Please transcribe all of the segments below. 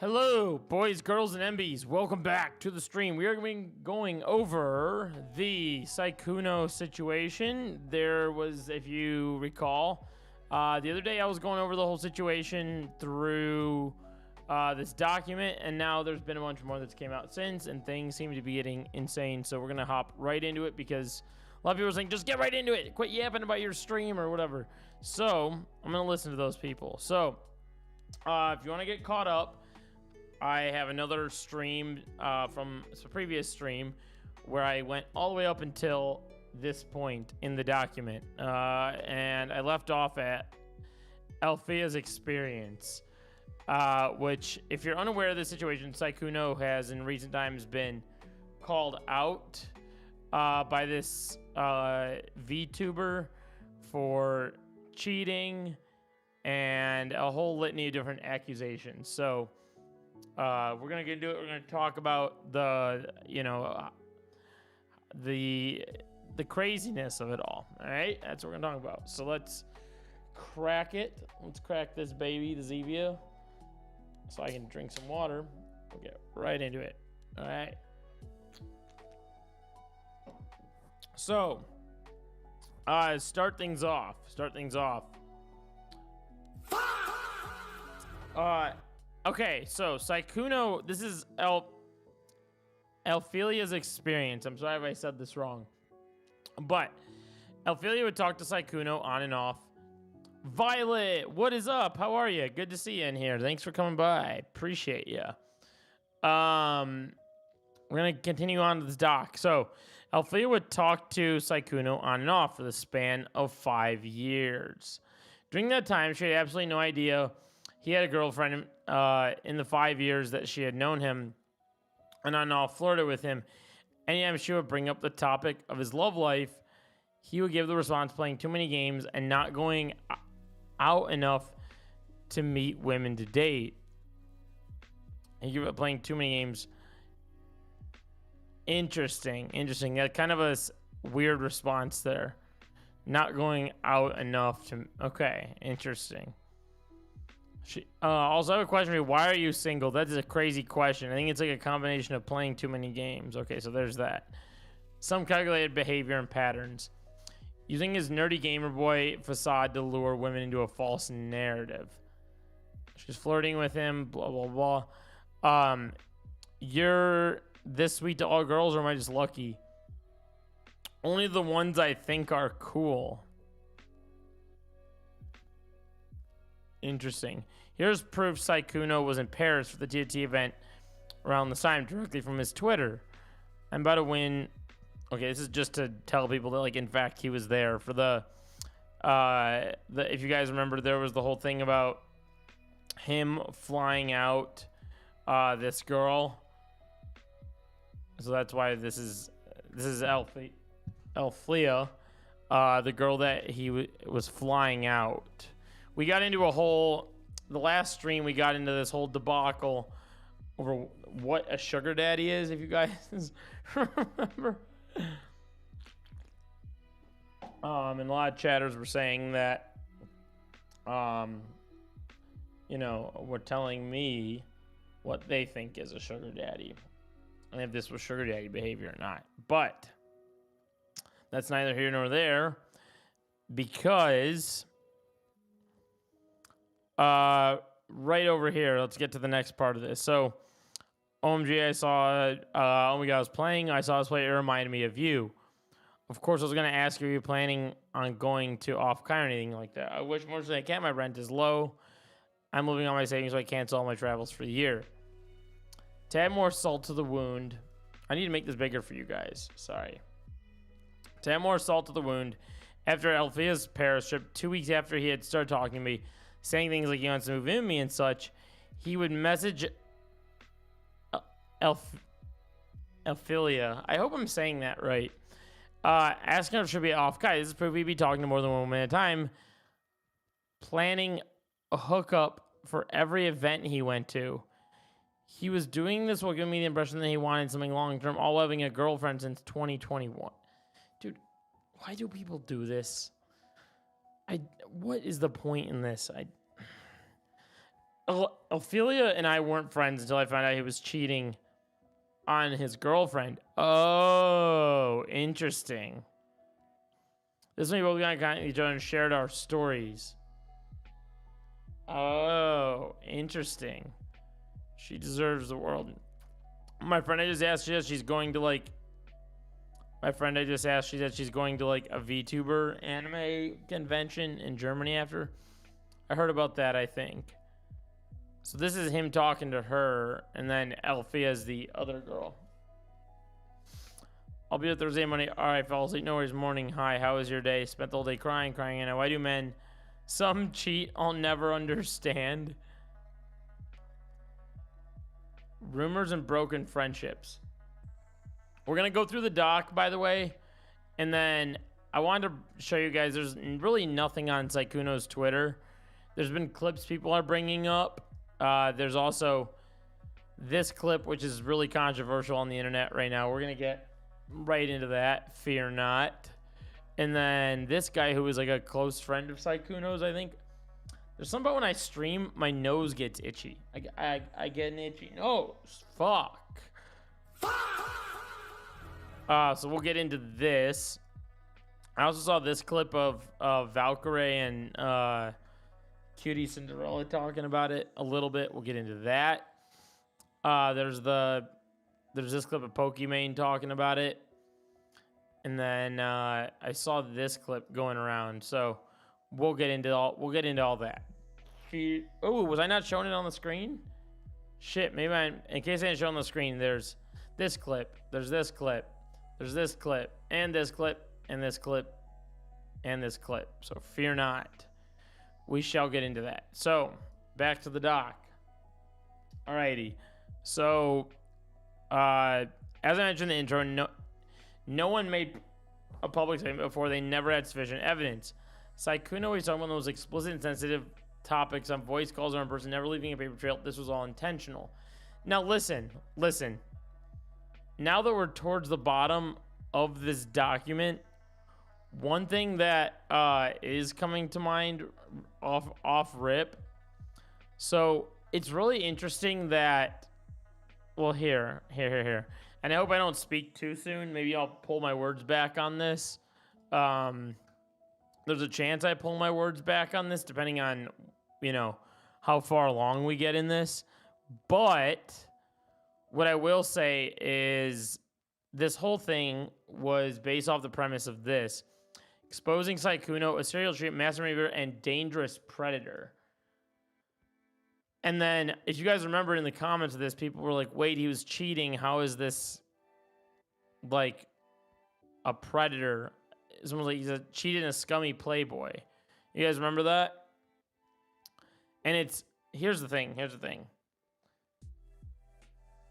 Hello, boys, girls, and MBs. Welcome back to the stream. We are going over the Sykkuno situation. There was, if you recall, the other day I was going over the whole situation through this document, and now there's been a bunch more that's came out since, and things seem to be getting insane. So we're going to hop right into it because a lot of people are saying, just get right into it. Quit yapping about your stream or whatever. So I'm going to listen to those people. So if you want to get caught up, I have another stream from a previous stream where I went all the way up until this point in the document. And I left off at Althea's experience, which, if you're unaware of the situation, Sykkuno has in recent times been called out by this VTuber for cheating and a whole litany of different accusations. So we're gonna get into it. We're gonna talk about the craziness of it all. All right, that's what we're gonna talk about. So let's crack it. Let's crack this baby, the Zevia, so I can drink some water. We'll get right into it. All right. So start things off. Okay, so Sykkuno, this is Althelia's experience. I'm sorry if I said this wrong. But Althelia would talk to Sykkuno on and off. Violet, what is up? How are you? Good to see you in here. Thanks for coming by. Appreciate you. We're going to continue on to this doc. So Althea would talk to Sykkuno on and off for the span of 5 years. During that time, she had absolutely no idea he had a girlfriend in the 5 years that she had known him, and on and off flirted with him. Anytime she would bring up the topic of his love life, he would give the response playing too many games and not going out enough to meet women to date. He gave up playing too many games. Interesting. That kind of a weird response there. Not going out enough to... Okay, interesting. Also, I have a question for you. Why are you single? That is a crazy question. I think it's like a combination of playing too many games. Okay, so there's that. Some calculated behavior and patterns. Using his nerdy gamer boy facade to lure women into a false narrative. She's flirting with him, blah, blah, blah. You're this sweet to all girls, or am I just lucky? Only the ones I think are cool. Interesting. Here's proof Sykkuno was in Paris for the TFT event around this time, directly from his Twitter. I'm about to win. Okay, this is just to tell people that, like, in fact, he was there for the if you guys remember, there was the whole thing about him flying out this girl. So that's why this is Althea, the girl that he was flying out. We got into the last stream, we got into this whole debacle over what a sugar daddy is, if you guys remember. And a lot of chatters were saying that, were telling me what they think is a sugar daddy, and if this was sugar daddy behavior or not. But that's neither here nor there, because... right over here, let's get to the next part of this. So, OMG, I saw, oh my god, I was playing, I saw this play, it reminded me of you. Of course, I was going to ask you, are you planning on going to off-Kai or anything like that? I wish more than I can, my rent is low. I'm living on my savings, so I cancel all my travels for the year. To add more salt to the wound, I need to make this bigger for you guys, sorry. To add more salt to the wound, after Althea's Paris trip, 2 weeks after he had started talking to me, saying things like he wants to move in with me and such, he would message Althelia. I hope I'm saying that right. Asking if she should be off. Guys, this is proof he'd be talking to more than one woman at a time. Planning a hookup for every event he went to. He was doing this while giving me the impression that he wanted something long-term, all having a girlfriend since 2021. Dude, why do people do this? What is the point in this? Ophelia and I weren't friends until I found out he was cheating on his girlfriend. Oh, interesting. This is when we both got contact with each other and shared our stories. Oh, interesting. She deserves the world. My friend I just asked, she said she's going to like. My friend I just asked, she said she's going to like a VTuber anime convention in Germany after. I heard about that, I think. So this is him talking to her, and then Alfia is the other girl. I'll be there Thursday morning. All right, fell asleep. No worries. Morning. Hi, how was your day? Spent the whole day crying. And why do men some cheat? I'll never understand. Rumors and broken friendships. We're gonna go through the doc, by the way, and then I wanted to show you guys. There's really nothing on Sykkuno's Twitter. There's been clips people are bringing up. There's also this clip, which is really controversial on the internet right now. We're gonna get right into that, fear not. And then this guy who is like a close friend of Sykkuno's, I think. There's something about when I stream, my nose gets itchy. I get an itchy nose. Fuck. So we'll get into this. I also saw this clip of Valkyrie and Cutie Cinderella talking about it a little bit. We'll get into that. There's this clip of Pokimane talking about it. And then I saw this clip going around. So we'll get into all that. Oh, was I not showing it on the screen? Shit, maybe in case I didn't show it on the screen, there's this clip, there's this clip, there's this clip, and this clip, and this clip, and this clip. So fear not. We shall get into that. So back to the doc. Alrighty. So as I mentioned in the intro, no one made a public statement before. They never had sufficient evidence. Sykkuno was talking about those explicit and sensitive topics on voice calls or in person, never leaving a paper trail. This was all intentional. Now listen. Now that we're towards the bottom of this document, one thing that is coming to mind off rip. So it's really interesting that, well, here. And I hope I don't speak too soon. Maybe I'll pull my words back on this. There's a chance I pull my words back on this, depending on, how far along we get in this. But what I will say is this whole thing was based off the premise of this: exposing Sykkuno, a serial cheat, masturbator, and dangerous predator. And then, if you guys remember in the comments of this, people were like, wait, he was cheating. How is this like a predator? Someone's like, he's a cheated and a scummy playboy. You guys remember that? And here's the thing.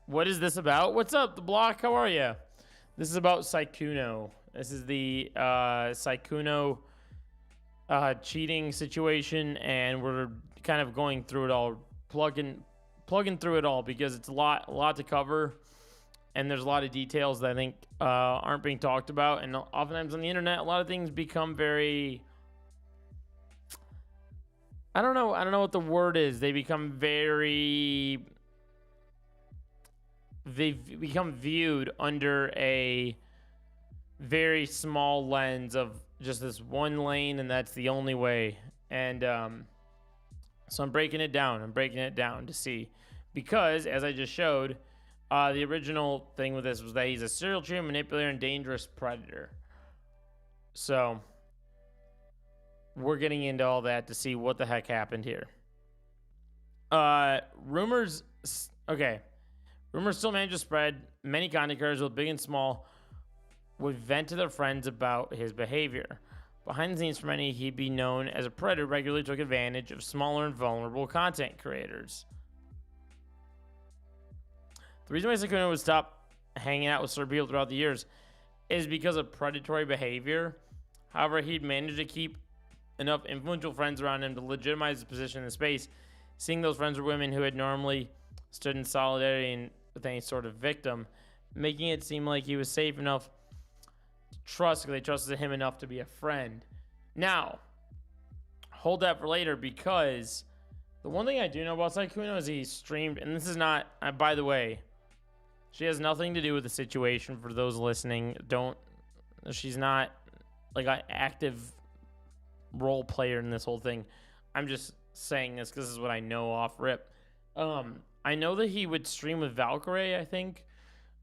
What is this about? What's up, The Block? How are you? This is about Sykkuno. This is the Sykkuno cheating situation, and we're kind of going through it all, plugging through it all, because it's a lot to cover, and there's a lot of details that I think aren't being talked about. And oftentimes on the internet, a lot of things become very, I don't know what the word is. They become viewed under a very small lens of just this one lane, and that's the only way. And so I'm breaking it down to see, because as I just showed, the original thing with this was that he's a serial cheater, manipulator, and dangerous predator. So we're getting into all that to see what the heck happened here. Rumors still manage to spread. Many content creators, both big and small, would vent to their friends about his behavior. Behind the scenes, for many, he'd be known as a predator, regularly took advantage of smaller and vulnerable content creators. The reason why Sykkuno would stop hanging out with certain people throughout the years is because of predatory behavior. However, he'd managed to keep enough influential friends around him to legitimize his position in the space, seeing those friends were women who had normally stood in solidarity with any sort of victim, making it seem like he was safe enough to trust, because they trusted him enough to be a friend. Now, hold that for later, because The one thing I do know about Sykkuno is he streamed, and this is not, by the way, she has nothing to do with the situation. For those listening, she's not like an active role player in this whole thing. I'm just saying this because this is what I know off rip. I know that he would stream with Valkyrie. I think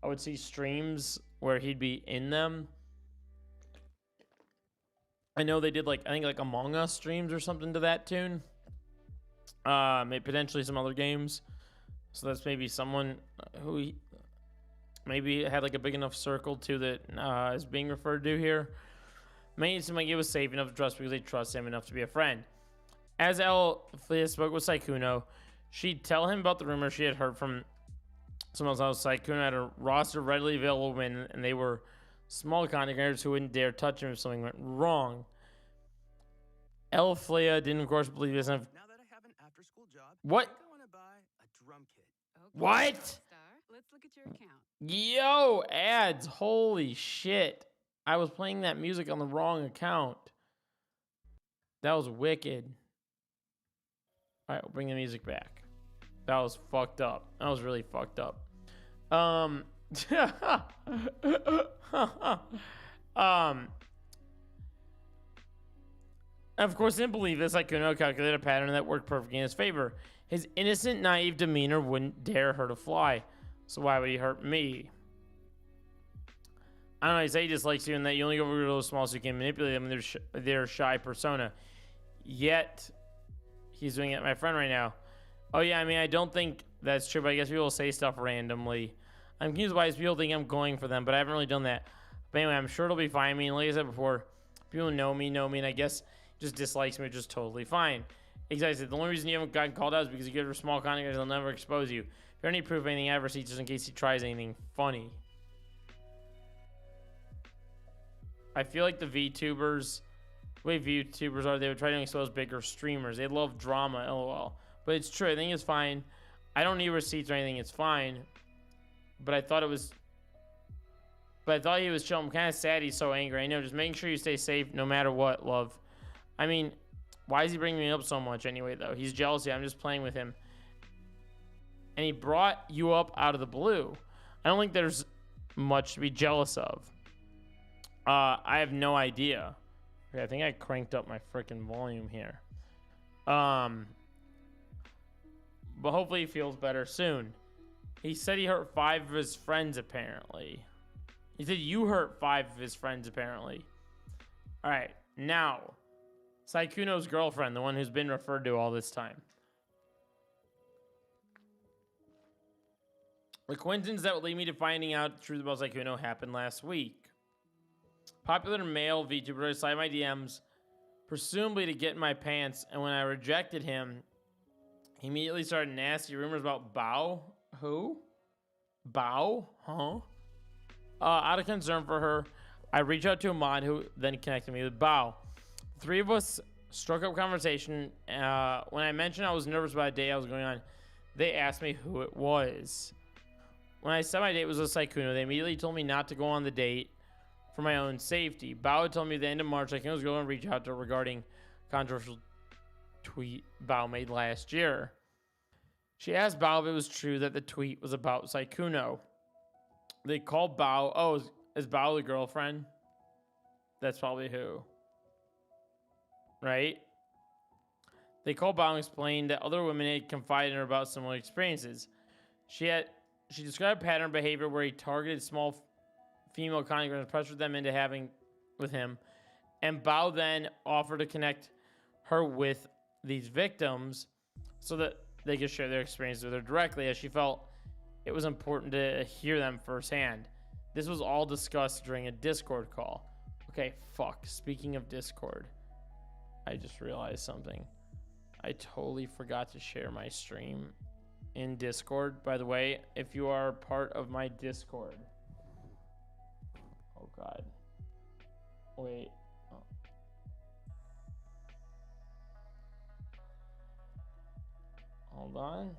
I would see streams where he'd be in them. I know they did like Among Us streams or something to that tune. Maybe potentially some other games. So that's maybe someone who maybe had like a big enough circle to that is being referred to here. Maybe it seemed like it was safe enough to trust because they trust him enough to be a friend. As Elfia spoke with Sykkuno, she'd tell him about the rumor she had heard from someone else. Sykkuno had a roster of readily available women, and they were small content creators who wouldn't dare touch him if something went wrong. Elfia didn't, of course, believe this. Now that I have an after-school job, what? I want to buy a drum kit. Okay, what? Star. Let's look at your account. Yo, ads! Holy shit! I was playing that music on the wrong account. That was wicked. All right, we'll bring the music back. That was fucked up. That was really fucked up. Of course, didn't believe this. I couldn't calculate a pattern that worked perfectly in his favor. His innocent, naive demeanor wouldn't dare hurt a fly. So why would he hurt me? I don't know. He said he dislikes you and that you only go over to those small so you can manipulate them in their shy persona. Yet, he's doing it at my friend right now. Oh, yeah, I mean, I don't think that's true, but I guess people say stuff randomly. I'm confused why people think I'm going for them, but I haven't really done that. But anyway, I'm sure it'll be fine. I mean, like I said before, people know me, and I guess just dislikes me, which is totally fine. Exactly. The only reason you haven't gotten called out is because you get a small content, they'll never expose you. If you any proof of anything I ever see, just in case he tries anything funny. I feel like the VTubers, the way VTubers are, they would try to expose bigger streamers. They love drama, lol. But it's true. I think it's fine. I don't need receipts or anything. It's fine. But I thought he was chill. I'm kind of sad he's so angry. I know. Just making sure you stay safe no matter what, love. I mean, why is he bringing me up so much anyway, though? He's jealous. Yeah, I'm just playing with him. And he brought you up out of the blue. I don't think there's much to be jealous of. I have no idea. Okay, I think I cranked up my freaking volume here. But hopefully he feels better soon. He said he hurt 5 of his friends, apparently. He said you hurt 5 of his friends, apparently. All right, now, Sykkuno's girlfriend, the one who's been referred to all this time. The coincidence that would lead me to finding out the truth about Sykkuno happened last week. Popular male VTuber slid my DMs, presumably to get in my pants, and when I rejected him, he immediately started nasty rumors about Bao. Who? Bao? Huh? Out of concern for her, I reached out to a mod who then connected me with Bao. The 3 of us struck up conversation. When I mentioned I was nervous about a date I was going on, they asked me who it was. When I said my date was with Sykkuno, they immediately told me not to go on the date for my own safety. Bao had told me at the end of March Sykkuno was going to reach out to her regarding controversial tweet Bao made last year. She asked Bao if it was true that the tweet was about Sykkuno. They called Bao. Oh, is Bao the girlfriend? That's probably who. Right? They called Bao and explained that other women had confided in her about similar experiences. She described a pattern of behavior where he targeted small female content and pressured them into having with him. And Bao then offered to connect her with these victims so that they could share their experiences with her directly, as she felt it was important to hear them firsthand. This was all discussed during a Discord call. Okay, fuck. Speaking of Discord, I just realized something. I totally forgot to share my stream in Discord. By the way, if you are part of my Discord. Oh, God. Wait. Oh. Hold on.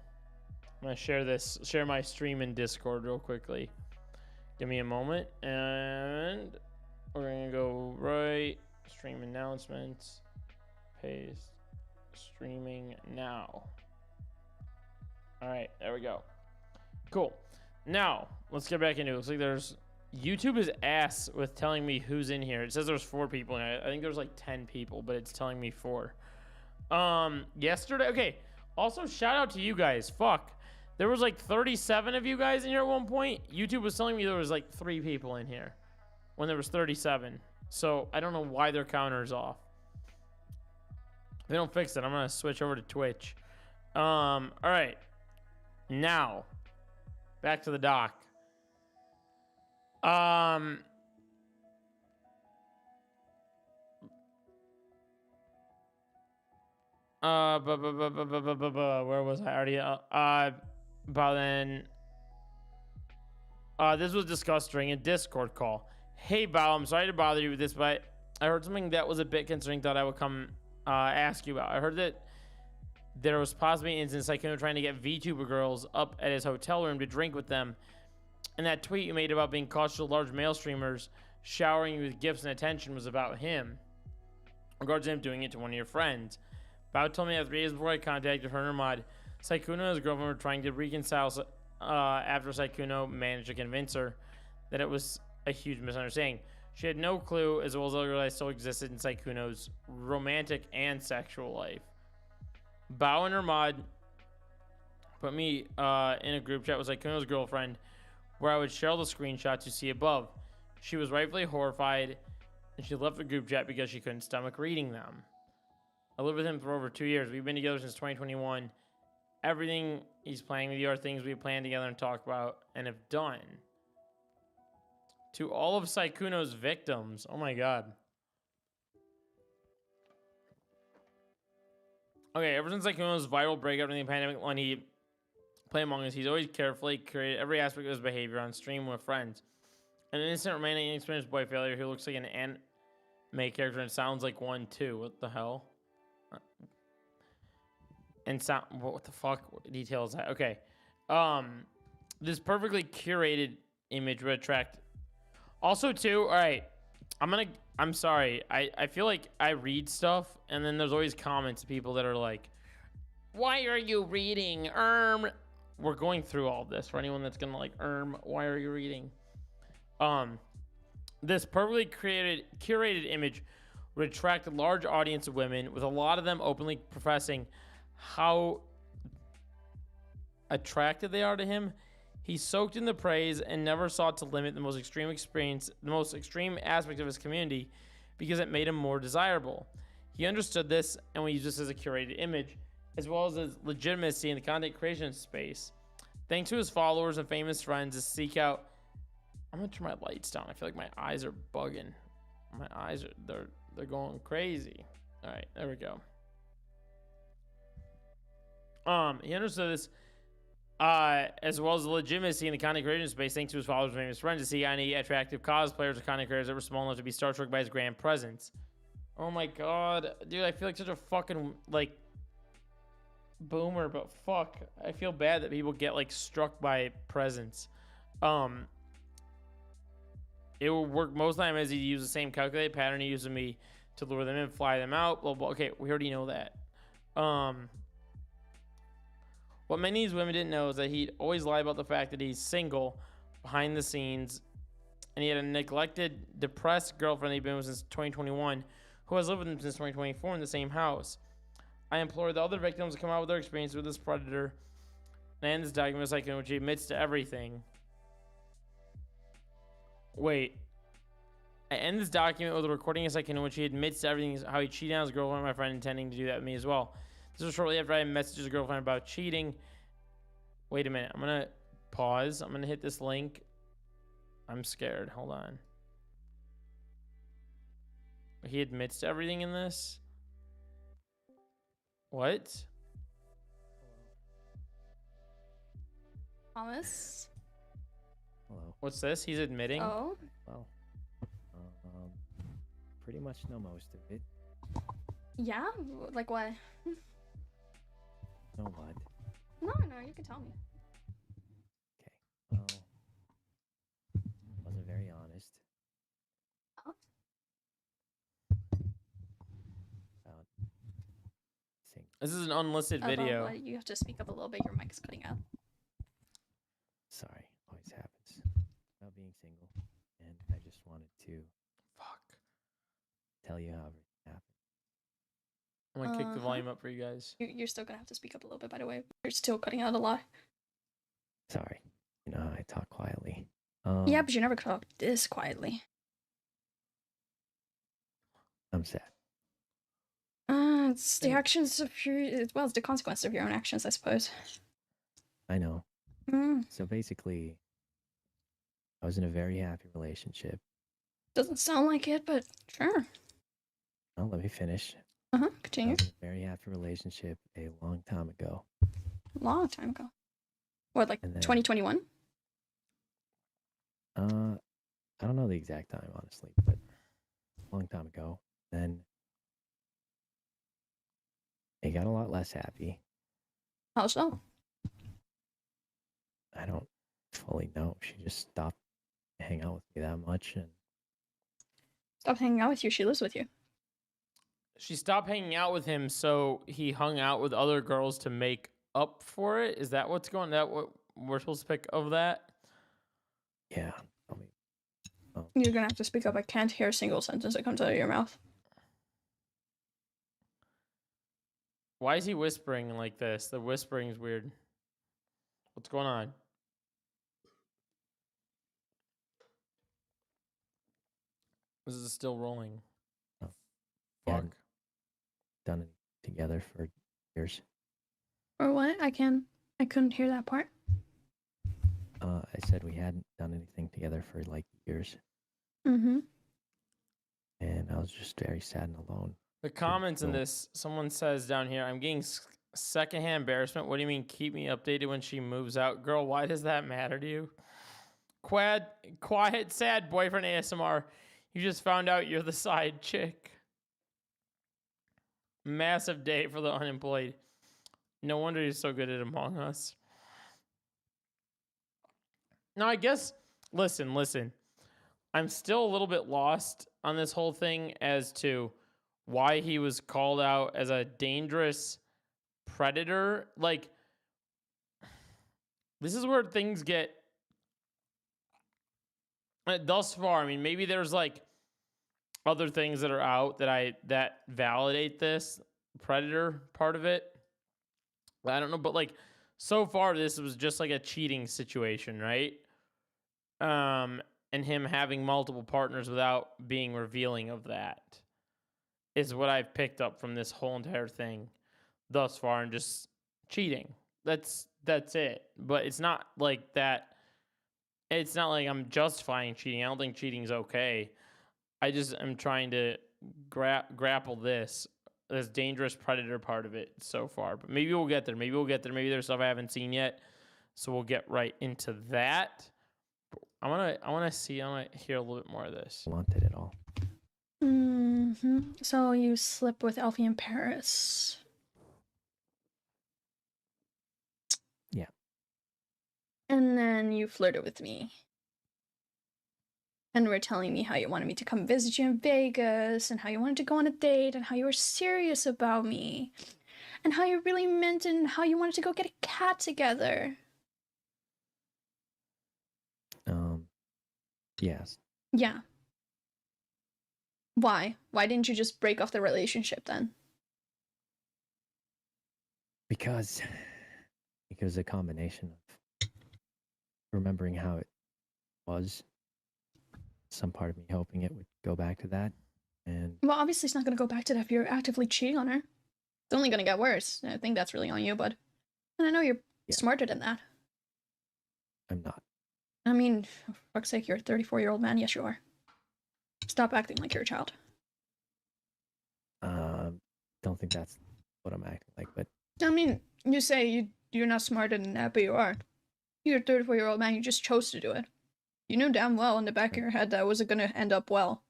I'm going to share my stream in Discord real quickly. Give me a moment. And we're going to go right. Stream announcements. Paste. Streaming now. All right, there we go. Cool. Now, let's get back into it. Looks like there's... YouTube is ass with telling me who's in here. It says there's 4 people, and I think there's like 10 people, but it's telling me 4. Yesterday... Okay, also, shout out to you guys. Fuck. There was like 37 of you guys in here at one point. YouTube was telling me there was like 3 people in here when there was 37. So, I don't know why their counter's off. If they don't fix it, I'm going to switch over to Twitch. All right. Now, back to the doc. Where was I already? About then. This was discussed during a Discord call. Hey, Bao, I'm sorry to bother you with this, but I heard something that was a bit concerning. Thought I would come ask you about. I heard that there was possibly an instance Sykkuno trying to get VTuber girls up at his hotel room to drink with them. And that tweet you made about being cautious of large male streamers showering you with gifts and attention was about him. In regards to him doing it to one of your friends. Bao told me that 3 days before I contacted her and her mod, Sykkuno and his girlfriend were trying to reconcile after Sykkuno managed to convince her that it was a huge misunderstanding. She had no clue, as well as other girls that still existed in Sykkuno's romantic and sexual life. Bao and her mod put me in a group chat with Sykkuno's girlfriend, where I would share the screenshots you see above. She was rightfully horrified, and she left the group chat because she couldn't stomach reading them. I lived with him for over 2 years. We've been together since 2021. Everything he's planning with you are things we plan together and talk about and have done. To all of Sykkuno's victims. Oh my god. Okay, ever since Sykkuno's viral breakup in the pandemic when he played Among Us, he's always carefully curated every aspect of his behavior on stream with friends. An innocent, romantic, inexperienced boy failure who looks like an anime character and sounds like one too. What the hell? And sound... What the fuck detail is that? Okay. This perfectly curated image would attract... Also too, alright. I'm sorry. I feel like I read stuff and then there's always comments of people that are like, why are you reading? We're going through all this for anyone that's gonna like, why are you reading? This perfectly curated image would attract a large audience of women, with a lot of them openly professing how attracted they are to him. He soaked in the praise and never sought to limit the most extreme aspect of his community because it made him more desirable. He understood this and we use this as a curated image, as well as his legitimacy in the content creation space. Thanks to his followers and famous friends to seek out... I'm gonna turn my lights down. I feel like my eyes are bugging. My eyes are... They're going crazy. All right, there we go. He understood this, as well as the legitimacy in the content creation space, thanks to his followers and famous friends, to see any attractive cosplayers or content creators that were small enough to be starstruck by his grand presence. Oh my god, dude, I feel like such a fucking like boomer, but fuck, I feel bad that people get like struck by presence. It will work most of the time as he uses the same calculated pattern he used with me to lure them in, fly them out, blah, blah. Okay, we already know that. What many of these women didn't know is that he'd always lie about the fact that he's single behind the scenes, and he had a neglected, depressed girlfriend he'd been with since 2021, who has lived with him since 2024 in the same house. I implore the other victims to come out with their experience with this predator and this document in which he admits to everything. Wait. I end this document with a recording of Sykkuno in which he admits to everything, how he cheated on his girlfriend and my friend, intending to do that with me as well. This was shortly after I messaged his girlfriend about cheating. Wait a minute. I'm going to pause. I'm going to hit this link. I'm scared. Hold on. He admits to everything in this? What? Thomas? Hello. What's this? He's admitting? Oh? Well, pretty much know most of it. Yeah? Like what? Know what? No, you can tell me. Okay. Well, wasn't very honest. Oh? About saying This is an unlisted video. You have to speak up a little bit. Your mic is cutting out. Sorry, always happens. About being single, and I just wanted to Fuck. tell you how everything happened. I'm gonna kick the volume up for you guys. You're still gonna have to speak up a little bit, by the way. You're still cutting out a lot. Sorry, you know how I talk quietly. Yeah, but you never talk this quietly. I'm sad. It's the actions of your, well, it's the consequence of your own actions, I suppose. I know. Mm, So basically, I was in a very happy relationship. doesn't sound like it, but sure. Well, let me finish. I Continue. was in a very happy relationship a long time ago. Long time ago. What, like And then- 2021? I don't know the exact time, honestly, but a long time ago. Then it got a lot less happy. How so? I don't fully know. She just stopped hanging out with me that much, and Stop hanging out with you. She lives with you. She stopped hanging out with him, so he hung out with other girls to make up for it. Is that what's going? That what we're supposed to pick of that? yeah. I mean, You're gonna have to speak up. I can't hear a single sentence that comes out of your mouth. Why is he whispering like this? The whispering's weird. What's going on? This is still rolling. Oh. Fuck. hadn't done it together for years. Or what? I couldn't hear that part. I said we hadn't done anything together for like years, Mm-hmm. and I was just very sad and alone. The comments in So- this, someone says down here, I'm getting secondhand embarrassment. What do you mean keep me updated when she moves out? Girl, why does that matter to you? Quiet, sad boyfriend ASMR. You just found out you're the side chick. Massive day for the unemployed. No wonder you're so good at Among Us. Now, I guess, listen. I'm still a little bit lost on this whole thing as to why he was called out as a dangerous predator. Like, this is where things get, thus far, I mean, maybe there's like other things that are out that validate this predator part of it. I don't know, but like so far this was just like a cheating situation, right? And him having multiple partners without being revealing of that is what I've picked up from this whole entire thing thus far, and just cheating. That's it. But it's not like that. It's not like I'm justifying cheating. I don't think cheating's okay. I just am trying to grapple this dangerous predator part of it so far. But maybe we'll get there. Maybe there's stuff I haven't seen yet. So we'll get right into that. I want to hear a little bit more of this. Wanted it all. Mm-hmm. So you slept with Elfie in Paris. Yeah. And then you flirted with me. And were telling me how you wanted me to come visit you in Vegas, and how you wanted to go on a date, and how you were serious about me, and how you really meant, and how you wanted to go get a cat together. Yes. Yeah. Why? Why didn't you just break off the relationship then? Because a combination of remembering how it was, some part of me hoping it would go back to that, and Well, obviously it's not going to go back to that if you're actively cheating on her. It's only going to get worse. I think that's really on you, bud. And I know you're Yeah. smarter than that. I'm not. I mean, for fuck's sake, you're a 34-year-old man. Yes, you are. Stop acting like you're a child. Don't think that's what I'm acting like, but I mean, you say you're not smarter than that, but you are. You're a 34-year-old man. You just chose to do it. You knew damn well in the back of your head that wasn't going to end up well.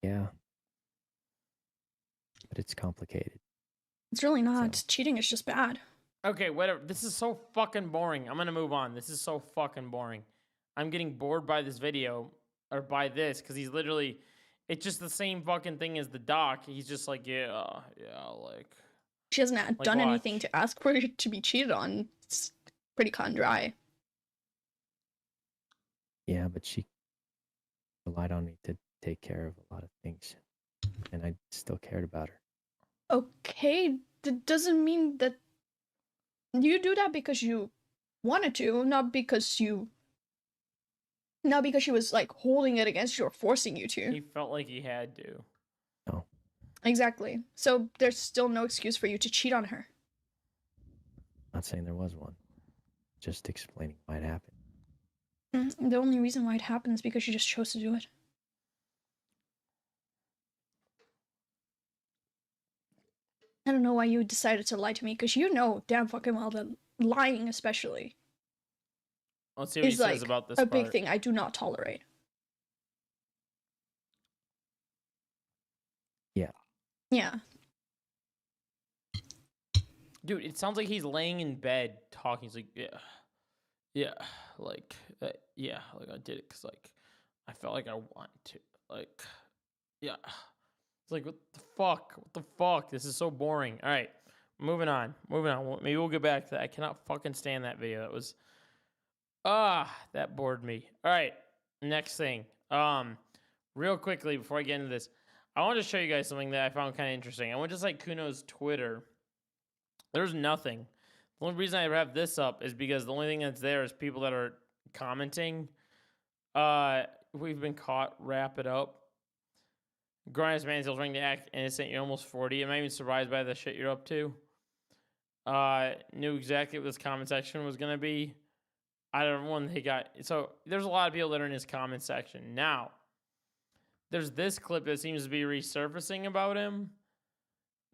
yeah. But it's complicated. It's really not. So- Cheating is just bad. Okay, whatever. This is so fucking boring. I'm gonna move on. This is so fucking boring. I'm getting bored by this video, or by this, because he's literally It's just the same fucking thing as the doc. He's just like, yeah, like. She hasn't done anything watch. to ask for it to be cheated on. It's pretty cut and dry. Yeah, but she relied on me to take care of a lot of things, and I still cared about her. Okay, that doesn't mean that you do that because you wanted to, not because she was like holding it against you or forcing you to. He felt like he had to. No. Exactly. So there's still no excuse for you to cheat on her. Not saying there was one. Just explaining why it happened. The only reason why it happened is because you just chose to do it. I don't know why you decided to lie to me, because you know damn fucking well that lying especially Let's see what he is says like about this a part. big thing I do not tolerate. Yeah. Yeah. Dude, it sounds like he's laying in bed talking. He's like, yeah, like, yeah, like I did it because like I felt like I want to, like, yeah. It's like, what the fuck? This is so boring. All right, moving on. Maybe we'll get back to that. I cannot fucking stand that video. That was, that bored me. All right, next thing. Real quickly before I get into this, I want to show you guys something that I found kind of interesting. I went to Sykkuno's Twitter. There's nothing. The only reason I have this up is because the only thing that's there is people that are commenting. We've been caught. Wrap it up. Grinders Mansell's trying to act innocent. You're almost 40. Am I even surprised by the shit you're up to? Knew exactly what this comment section was gonna be. I don't know when he got. So there's a lot of people that are in his comment section now. There's this clip that seems to be resurfacing about him.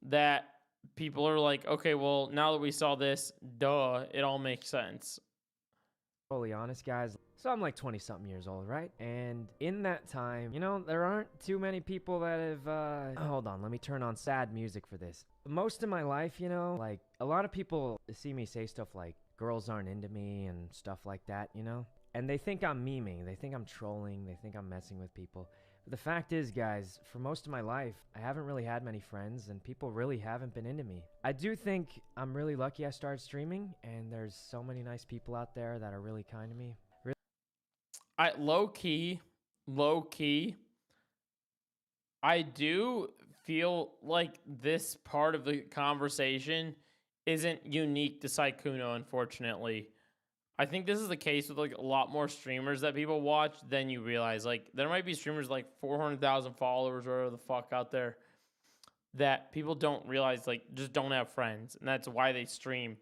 That people are like, okay, well, now that we saw this, duh, it all makes sense. Totally honest, guys. So I'm like 20-something years old, right? And in that time, you know, there aren't too many people that have, hold on, let me turn on sad music for this. Most of my life, you know, like, a lot of people see me say stuff like, girls aren't into me and stuff like that, you know? And they think I'm memeing, they think I'm trolling, they think I'm messing with people. But the fact is, guys, for most of my life, I haven't really had many friends, and people really haven't been into me. I do think I'm really lucky I started streaming, and there's so many nice people out there that are really kind to me. Low key, I do feel like this part of the conversation isn't unique to Sykkuno, unfortunately. I think this is the case with like a lot more streamers that people watch than you realize. Like there might be streamers like 400,000 followers or whatever the fuck out there that people don't realize like just don't have friends, and that's why they stream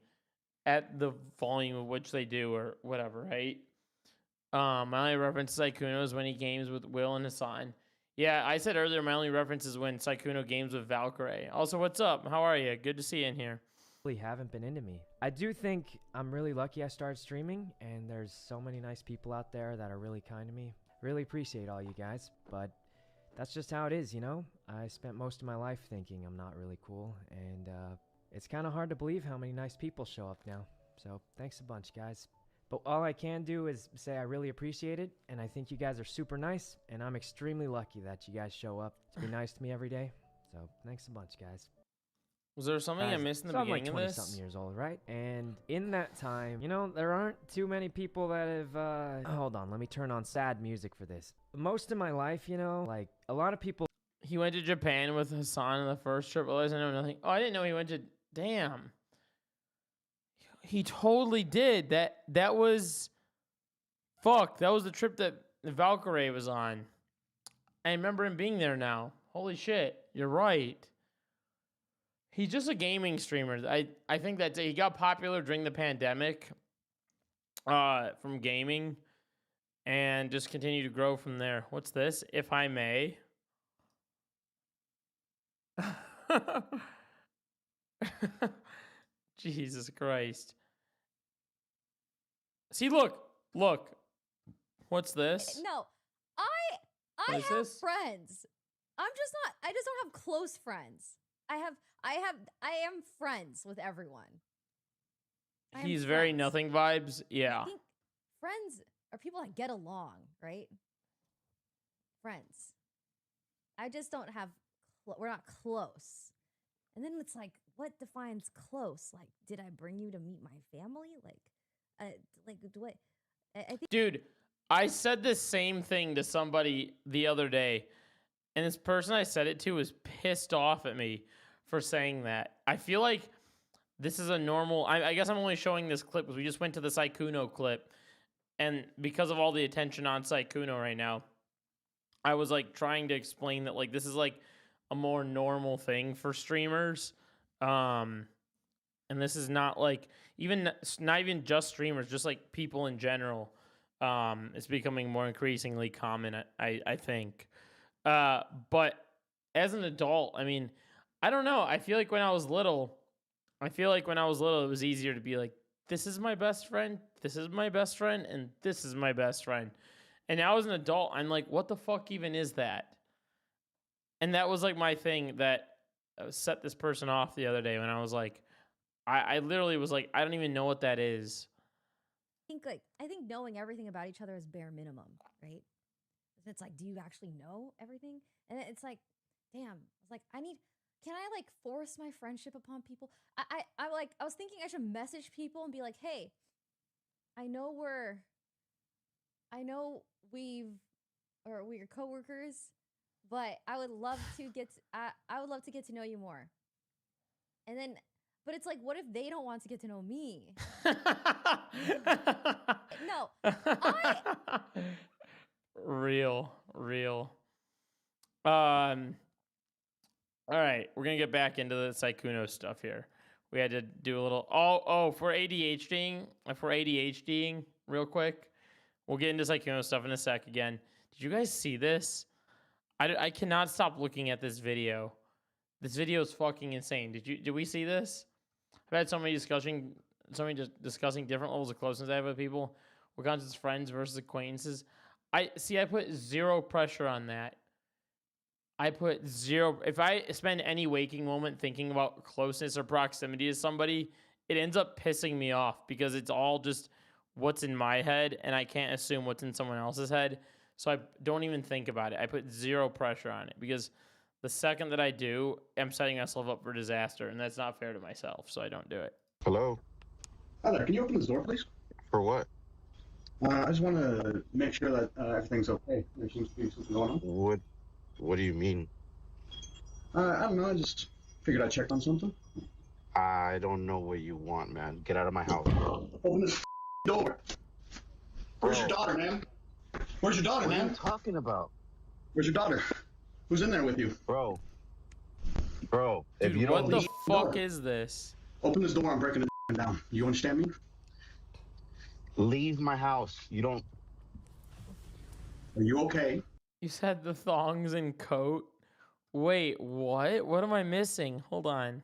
at the volume of which they do or whatever, right? My only reference to Sykkuno is when he games with Will and Hassan. Yeah, I said earlier my only reference is when Sykkuno games with Valkyrie. Also, what's up? How are you? Good to see you in here. Really haven't been into me. I do think I'm really lucky I started streaming, and there's so many nice people out there that are really kind to me. Really appreciate all you guys, but that's just how it is, you know? I spent most of my life thinking I'm not really cool, and it's kind of hard to believe how many nice people show up now. So thanks a bunch, guys. But all I can do is say I really appreciate it, and I think you guys are super nice, and I'm extremely lucky that you guys show up to be nice to me every day. So thanks a bunch, guys. Was there something I missed in the beginning of this? So I'm like 20-something years old, right? And in that time, you know, there aren't too many people that have, hold on, let me turn on sad music for this. Most of my life, you know, like, a lot of people... He went to Japan with Hassan on the first trip. Otherwise, I know nothing. Oh, I didn't know he went to... Damn. He totally did. That was... Fuck, that was the trip that Valkyrie was on. I remember him being there now. Holy shit, you're right. He's just a gaming streamer. I think that he got popular during the pandemic from gaming and just continued to grow from there. What's this? If I may. Jesus Christ. See, look. What's this? No, I What is have this? friends. I just don't have close friends. I am friends with everyone. I am He's very friends. nothing vibes. Yeah. I think friends are people that get along, right? Friends. I just don't have. We're not close. And then it's like, what defines close? Like, did I bring you to meet my family? Do I think. Dude, I said the same thing to somebody the other day, and this person I said it to was pissed off at me for saying that. I feel like this is a normal. I guess I'm only showing this clip because we just went to the Sykkuno clip, and because of all the attention on Sykkuno right now, I was like trying to explain that like this is like a more normal thing for streamers, and this is not like not even just streamers, just like people in general. It's becoming more increasingly common, I think. But as an adult, I mean, I don't know. I feel like when I was little, it was easier to be like, this is my best friend, this is my best friend, and this is my best friend. And now as an adult, I'm like, what the fuck even is that? And that was like my thing that set this person off the other day when I was like, I literally was like, I don't even know what that is. I think knowing everything about each other is bare minimum, right? It's like, do you actually know everything? And it's like, damn. It's like, can I like force my friendship upon people? I was thinking I should message people and be like, hey, we're coworkers, but I would love to get to know you more. And then, but it's like, what if they don't want to get to know me? No, Real. All right, we're gonna get back into the Sykkuno stuff here. We had to do a little. For ADHDing, real quick. We'll get into Sykkuno stuff in a sec again. Did you guys see this? I cannot stop looking at this video. This video is fucking insane. Did we see this? I've had somebody discussing different levels of closeness I have with people. We're going to friends versus acquaintances. I put zero pressure on that. I put zero. If I spend any waking moment thinking about closeness or proximity to somebody, it ends up pissing me off because it's all just what's in my head, and I can't assume what's in someone else's head. So I don't even think about it. I put zero pressure on it because the second that I do, I'm setting myself up for disaster, and that's not fair to myself, so I don't do it. Hello? Hi there, can you open this door, please? For what? I just want to make sure that everything's okay. There seems to be something going on. What do you mean? I don't know, I just figured I'd check on something. I don't know what you want, man. Get out of my house. Open this door. Where's your daughter, man? Where's your daughter, man? What are you talking about? Where's your daughter? Who's in there with you? Bro, Dude, if you what don't the fuck is this? Open this door, I'm breaking the down. You understand me? leave my house. You don't. Are you okay? You said the thongs and coat. Wait, what? What am I missing? Hold on.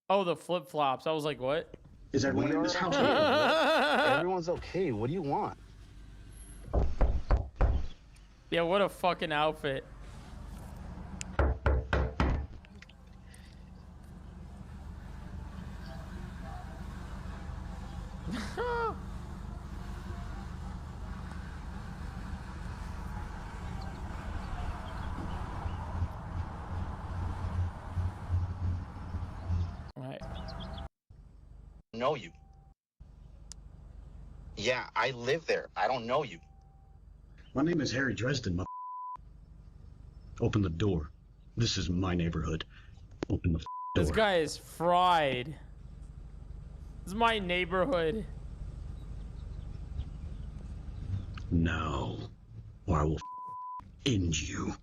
Oh, the flip-flops. I was like, what? Is everyone in this house? Everyone's okay. What do you want? Yeah, what a fucking outfit. Right. Know you. Yeah, I live there. I don't know you. My name is Harry Dresden. Open the door. This is my neighborhood. Open the door. This guy is fried. This is my neighborhood. Now, or I will end you.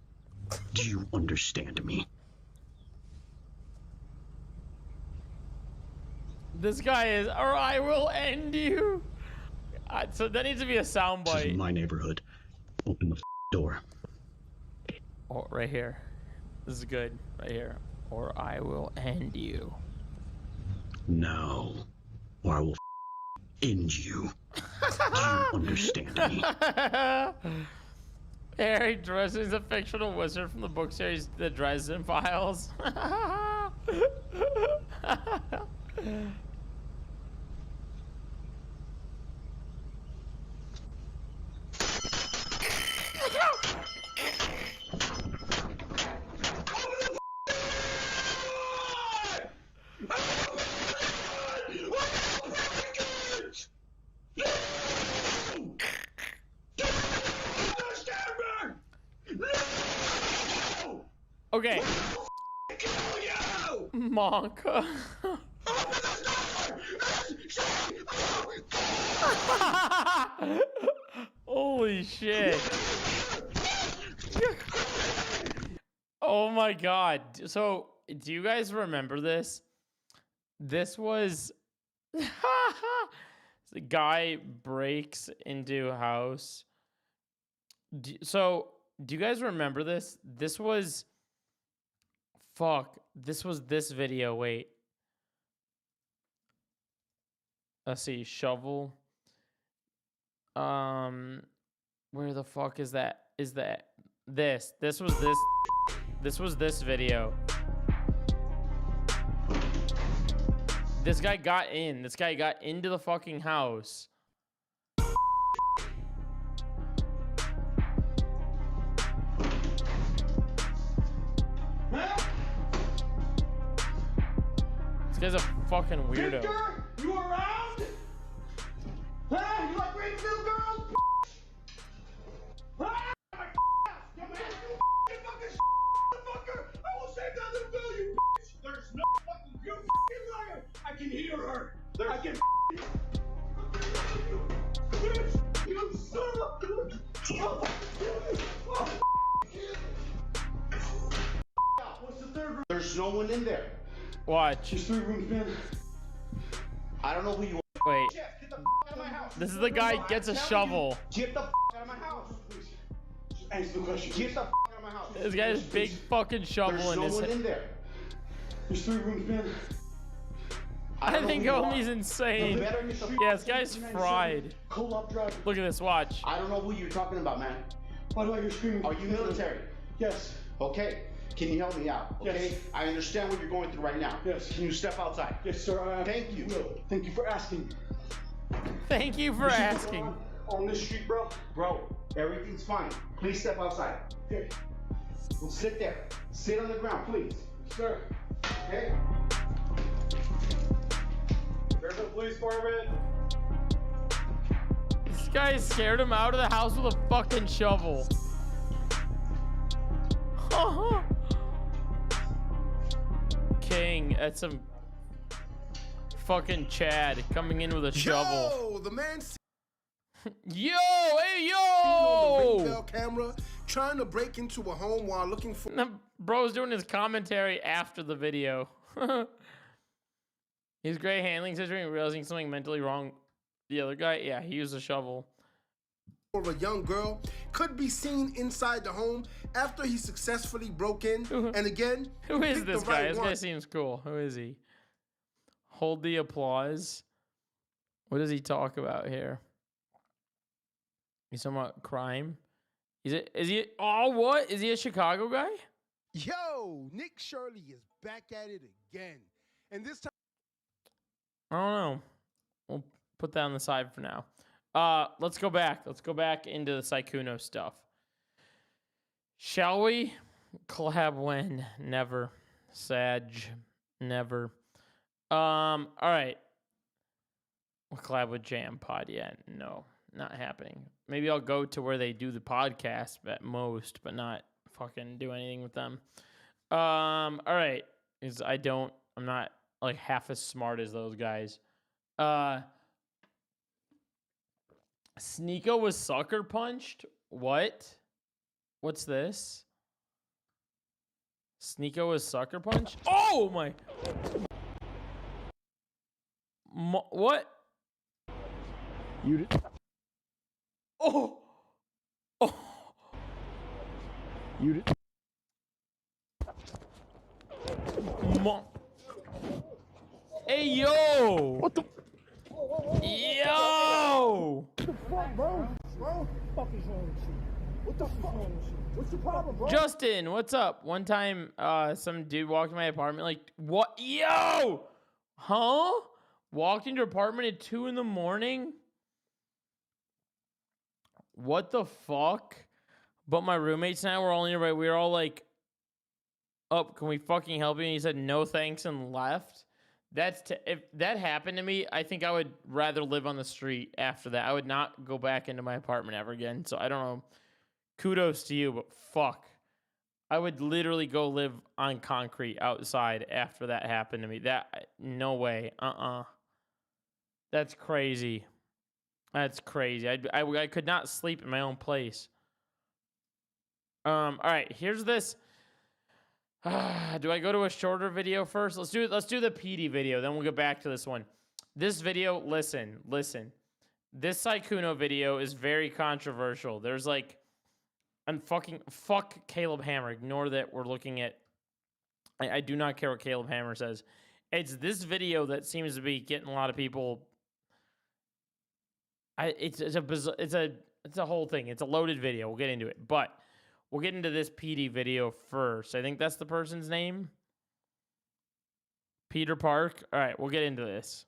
Do you understand me? This guy is, or I will end you. So that needs to be a This soundbite. is my neighborhood. Open the door. Oh, right here. This is good. Right here. Or I will end you. Now, or I will end you. Do you understand me? Harry Dresden is a fictional wizard from the book series The Dresden Files. Okay. Kill you! Monka. Open the door! Holy shit. Oh my god. So, do you guys remember this? This was the guy breaks into a house. So, do you guys remember this? This was this video. Wait. Let's see, shovel. Where the fuck is that? This was this video. This guy got in. This guy got into the fucking house. This guy's a fucking weirdo. Victor, you around? Huh? You like raping little girls? Huh? My dumb ass, you fucking motherfucker! I will save that little girl, you bitch! There's no fucking you fucking liar! I can hear her! I can bitch! You son of What's the third room? There's no one in there. Watch. There's 3 rooms, man. I don't know who you are. Wait. Jeff, get the out of my house. This is the guy gets a shovel. Get the out of my house. Please. Just answer the question. Get the out of my house. This guy's big fucking shovel There's in no his one head. in there. There's 3 rooms, man. I think Homie's insane. Yeah, this guy's fried. Co-op driver. Look at this, watch. I don't know who you're talking about, man. Why do I hear screaming? Are you military? Yes. Okay. Can you help me out? Okay. Yes. I understand what you're going through right now. Yes. Can you step outside? Yes, sir. Thank you. Will. Thank you for asking. Thank you for asking. On this street, bro. Bro, everything's fine. Please step outside. Okay. Sit there. Sit on the ground, please. Sir. Okay. There's the police department. This guy scared him out of the house with a fucking shovel. King, that's some fucking Chad coming in with a shovel. Yo, the man Yo, hey, on the ring yo! bell camera trying to break into a home while looking for. The bro's doing his commentary after the video. His great handling situation, realizing something mentally wrong. The other guy, yeah, he used a shovel. For a young girl could be seen inside the home after he successfully broke in. And again, Who is picked this the guy? right This one. guy seems cool. Who is he? Hold the applause. What does he talk about here? He's talking about crime. Is he? Oh, what? Is he a Chicago guy? Yo, Nick Shirley is back at it again. And this time, I don't know. We'll put that on the side for now. Let's go back. Let's go back into the Sykkuno stuff. Shall we? Collab when? Never. Sag. Never. All right. We'll collab with Jam Pod yet? No, not happening. Maybe I'll go to where they do the podcast at most, but not fucking do anything with them. All right. Because I'm not like half as smart as those guys. Sneeko was sucker punched? What? What's this? Sneeko was sucker punched? Oh my! What? You did. Oh! Oh! You did. Hey, yo! What the? Yo! Justin, what's up? One time, some dude walked in my apartment, like, what? Yo! Huh? Walked into your apartment at 2 in the morning? What the fuck? But my roommates and I were all nearby. We were all like, "Up, can we fucking help you?" And he said, "No thanks," and left. If that happened to me, I think I would rather live on the street after that. I would not go back into my apartment ever again. So I don't know. Kudos to you, but fuck. I would literally go live on concrete outside after that happened to me. No way. That's crazy. That's crazy. I could not sleep in my own place. All right, here's this. Do I go to a shorter video first? Let's do the PD video, then we'll get back to this one. This video, listen. This Sykkuno video is very controversial. There's like, fuck Caleb Hammer. Ignore that we're looking at. I do not care what Caleb Hammer says. It's this video that seems to be getting a lot of people. It's a whole thing. It's a loaded video. We'll get into it, but we'll get into this PD video first. I think that's the person's name. Peter Park. All right, we'll get into this.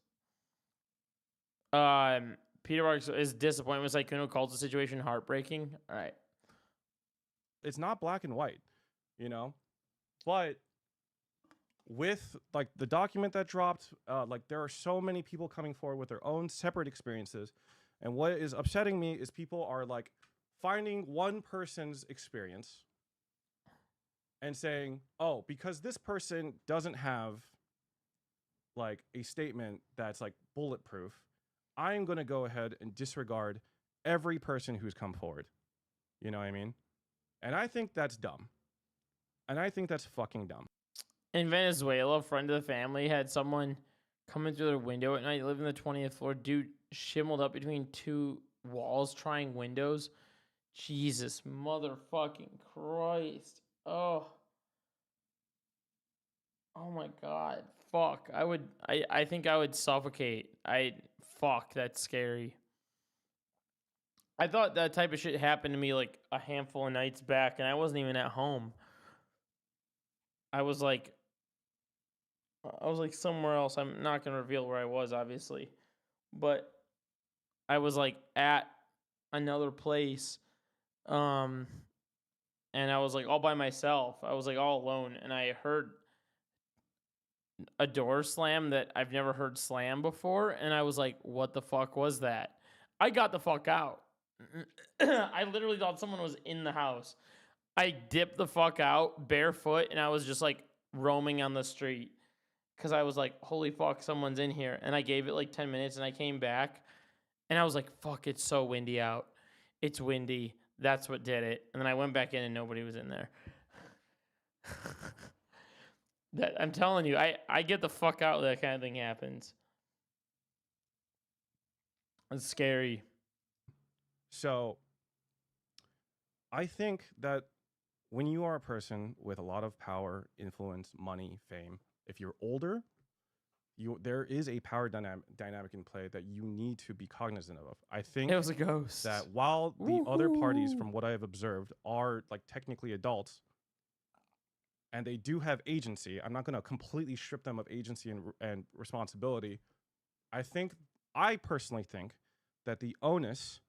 Peter Park is disappointed with Sykkuno, calls the situation heartbreaking. All right. It's not black and white, you know, but with like the document that dropped, like there are so many people coming forward with their own separate experiences. And what is upsetting me is people are like finding one person's experience and saying, oh, because this person doesn't have like a statement that's like bulletproof, I'm going to go ahead and disregard every person who's come forward. You know what I mean? And I think that's dumb. And I think that's fucking dumb. In Venezuela, a friend of the family had someone coming through their window at night, living on the 20th floor. Dude shimmeled up between two walls trying windows. Jesus motherfucking Christ. Oh my God. Fuck. I think I would suffocate. Fuck, that's scary. I thought that type of shit happened to me like a handful of nights back, and I wasn't even at home. I was like somewhere else. I'm not going to reveal where I was, obviously. But I was like at another place. And I was like all by myself. I was like all alone. And I heard a door slam that I've never heard slam before. And I was like, what the fuck was that? I got the fuck out. I literally thought someone was in the house. I dipped the fuck out barefoot, and I was just like roaming on the street because I was like, holy fuck, someone's in here. And I gave it like 10 minutes, and I came back, and I was like, fuck, it's so windy out. It's windy. That's what did it. And then I went back in, and nobody was in there. I'm telling you, I get the fuck out when that kind of thing happens. It's scary. So I think that when you are a person with a lot of power, influence, money, fame, if you're older, there is a power dynamic in play that you need to be cognizant of. I think it was a ghost. That while the other parties, from what I have observed, are like technically adults and they do have agency, I'm not going to completely strip them of agency and responsibility. I personally think that the onus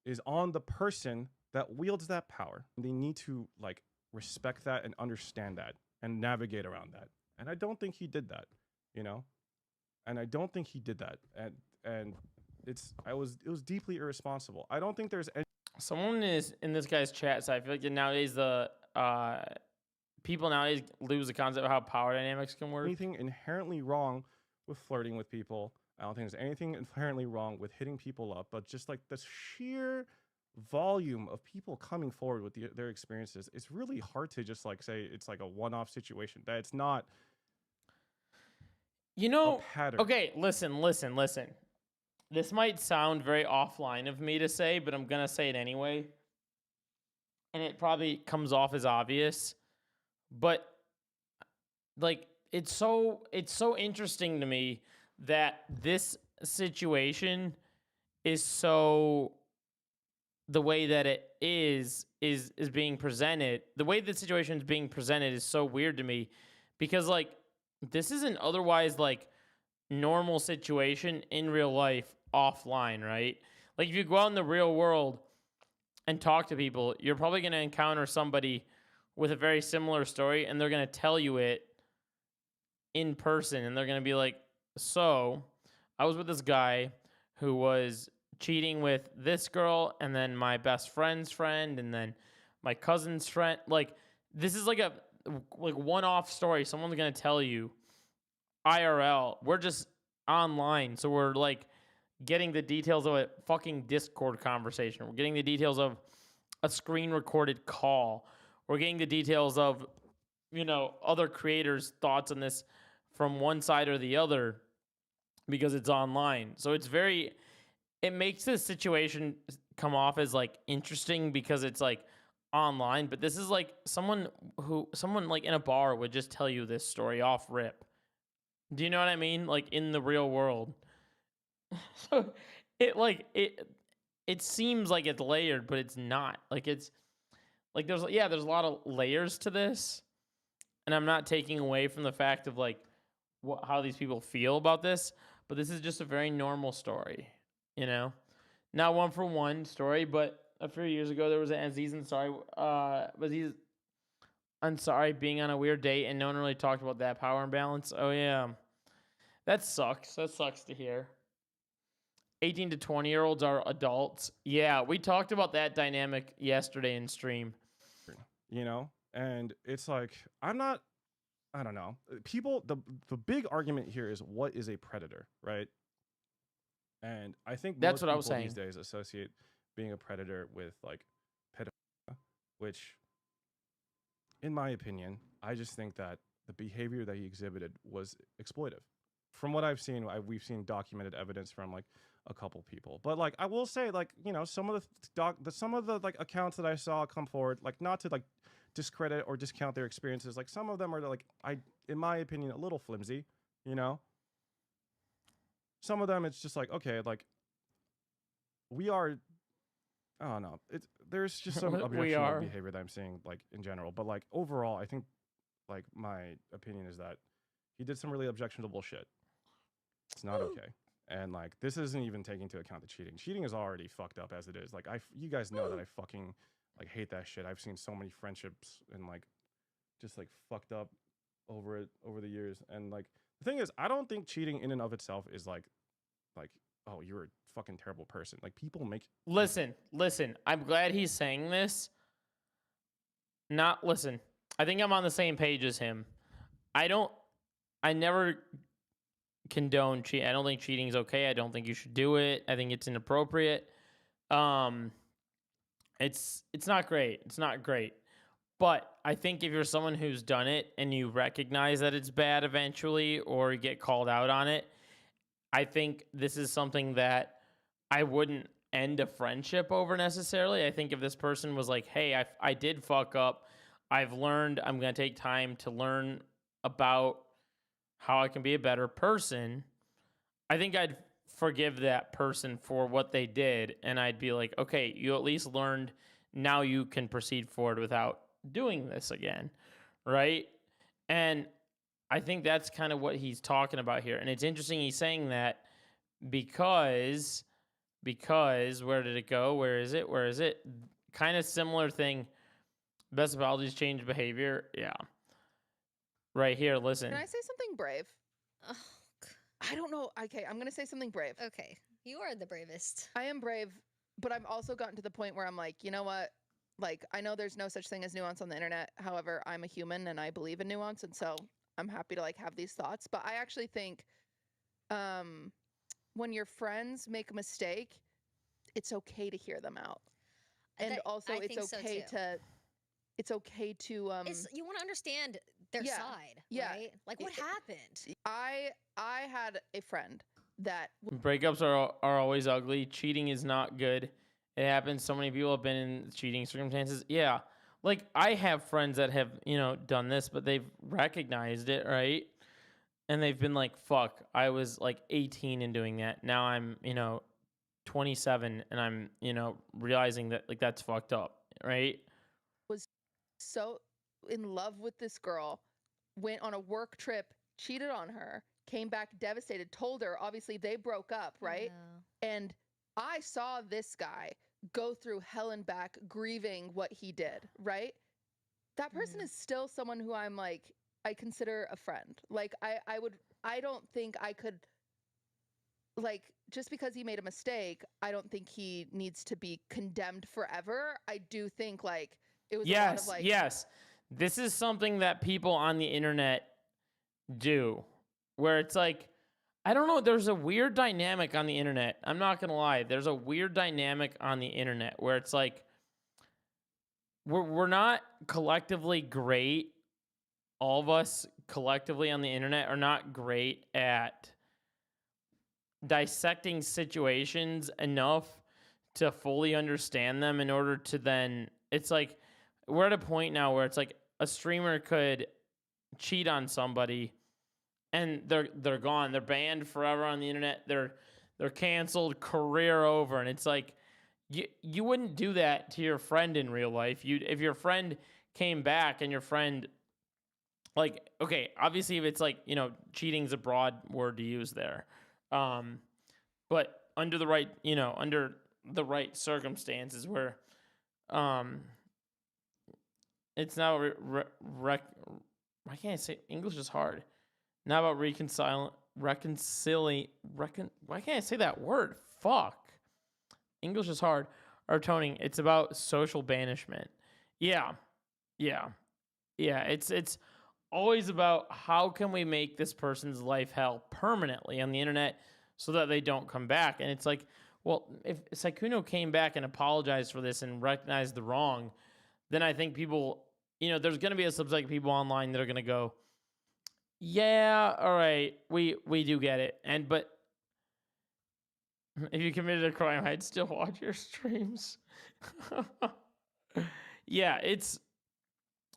is on the person that wields that power. They need to like respect that and understand that and navigate around that. And I don't think he did that, you know? And I don't think he did that. And it was deeply irresponsible. I don't think there's any someone is in this guy's chat, so I feel like nowadays the people nowadays lose the concept of how power dynamics can work. Anything inherently wrong with flirting with people. I don't think there's anything inherently wrong with hitting people up, but just like the sheer volume of people coming forward with their experiences, it's really hard to just like say it's like a one-off situation. That it's not, you know, a pattern. Okay, listen. This might sound very offline of me to say, but I'm gonna say it anyway. And it probably comes off as obvious, but like it's so interesting to me that this situation is so, the way that it is being presented, the way the situation is being presented is so weird to me, because like this is an otherwise like normal situation in real life offline, right? Like if you go out in the real world and talk to people, you're probably going to encounter somebody with a very similar story, and they're going to tell you it in person, and they're going to be like, so I was with this guy who was cheating with this girl, and then my best friend's friend, and then my cousin's friend. Like, this is like a one-off story. Someone's gonna tell you IRL. We're just online, so we're like getting the details of a fucking Discord conversation. We're getting the details of a screen recorded call. We're getting the details of, other creators' thoughts on this from one side or the other because it's online. So it makes this situation come off as like interesting because it's like online, but this is like someone like in a bar would just tell you this story off rip. Do you know what I mean? Like in the real world. So it seems like it's layered, but it's not. Like it's like there's a lot of layers to this, and I'm not taking away from the fact of like how these people feel about this, but this is just a very normal story, Not one for one story, but a few years ago there was an Aziz Ansari being on a weird date, and no one really talked about that power imbalance. Oh yeah, that sucks. That sucks to hear. 18 to 20-year-olds are adults. Yeah, we talked about that dynamic yesterday in stream. And it's like, I don't know. People, the big argument here is what is a predator, right? And I think that's most what I was people saying. These days associate being a predator with like pedophilia, which, in my opinion, I just think that the behavior that he exhibited was exploitive. From what I've seen, we've seen documented evidence from like a couple people, but like I will say, like some of the like accounts that I saw come forward, like not to like discredit or discount their experiences, like some of them are like in my opinion, a little flimsy. Some of them it's just like, okay, like we are. I don't know. There's just some objectionable behavior that I'm seeing like in general, but like overall, I think like my opinion is that he did some really objectionable shit. It's not okay. And like this isn't even taking into account the cheating. Cheating is already fucked up as it is. Like you guys know that I fucking like hate that shit. I've seen so many friendships and like just like fucked up over the years. And like the thing is, I don't think cheating in and of itself is like oh, you're a fucking terrible person. Like people make Listen. I'm glad he's saying this. Listen. I think I'm on the same page as him. I never condone cheating. I don't think cheating is okay. I don't think you should do it. I think it's inappropriate. It's not great. It's not great. But I think if you're someone who's done it and you recognize that it's bad eventually or you get called out on it, I think this is something that I wouldn't end a friendship over necessarily. I think if this person was like, hey, I did fuck up. I've learned. I'm going to take time to learn about how I can be a better person. I think I'd forgive that person for what they did. And I'd be like, okay, you at least learned. Now you can proceed forward without doing this again. Right. And I think that's kind of what he's talking about here. And it's interesting he's saying that because where did it go? Where is it? Kind of similar thing. Best apologies change behavior. Yeah. Right here, listen. Can I say something brave? Oh, I don't know. Okay, I'm going to say something brave. Okay. You are the bravest. I am brave, but I've also gotten to the point where I'm like, you know what? Like, I know there's no such thing as nuance on the internet. However, I'm a human and I believe in nuance. And so I'm happy to like have these thoughts. But I actually think when your friends make a mistake, it's okay to hear them out. And also it's okay to... It's okay to you want to understand their side, right? Like what happened? I had a friend that breakups are always ugly. Cheating is not good. It happens. So many people have been in cheating circumstances. Yeah. Like I have friends that have, done this, but they've recognized it, right? And they've been like, fuck, I was like 18 and doing that. Now I'm, 27 and I'm, realizing that like that's fucked up, right? So in love with this girl, went on a work trip, cheated on her, came back devastated, told her, obviously they broke up, right? Yeah. And I saw this guy go through hell and back grieving what he did, right? That person is still someone who I'm like, I consider a friend. Like I don't think I could, like, just because he made a mistake, I don't think he needs to be condemned forever. I do think like, it was a lot of like, yes. this is something that people on the internet do, where it's like, I don't know, there's a weird dynamic on the internet. I'm not gonna lie, there's a weird dynamic on the internet where it's like, we're not collectively great. All of us collectively on the internet are not great at dissecting situations enough to fully understand them in order to then, it's like, we're at a point now where it's like a streamer could cheat on somebody and they're gone. They're banned forever on the internet. They're canceled, career over. And it's like, you wouldn't do that to your friend in real life. If your friend came back and your friend, like, okay, obviously if it's like, you know, cheating's a broad word to use there. But under the right, you know, under the right circumstances where it's now why can't I say English is hard? Not about why can't I say that word? Fuck. English is hard. Or toning. It's about social banishment. Yeah. It's always about how can we make this person's life hell permanently on the internet so that they don't come back. And it's like, well, if Sykkuno came back and apologized for this and recognized the wrong, then I think people, you know, there's going to be a subset of people online that are going to go, yeah, all right, we do get it. But if you committed a crime, I'd still watch your streams. Yeah,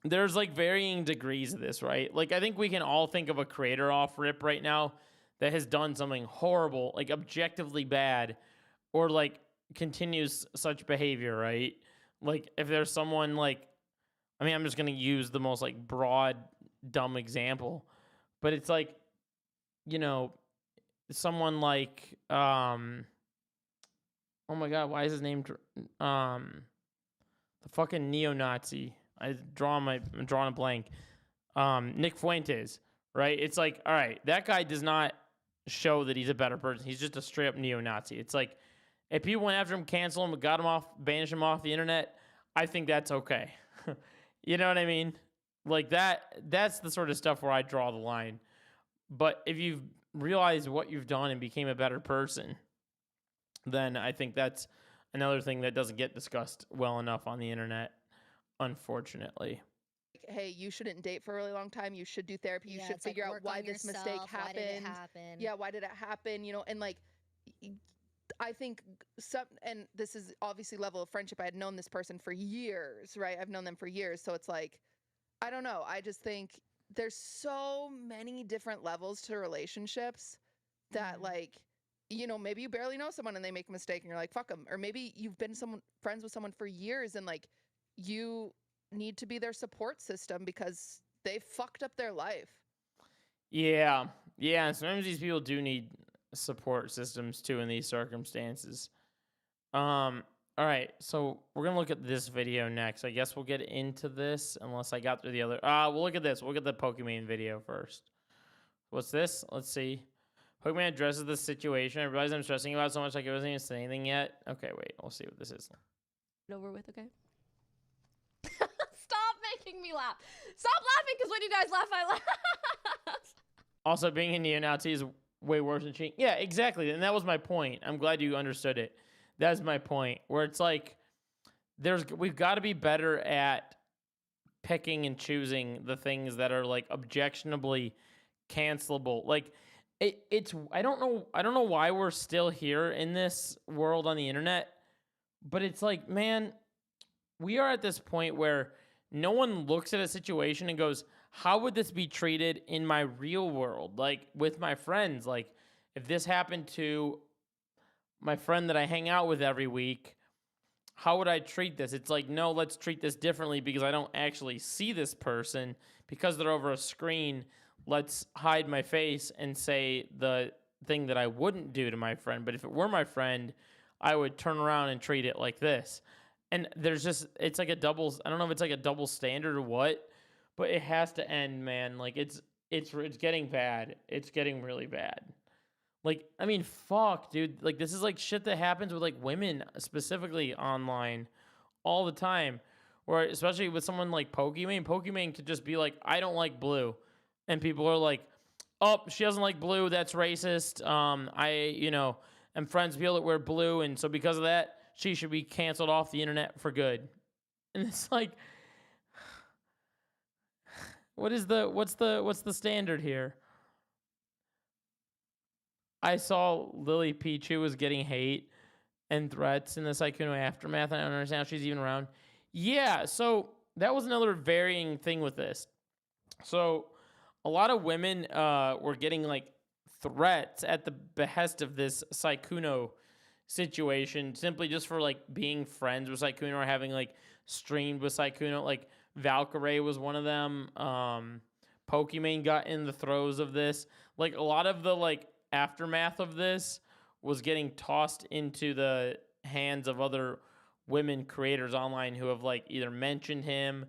there's like varying degrees of this, right? Like, I think we can all think of a creator off rip right now that has done something horrible, like objectively bad, or like continues such behavior, right? Like, if there's someone like, I mean, I'm just going to use the most like broad, dumb example, but it's like, you know, someone like, oh my God, why is his name, the fucking neo-Nazi, I'm drawing a blank, Nick Fuentes, right? It's like, all right, that guy does not show that he's a better person. He's just a straight up neo-Nazi. It's like, if people went after him, cancel him, got him off, banish him off the internet, I think that's okay. You know what I mean? Like that's the sort of stuff where I draw the line. But if you've realized what you've done and became a better person, then I think that's another thing that doesn't get discussed well enough on the internet, unfortunately. Hey, you shouldn't date for a really long time. You should do therapy. You should figure out why this mistake happened. Why did it happen? Yeah, why did it happen? You know, and like, I think and this is obviously level of friendship. I had known this person for years, right? I've known them for years. So it's like, I don't know. I just think there's so many different levels to relationships that like, you know, maybe you barely know someone and they make a mistake and you're like, fuck them. Or maybe you've been friends with someone for years and like you need to be their support system because they fucked up their life. Yeah. And sometimes these people do need support systems too in these circumstances. All right, so we're gonna look at this video next. I guess we'll get into this unless I got through the other. We'll look at this. We'll look at the Pokemon video first. What's this? Let's see. Pokemon addresses the situation. I realize I'm stressing about it so much like I wasn't even saying anything yet. Okay, wait. We'll see what this is. Over with, okay? Stop making me laugh. Stop laughing, because when you guys laugh, I laugh. Also, being a neo-Nazi is way worse than cheating. Yeah, exactly. And that was my point. I'm glad you understood it. That's my point. Where it's like, we've got to be better at picking and choosing the things that are like objectionably cancelable. Like, I don't know why we're still here in this world on the internet, but it's like, man, we are at this point where no one looks at a situation and goes, how would this be treated in my real world? Like with my friends, like if this happened to my friend that I hang out with every week, how would I treat this? It's like, no, let's treat this differently because I don't actually see this person because they're over a screen. Let's hide my face and say the thing that I wouldn't do to my friend. But if it were my friend, I would turn around and treat it like this. And there's just, it's like I don't know if it's like a double standard or what, but it has to end, man. Like it's getting bad. It's getting really bad. Like, I mean, fuck, dude. Like, this is like shit that happens with like women specifically online all the time, Or especially with someone like Pokimane. Pokimane could just be like, I don't like blue. And people are like, oh, she doesn't like blue. That's racist. Am friends with people that wear blue. And so because of that, she should be canceled off the internet for good. And it's like, what's the standard here? I saw Lily Pichu was getting hate and threats in the Sykkuno aftermath. I don't understand how she's even around. Yeah, so that was another varying thing with this. So a lot of women were getting like threats at the behest of this Sykkuno situation, simply just for like being friends with Sykkuno or having like streamed with Sykkuno. Like Valkyrie was one of them. Pokimane got in the throes of this. Like a lot of the like aftermath of this was getting tossed into the hands of other women creators online who have like either mentioned him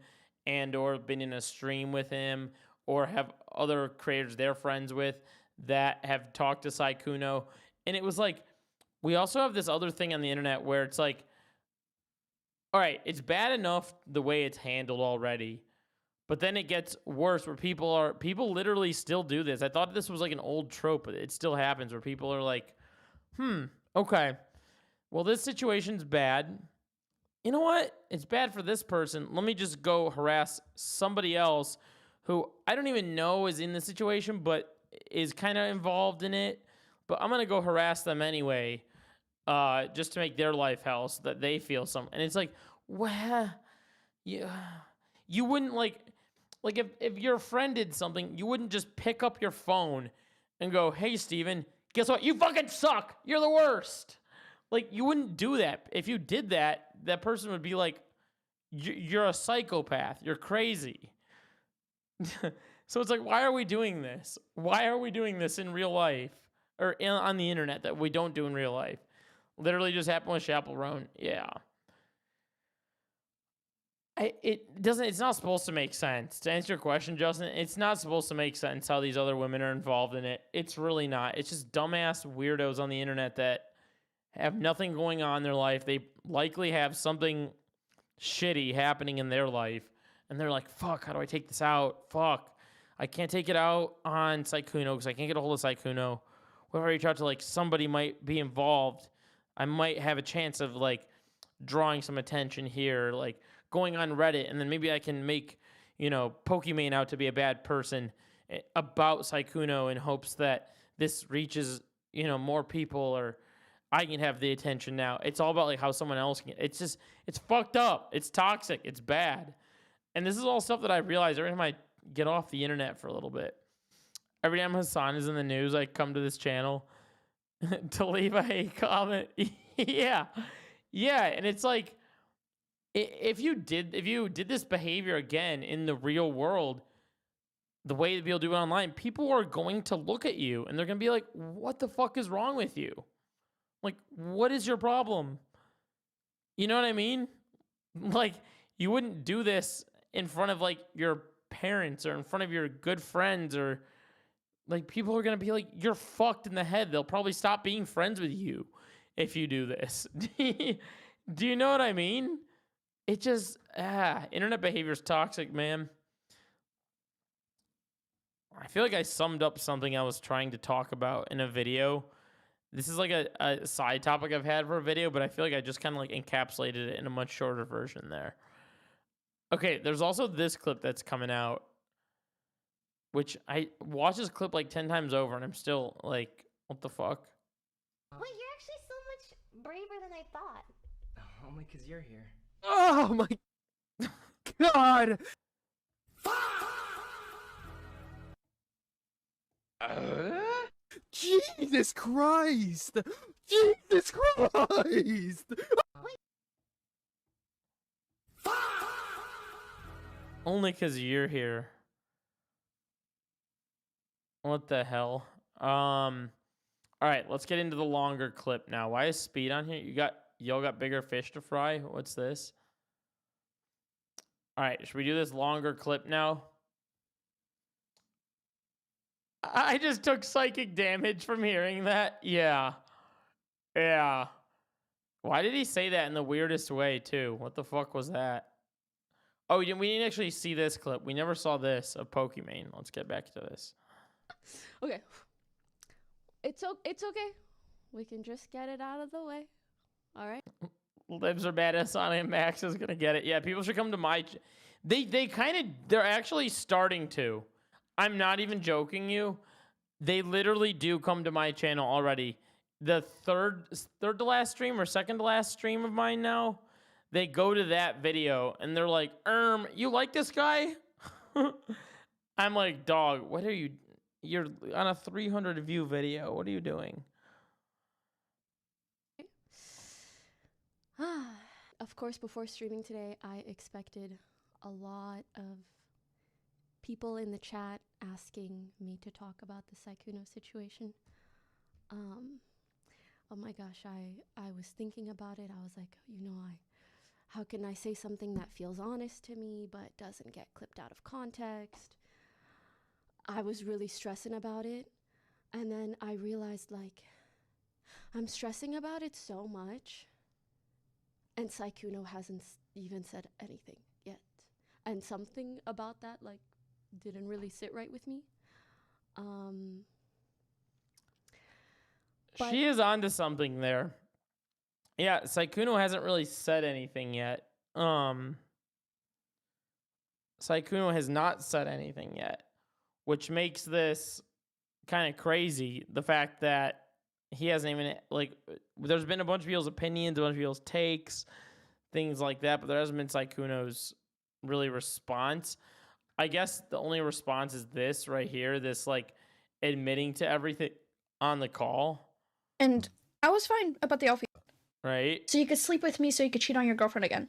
and or been in a stream with him or have other creators they're friends with that have talked to Sykkuno. And it was like, we also have this other thing on the internet where it's like, all right, it's bad enough the way it's handled already, but then it gets worse where people literally still do this. I thought this was like an old trope, but it still happens where people are like, okay, well, this situation's bad. You know what? It's bad for this person. Let me just go harass somebody else who I don't even know is in the situation, but is kind of involved in it. But I'm going to go harass them anyway, just to make their life hell so that they feel something. And it's like, well, you wouldn't like if your friend did something, you wouldn't just pick up your phone and go, hey, Steven, guess what? You fucking suck. You're the worst. Like, you wouldn't do that. If you did that, that person would be like, you're a psychopath. You're crazy. So it's like, why are we doing this? Why are we doing this in real life or on the internet that we don't do in real life? Literally just happened with Chaperone. Yeah. It's not supposed to make sense. To answer your question, Justin, it's not supposed to make sense how these other women are involved in it. It's really not. It's just dumbass weirdos on the internet that have nothing going on in their life. They likely have something shitty happening in their life. And they're like, fuck, how do I take this out? Fuck. I can't take it out on Sykkuno because I can't get a hold of Sykkuno. What if I reach out to like somebody might be involved? I might have a chance of like drawing some attention here, like going on Reddit, and then maybe I can make, Pokimane out to be a bad person about Sykkuno in hopes that this reaches, more people or I can have the attention now. It's all about like how someone else can. It's fucked up. It's toxic. It's bad. And this is all stuff that I realize every time I get off the internet for a little bit. Every time Hassan is in the news, I come to this channel to leave a hate comment. Yeah. And it's like, if you did this behavior again in the real world, the way that people do it online, people are going to look at you and they're going to be like, what the fuck is wrong with you? Like, what is your problem? You know what I mean? Like, you wouldn't do this in front of like your parents or in front of your good friends, or like people are going to be like, you're fucked in the head. They'll probably stop being friends with you if you do this. Do you know what I mean? It just, internet behavior is toxic, man. I feel like I summed up something I was trying to talk about in a video. This is like a side topic I've had for a video, but I feel like I just kind of like encapsulated it in a much shorter version there. Okay, there's also this clip that's coming out, which I watched this clip like 10 times over, and I'm still like, what the fuck? Wait, you're actually so much braver than I thought. Only because you're here. Oh my god! Jesus Christ! Jesus Christ! Only because you're here. What the hell? All right, let's get into the longer clip now. Why is Speed on here? Y'all got bigger fish to fry? What's this? All right, should we do this longer clip now? I just took psychic damage from hearing that. Yeah. Why did he say that in the weirdest way, too? What the fuck was that? Oh, we didn't actually see this clip. We never saw this of Pokimane. Let's get back to this. Okay. It's okay. We can just get it out of the way. All right. Libs are bad. Sonic Max is gonna get it. Yeah, people should come to my. They're actually starting to. I'm not even joking you. They literally do come to my channel already. The third to last stream or second to last stream of mine now, they go to that video and they're like, you like this guy? I'm like, dog, what are you? You're on a 300 view video. What are you doing? Of course, before streaming today, I expected a lot of people in the chat asking me to talk about the Sykkuno situation. Oh my gosh, I was thinking about it. I was like, how can I say something that feels honest to me but doesn't get clipped out of context? I was really stressing about it. And then I realized, like, I'm stressing about it so much. And Sykkuno hasn't even said anything yet. And something about that, like, didn't really sit right with me. She is onto something there. Yeah, Sykkuno hasn't really said anything yet. Sykkuno has not said anything yet, which makes this kind of crazy. The fact that he hasn't even, like, there's been a bunch of people's opinions, a bunch of people's takes, things like that, but there hasn't been Sykkuno's really response. I guess the only response is this right here, this, like, admitting to everything on the call. And I was fine about the outfit. Right. So you could sleep with me so you could cheat on your girlfriend again.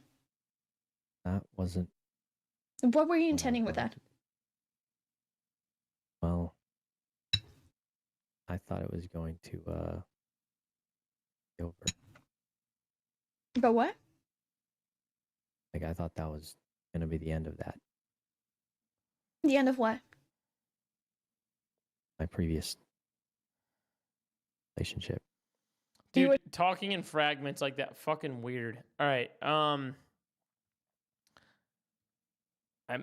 That wasn't. What were you intending with that? Well, I thought it was going to be over. But what? Like, I thought that was going to be the end of that. The end of what? My previous relationship. Dude, talking in fragments like that, fucking weird. All right.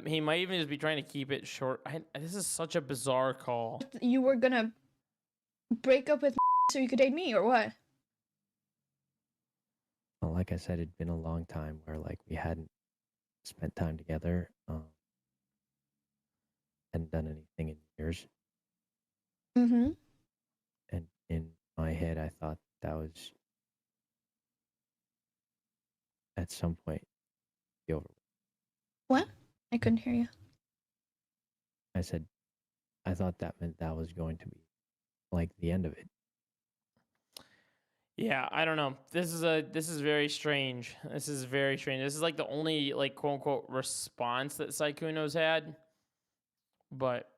He might even just be trying to keep it short. This is such a bizarre call. You were gonna break up with so you could date me, or what? Well, like I said, it'd been a long time where, like, we hadn't spent time together. Hadn't done anything in years. Mm-hmm. And in my head, I thought that was at some point be over. What? I couldn't hear you. I said, I thought that meant that was going to be like the end of it. Yeah, I don't know. This is very strange. This is very strange. This is like the only, like, quote unquote response that Sykkuno's had. But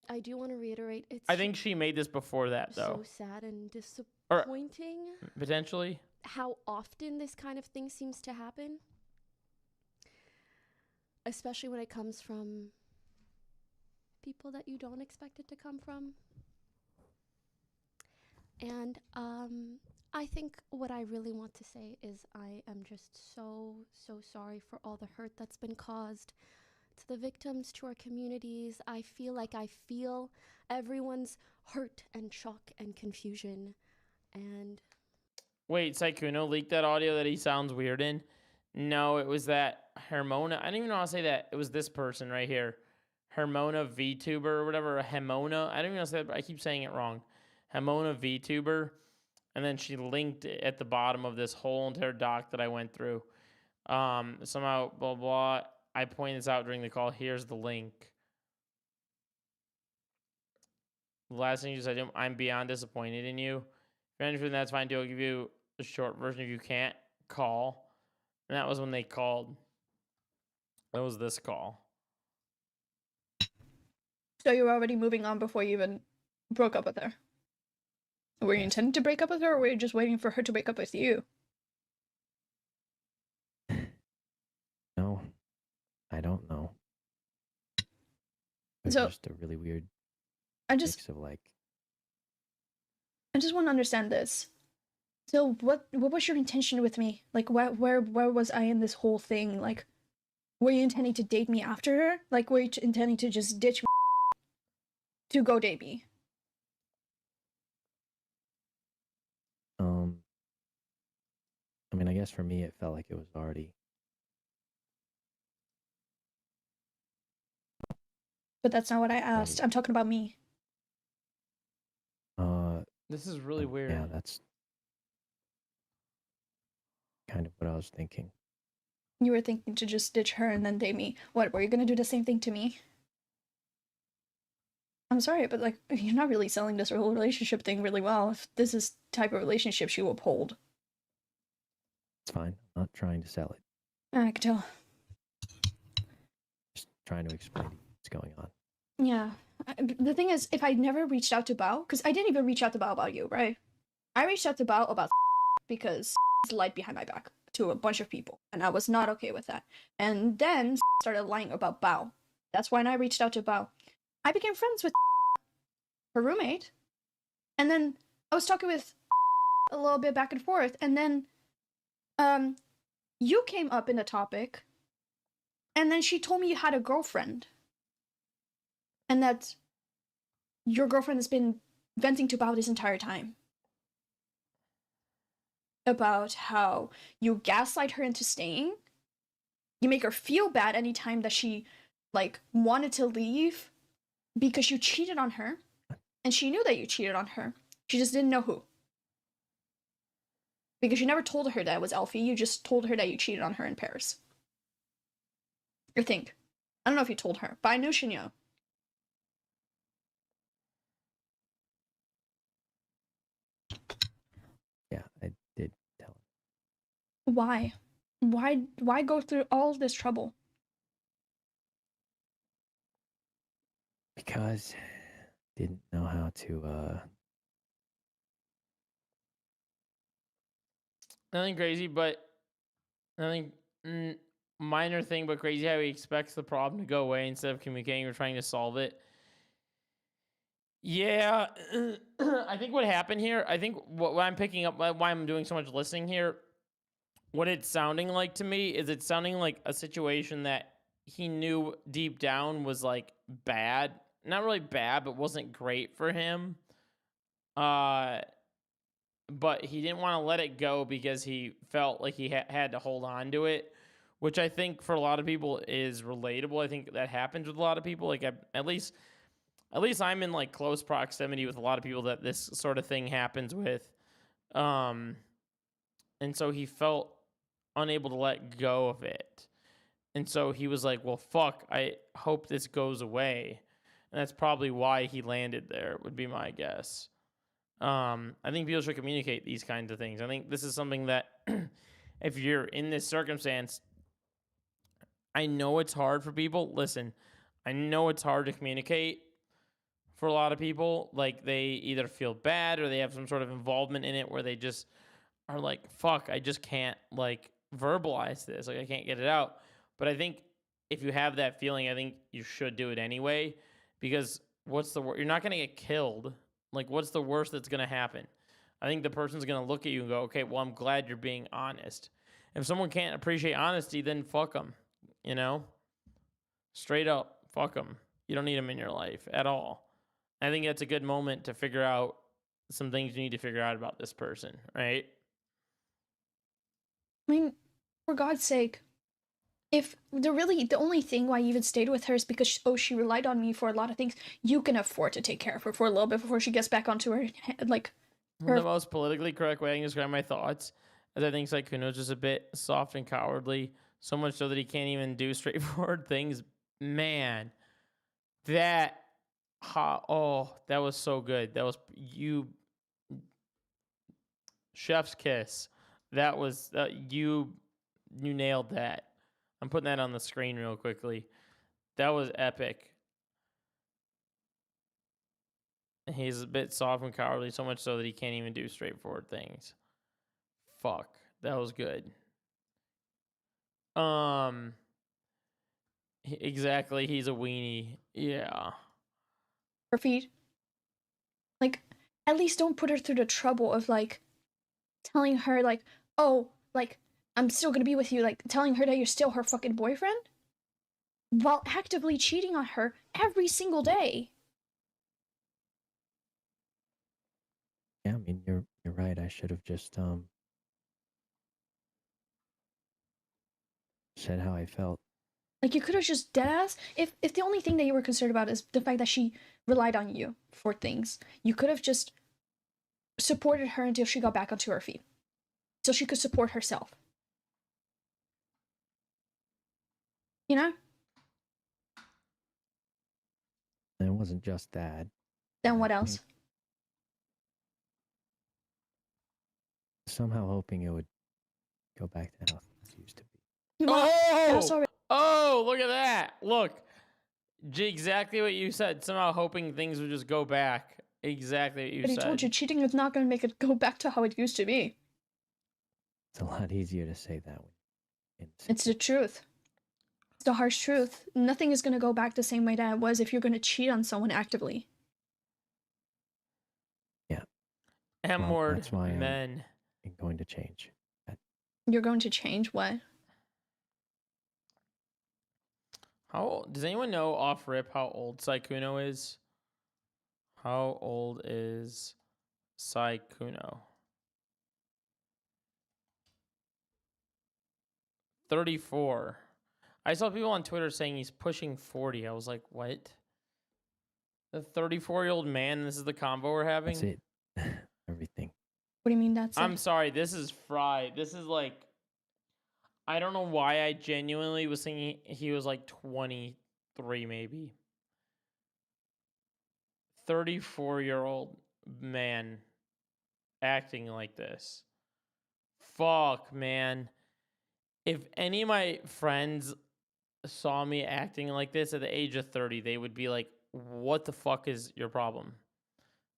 I do want to reiterate, I think she made this before that, though. So sad and disappointing. Potentially. How often this kind of thing seems to happen. Especially when it comes from people that you don't expect it to come from. And I think what I really want to say is I am just so sorry for all the hurt that's been caused to the victims, to our communities. I feel everyone's hurt and shock and confusion. And wait, Sykkuno leaked that audio that he sounds weird in? No, it was that Hermona. I don't even know how to say that. It was this person right here. Hermona VTuber or whatever. Hemona. I don't even know how to say that, but I keep saying it wrong. Hemona VTuber. And then she linked it at the bottom of this whole entire doc that I went through. Somehow, blah, blah. I pointed this out during the call. Here's the link. The last thing you said, I'm beyond disappointed in you. If you're interested, that's fine too. I'll give you a short version if you can't call. And that was when they called. That was this call. So you were already moving on before you even broke up with her? Were you intending to break up with her, or were you just waiting for her to break up with you? No, I don't know. It's So just a really weird mix of, like, I just want to understand this. So what was your intention with me? Like, where was I in this whole thing? Like, Were you intending to date me after her? Like, were you intending to just ditch me to go date me? I mean, I guess for me, it felt like it was already. But that's not what I asked. I'm talking about me. This is really weird. Yeah, that's kind of what I was thinking. You were thinking to just ditch her and then date me. What, were you gonna do the same thing to me? I'm sorry, but like, you're not really selling this whole relationship thing really well. If this is the type of relationships you uphold. It's fine. I'm not trying to sell it. I can tell. Just trying to explain what's going on. Yeah. The thing is, if I never reached out to Bao, because I didn't even reach out to Bao about you, right? I reached out to Bao about because lied behind my back to a bunch of people, and I was not okay with that. And then started lying about Bao. That's when I reached out to Bao. I became friends with her roommate, and then I was talking with a little bit back and forth, and then you came up in the topic, and then she told me you had a girlfriend. And that your girlfriend has been venting to Bao this entire time. About how you gaslight her into staying. You make her feel bad anytime that she, like, wanted to leave because you cheated on her. And she knew that you cheated on her. She just didn't know who. Because you never told her that it was Elfie. You just told her that you cheated on her in Paris. I think. I don't know if you told her, but I knew she knew. Yeah, I did tell him. Why? Why go through all of this trouble? Because didn't know how to Nothing crazy, but nothing minor thing, but crazy how he expects the problem to go away instead of communicating or trying to solve it. Yeah, I think what happened here, I think what I'm picking up, why I'm doing so much listening here, what it's sounding like to me is it's sounding like a situation that he knew deep down was like bad. Not really bad, but wasn't great for him. But he didn't want to let it go because he felt like he had to hold on to it, which I think for a lot of people is relatable. I think that happens with a lot of people. Like at least I'm in like close proximity with a lot of people that this sort of thing happens with. And so he felt unable to let go of it. And so he was like, well, fuck, I hope this goes away. And that's probably why he landed there, would be my guess. I think people should communicate these kinds of things. I think this is something that if you're in this circumstance, I know it's hard for people. Listen, I know it's hard to communicate for a lot of people. Like they either feel bad or they have some sort of involvement in it where they just are like, fuck, I just can't like verbalize this. Like I can't get it out. But I think if you have that feeling, I think you should do it anyway, because what's the worst? You're not going to get killed. Like what's the worst that's going to happen? I think the person's going to look at you and go, okay, well, I'm glad you're being honest. If someone can't appreciate honesty, then fuck them, you know? Straight up, fuck them. You don't need them in your life at all. I think that's a good moment to figure out some things you need to figure out about this person, right? I mean, for God's sake, if the only thing why you even stayed with her is because she relied on me for a lot of things, you can afford to take care of her for a little bit before she gets back onto her like. The most politically correct way I can describe my thoughts is I think Sykkuno's just a bit soft and cowardly, so much so that he can't even do straightforward things. Man, that was so good. That was chef's kiss. That was you nailed that. I'm putting that on the screen real quickly. That was epic. He's a bit soft and cowardly, so much so that he can't even do straightforward things. Fuck, that was good. Exactly, he's a weenie. Yeah. Her feet. Like, at least don't put her through the trouble of like telling her like, oh, like I'm still gonna be with you, like telling her that you're still her fucking boyfriend. while actively cheating on her every single day. Yeah, I mean, you're right. I should have just said how I felt. Like, you could have just deadass. If the only thing that you were concerned about is the fact that she relied on you for things, you could have just supported her until she got back onto her feet, so she could support herself. You know? And it wasn't just that. Then what else? Somehow hoping it would go back to how things used to be. Oh, look at that. Look. Exactly what you said. Somehow hoping things would just go back. Exactly what you But he said. told you cheating is not going to make it go back to how it used to be. It's a lot easier to say that way. It's the truth. It's the harsh truth. Nothing is going to go back the same way that it was if you're going to cheat on someone actively. Yeah. M-word that's why men. I'm going to change. You're going to change what? How old, does anyone know off rip how old Sykkuno is? How old is Sykkuno? 34. I saw people on Twitter saying he's pushing 40. I was like, what? The 34-year-old man, this is the convo we're having? That's it. Everything. What do you mean that's I'm sorry, this is fried. This is like, I don't know why I genuinely was thinking he was like 23 maybe. 34-year-old man acting like this. Fuck, man. If any of my friends saw me acting like this at the age of 30, they would be like, what the fuck is your problem?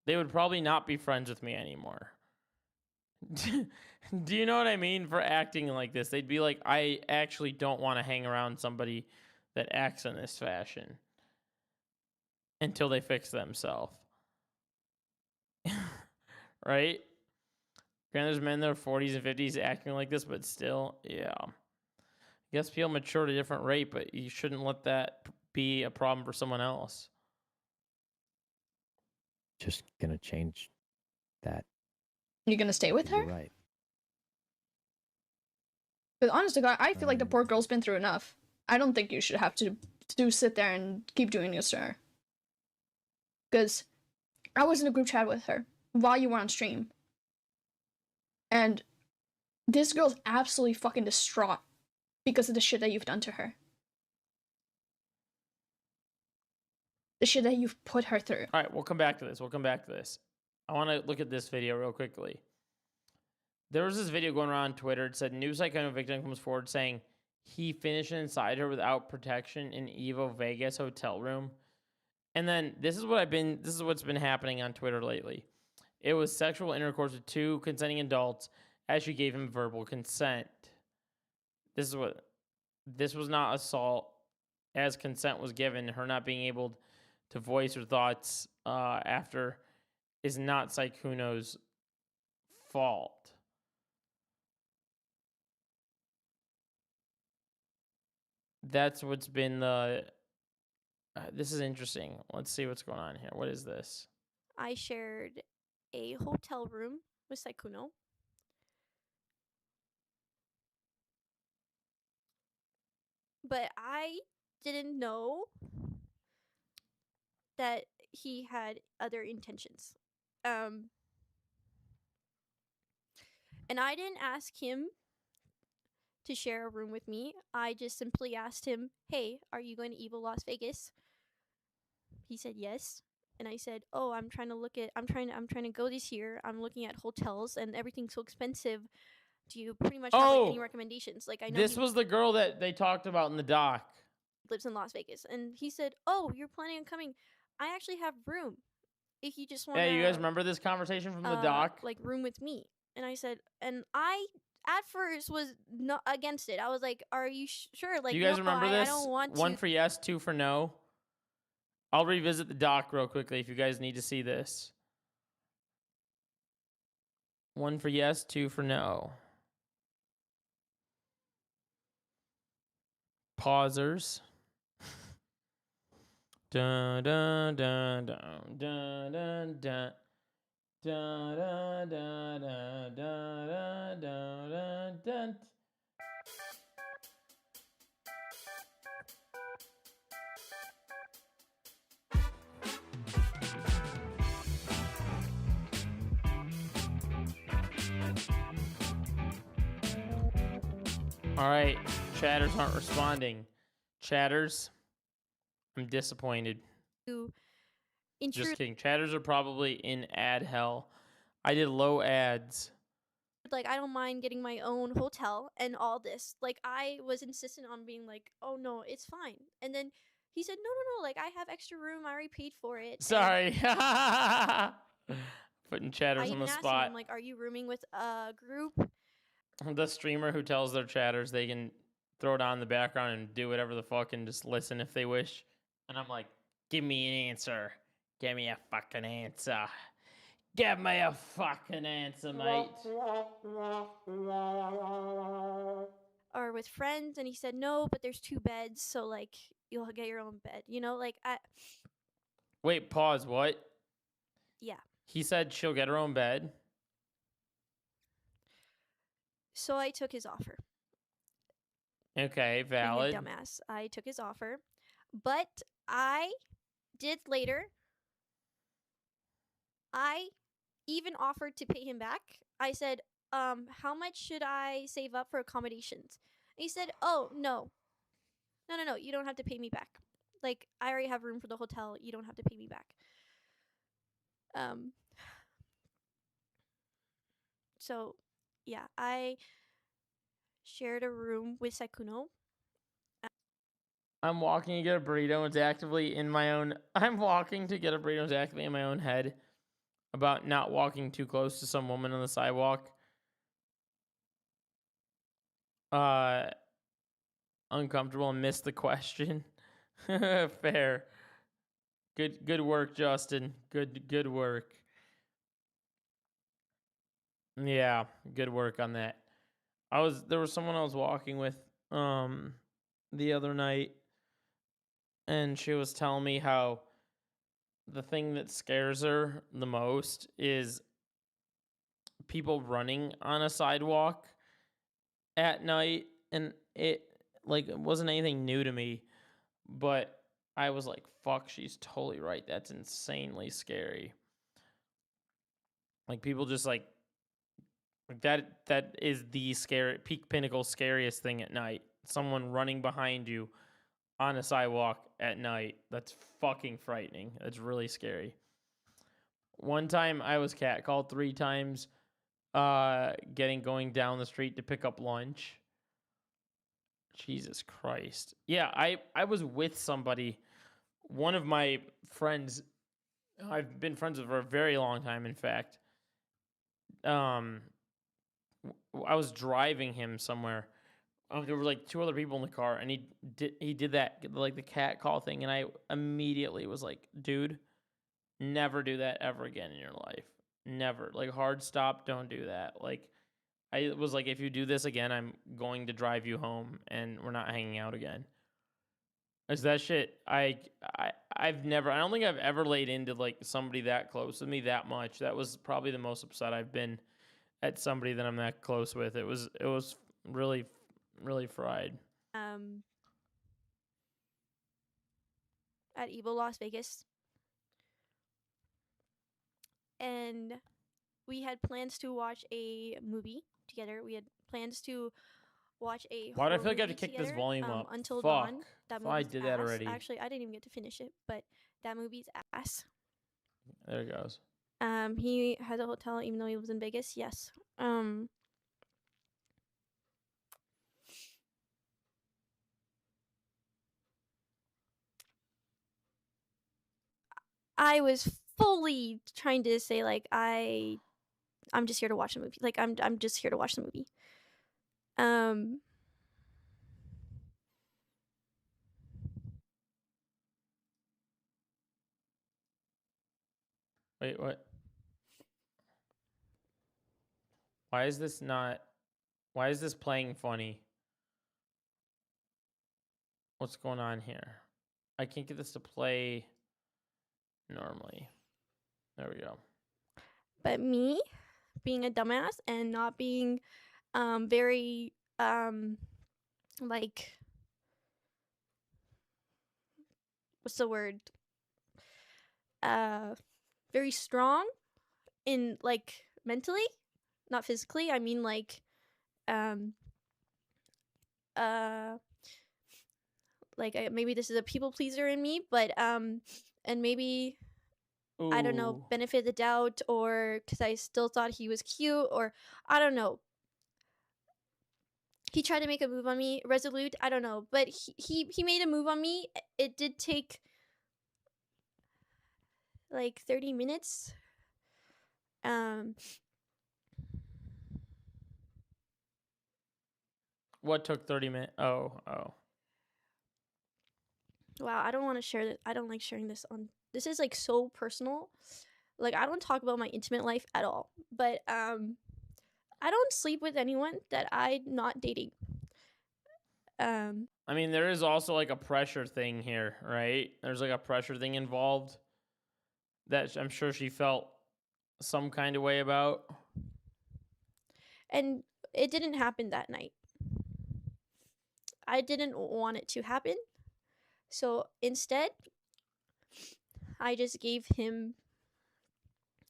They would probably not be friends with me anymore. Do you know what I mean for acting like this? They'd be like, I actually don't want to hang around somebody that acts in this fashion until they fix themselves. Right? Granted, there's men in their 40s and 50s acting like this, but still, yeah. I guess people mature at a different rate, but you shouldn't let that be a problem for someone else. Just gonna change that. You're going to stay with her? You're right. But honest to God, I feel like the poor girl's been through enough. I don't think you should have to sit there and keep doing this to her. Because I was in a group chat with her while you were on stream. And this girl's absolutely fucking distraught because of the shit that you've done to her. The shit that you've put her through. All right, we'll come back to this. I want to look at this video real quickly. There was this video going around on Twitter. It said, new Sykkuno victim comes forward saying he finished inside her without protection in Evo Vegas hotel room. And then this is what's been happening on Twitter lately. It was sexual intercourse with 2 consenting adults as she gave him verbal consent. This was not assault as consent was given. Her not being able to voice her thoughts after is not Sykkuno's fault. That's what's been the... this is interesting. Let's see what's going on here. What is this? I shared a hotel room with Sykkuno. But I didn't know that he had other intentions. And I didn't ask him to share a room with me. I just simply asked him, "Hey, are you going to Evo Las Vegas?" He said yes. And I said, "Oh, I'm trying to go this year. I'm looking at hotels and everything's so expensive. Do you pretty much have like any recommendations?" Like, I know this was the girl that they talked about in the doc. Lives in Las Vegas. And he said, "Oh, you're planning on coming. I actually have room. If you just want to..." Yeah, you guys remember this conversation from the doc? Like, room with me. And I said, and I at first was not against it. I was like, "Are you sure?" Like, you guys no, remember this? I don't want 1 to. for yes, 2 for no. I'll revisit the doc real quickly if you guys need to see this. 1 for yes, 2 for no. Pausers. Dun dun dun dun dun dun dun. Dun dun dun dun dun dun dun dun. All right, chatters aren't responding. Chatters, I'm disappointed. Just kidding. Chatters are probably in ad hell. I did low ads. Like, I don't mind getting my own hotel and all this. Like, I was insistent on being like, oh no, it's fine. And then he said, no, like, I have extra room. I already paid for it. Sorry. Putting chatters I on the even asked him, spot. I'm like, are you rooming with a group? The streamer who tells their chatters they can throw it on in the background and do whatever the fuck and just listen if they wish. And I'm like, give me an answer. Give me a fucking answer. Give me a fucking answer, mate. Or with friends, and he said no, but there's 2 beds, so like you'll get your own bed. You know, like Wait, pause. What? Yeah. He said she'll get her own bed. So I took his offer. Okay, Being a valid. dumbass. I took his offer, but I did later. I even offered to pay him back. I said, how much should I save up for accommodations? And he said, oh, no, you don't have to pay me back. Like, I already have room for the hotel. You don't have to pay me back. So, yeah, I shared a room with Sykkuno. I'm walking to get a burrito. It's actively in my own. I'm walking to get a burrito. It's actively in my own head about not walking too close to some woman on the sidewalk. Uncomfortable and missed the question. Fair. Good work, Justin. Good work. Yeah, good work on that. There was someone I was walking with the other night, and she was telling me how the thing that scares her the most is people running on a sidewalk at night. And it wasn't anything new to me, but I was like, fuck, she's totally right. That's insanely scary. Like, people just like that is the peak pinnacle scariest thing at night. Someone running behind you on a sidewalk at night. That's fucking frightening. That's really scary. One time I was catcalled 3 times going down the street to pick up lunch. Jesus Christ. Yeah, I was with somebody. One of my friends, I've been friends with for a very long time, in fact. I was driving him somewhere. There were like 2 other people in the car, and he did that, like, the cat call thing, and I immediately was like, dude, never do that ever again in your life. Never. Like, hard stop, don't do that. Like, I was like, if you do this again, I'm going to drive you home, and we're not hanging out again. Is that shit? I don't think I've ever laid into like somebody that close with me that much. That was probably the most upset I've been at somebody that I'm that close with. It was really, really fried. At Evo Las Vegas. And we had plans to watch a movie together. We had plans to watch a Why do I horror feel like I have to movie kick this together, volume up? Until Fuck. Dawn. That I movie's did that ass. already. Actually, I didn't even get to finish it, but that movie's ass. There it goes. He has a hotel even though he lives in Vegas. Yes. I was fully trying to say like I'm just here to watch the movie. Like I'm just here to watch the movie. Wait, what? Why is this playing funny? What's going on here? I can't get this to play normally. There we go. But me being a dumbass and not being very like, what's the word? Very strong in like mentally, not physically. I mean like maybe this is a people pleaser in me, but and maybe I don't know, Ooh. benefit the doubt, or because I still thought he was cute, or I don't know. He tried to make a move on me, resolute. I don't know, but he made a move on me. It did take like 30 minutes. What took 30 minutes? Oh. Wow, I don't want to share that. I don't like sharing this on. This is like so personal. Like I don't talk about my intimate life at all. But I don't sleep with anyone that I'm not dating. I mean, there is also like a pressure thing here, right? There's like a pressure thing involved that I'm sure she felt some kind of way about. And it didn't happen that night. I didn't want it to happen. So instead, I just gave him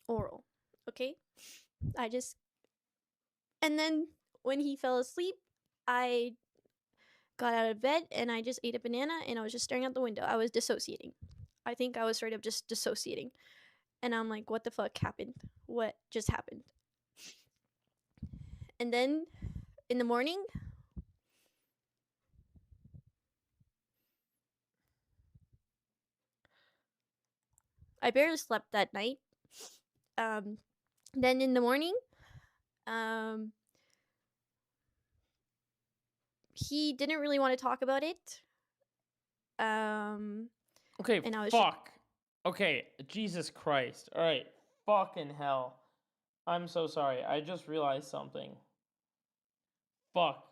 oral. Okay? And then when he fell asleep, I got out of bed and I just ate a banana and I was just staring out the window. I was dissociating. I think I was straight up just dissociating. And I'm like, what the fuck happened? What just happened? And then in the morning, I barely slept that night. Then in the morning, he didn't really want to talk about it. Okay, and I was fuck. Okay, Jesus Christ. All right, fucking hell. I'm so sorry. I just realized something. Fuck.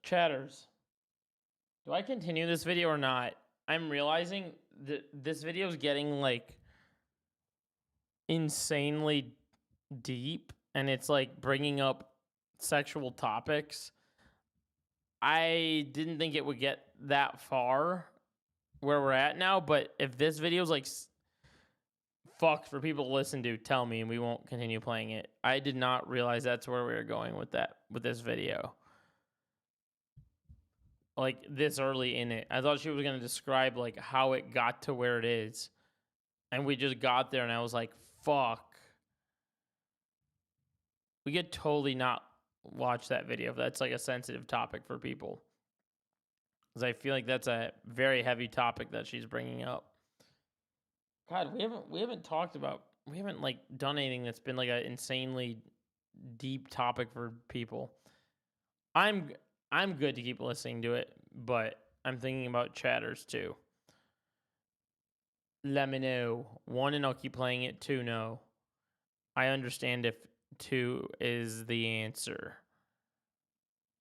Chatters. Do I continue this video or not? I'm realizing that this video is getting like insanely deep and it's like bringing up sexual topics. I didn't think it would get that far where we're at now, but if this video is like fucked for people to listen to, tell me and we won't continue playing it. I did not realize that's where we were going with this video. Like this early in it. I thought she was going to describe like how it got to where it is. And we just got there and I was like, fuck. We could totally not watch that video if that's like a sensitive topic for people. Because I feel like that's a very heavy topic that she's bringing up. God, we haven't like done anything that's been like an insanely deep topic for people. I'm good to keep listening to it, but I'm thinking about chatters too. Let me know. 1, and I'll keep playing it. 2, no. I understand if 2 is the answer.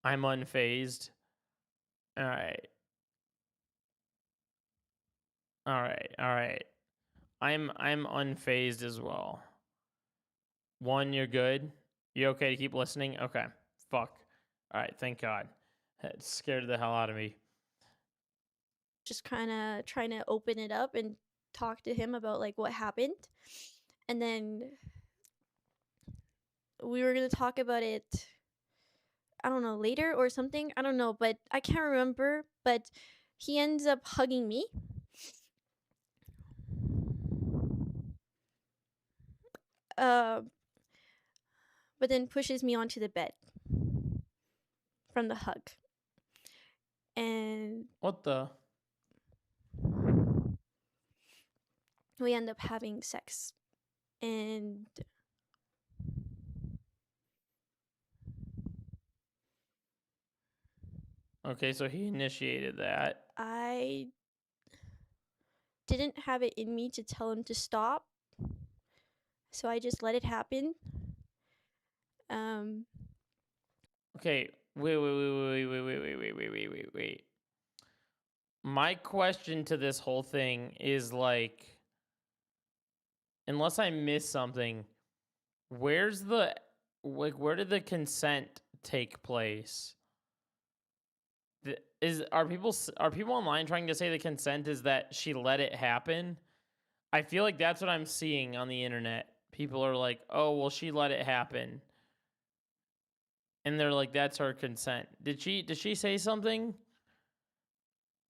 I'm unfazed. All right. I'm unfazed as well. 1, you're good? You okay to keep listening? Okay. Fuck. All right, thank God. That scared the hell out of me. just kind of trying to open it up and talk to him about like what happened. And then we were going to talk about it, I don't know, later or something. I don't know, but I can't remember. But he ends up hugging me. But then pushes me onto the bed from the hug. And what the? We end up having sex. And okay, so he initiated that. I didn't have it in me to tell him to stop. So I just let it happen. Okay, wait. my question to this whole thing is like, unless I miss something, where did the consent take place? Are people online trying to say the consent is that she let it happen? I feel like that's what I'm seeing on the internet. People are like, "Oh, well, she let it happen," and they're like, "That's her consent." Did she say something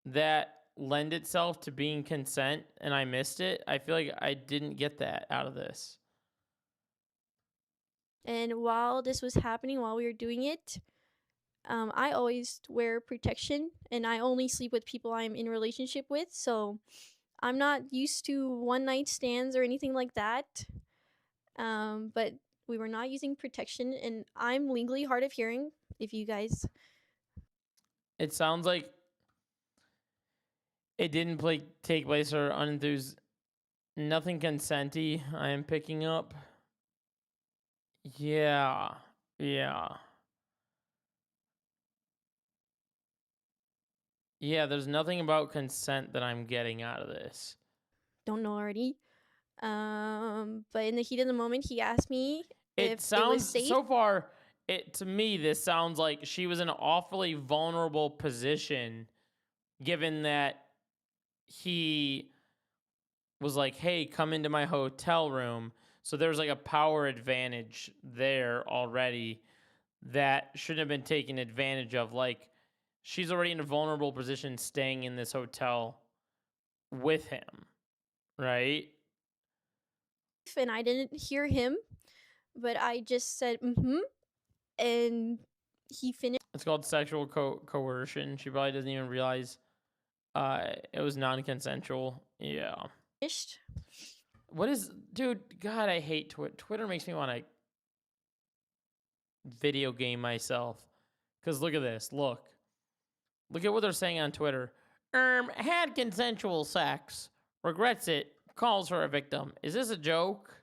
that lend itself to being consent and I missed it? I feel like I didn't get that out of this. And while this was happening, while we were doing it, I always wear protection, and I only sleep with people I'm in relationship with. So I'm not used to one night stands or anything like that. But we were not using protection, and I'm legally hard of hearing. If you guys, It sounds like it didn't take place or unenthused. Nothing consenty. I am picking up. Yeah. Yeah, there's nothing about consent that I'm getting out of this. don't know already. But in the heat of the moment, he asked me It if sounds it was safe. so far. To me, this sounds like she was in an awfully vulnerable position, given that he was like, "Hey, come into my hotel room." So there's like a power advantage there already that shouldn't have been taken advantage of. Like, she's already in a vulnerable position staying in this hotel with him, right? And I didn't hear him, but I just said mm-hmm, and he finished. It's called sexual coercion. She probably doesn't even realize it was non-consensual. Yeah. What is, dude? God, I hate Twitter. Twitter makes me want to video game myself. Cause look at this. Look at what they're saying on Twitter. Had consensual sex, regrets it, calls her a victim. Is this a joke?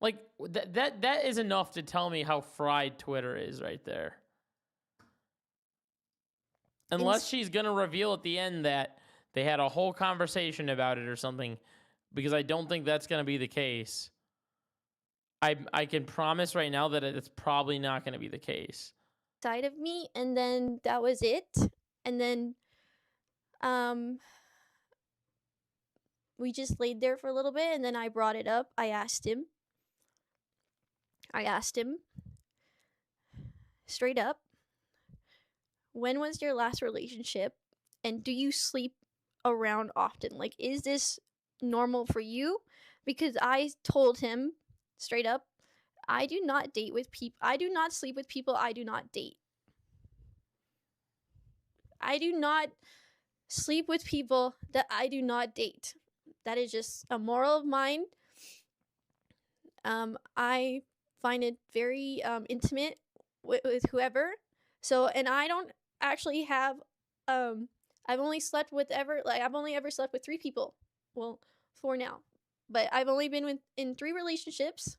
Like that is enough to tell me how fried Twitter is right there. Unless she's gonna reveal at the end that they had a whole conversation about it or something, because I don't think that's gonna be the case. I can promise right now that it's probably not gonna be the case. Side of me, and then that was it. And then we just laid there for a little bit, and then I brought it up. I asked him straight up, when was your last relationship, and do you sleep around often? Like, is this normal for you? Because I told him straight up, I do not date with people. I do not sleep with people I do not date. I do not sleep with people that I do not date. That is just a moral of mine. I find it very intimate with whoever. So, and I don't actually have. I've only ever slept with 3 people. Well, 4 now, but I've only been in 3 relationships.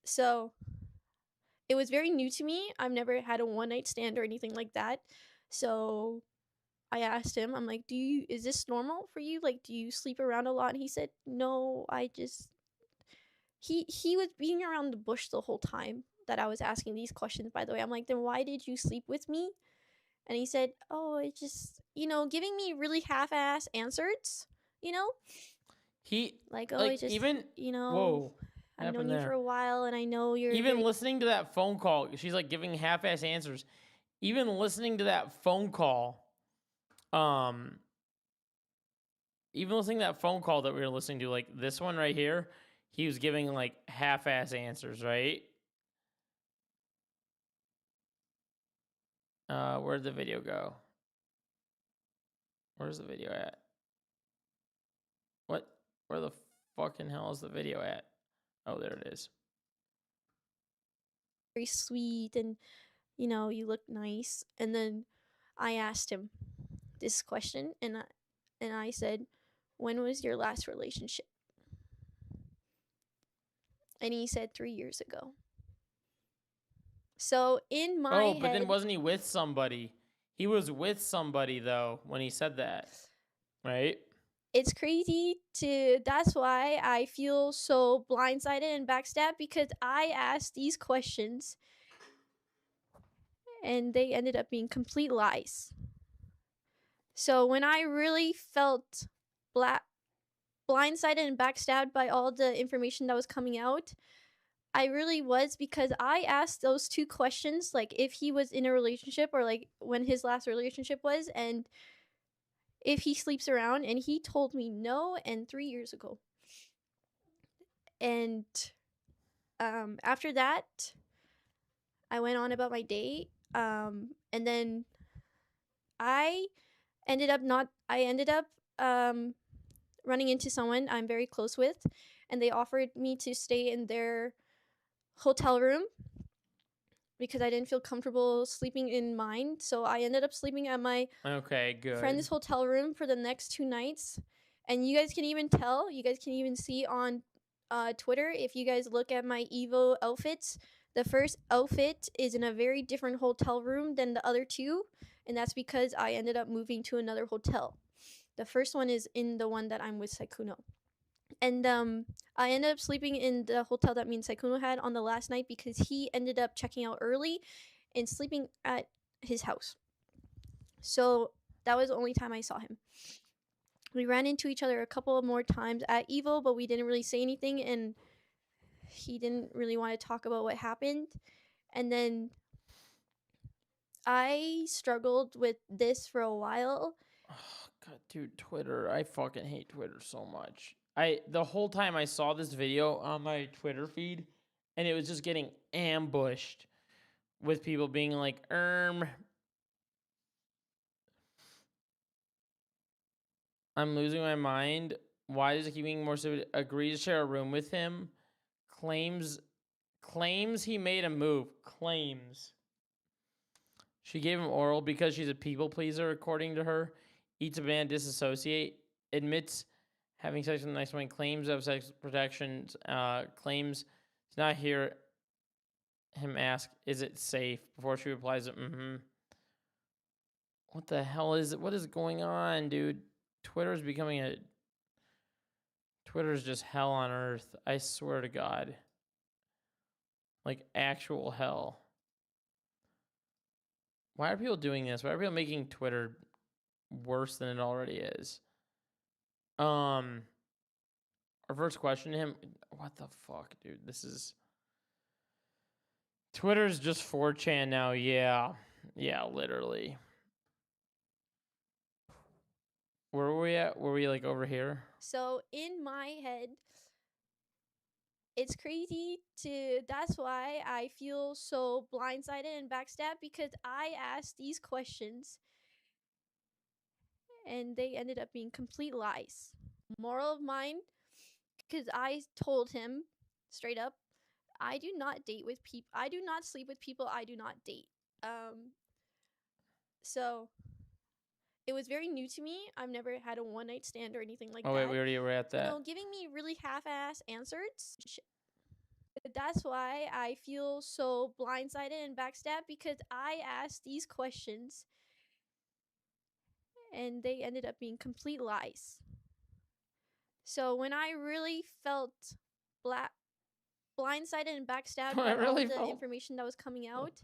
So it was very new to me. I've never had a one night stand or anything like that. So I asked him, I'm like, is this normal for you? Like, do you sleep around a lot? And he said, no, he was being around the bush the whole time that I was asking these questions, by the way. I'm like, then why did you sleep with me? And he said, oh, it just, giving me really half-ass answers, He like, oh, like, it just, even whoa. I've known you for a while, and I know you're even listening to that phone call. She's like giving half-ass answers. Even listening to that phone call, that we were listening to, like this one right here, he was giving like half-ass answers, right? Where'd the video go? Where's the video at? What? Where the fucking hell is the video at? Oh, there it is. very sweet, and you look nice. And then I asked him this question, and I said, when was your last relationship? And he said 3 years ago. So in my Oh, head, but then wasn't he with somebody? He was with somebody though when he said that, right? it's crazy to that's why I feel so blindsided and backstabbed because I asked these questions and they ended up being complete lies. So when I really felt blindsided and backstabbed by all the information that was coming out, I really was because I asked those two questions, like if he was in a relationship or like when his last relationship was, and if he sleeps around, and he told me no, and 3 years ago. And after that, I went on about my day, and then I ended up running into someone I'm very close with, and they offered me to stay in their hotel room because I didn't feel comfortable sleeping in mine. So I ended up sleeping at my Okay, good. friend's hotel room for the next 2 nights. And you guys can even see on Twitter if you guys look at my Evo outfits. The first outfit is in a very different hotel room than the other two, and that's because I ended up moving to another hotel. The first one is in the one that I'm with Sykkuno. And I ended up sleeping in the hotel that me and Sykkuno had on the last night because he ended up checking out early and sleeping at his house. So that was the only time I saw him. We ran into each other a couple of more times at Evo, but we didn't really say anything, and he didn't really want to talk about what happened. And then I struggled with this for a while. Oh, God, dude, Twitter. I fucking hate Twitter so much. The whole time I saw this video on my Twitter feed, and it was just getting ambushed with people being like, I'm losing my mind. Why does it keep being more stupid? Agrees to share a room with him. Claims he made a move. Claims. She gave him oral because she's a people pleaser, according to her. Eats a banana, disassociate. Admits having sex with the next one. Claims of sex protections. Claims to not hear him ask, is it safe? Before she replies, What the hell is it? What is going on, dude? Twitter's just hell on earth. I swear to God. Like actual hell. Why are people doing this? Why are people making Twitter worse than it already is? Our first question to him, what the fuck, dude? Twitter's just 4chan now. Yeah, literally. Where were we at? Were we like over here? So in my head, it's crazy that's why I feel so blindsided and backstabbed because I asked these questions and they ended up being complete lies. Moral of mine, because I told him straight up, I do not date with people. I do not sleep with people I do not date. So it was very new to me. I've never had a one night stand or anything like that. Oh wait, we already were at that. Giving me really half-ass answers. That's why I feel so blindsided and backstabbed because I asked these questions and they ended up being complete lies. So when I really felt blindsided and backstabbed by all the information that was coming out,